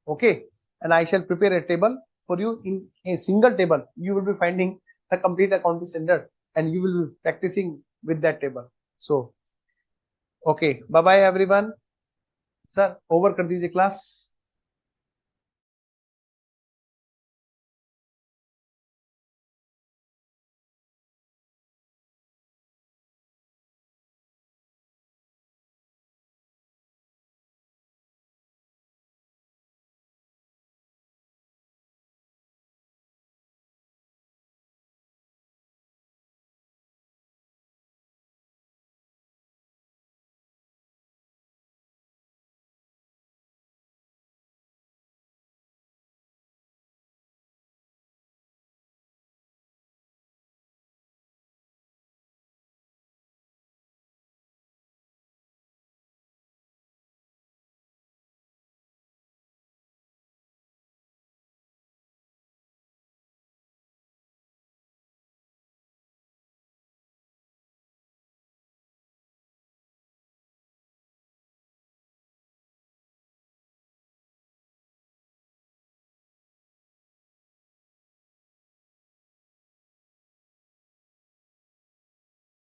Okay. And I shall prepare a table for you. In a single table, you will be finding the complete accounting standard and you will be practicing with that table. So, okay. Bye-bye everyone. Sir, over कर दीजिए class.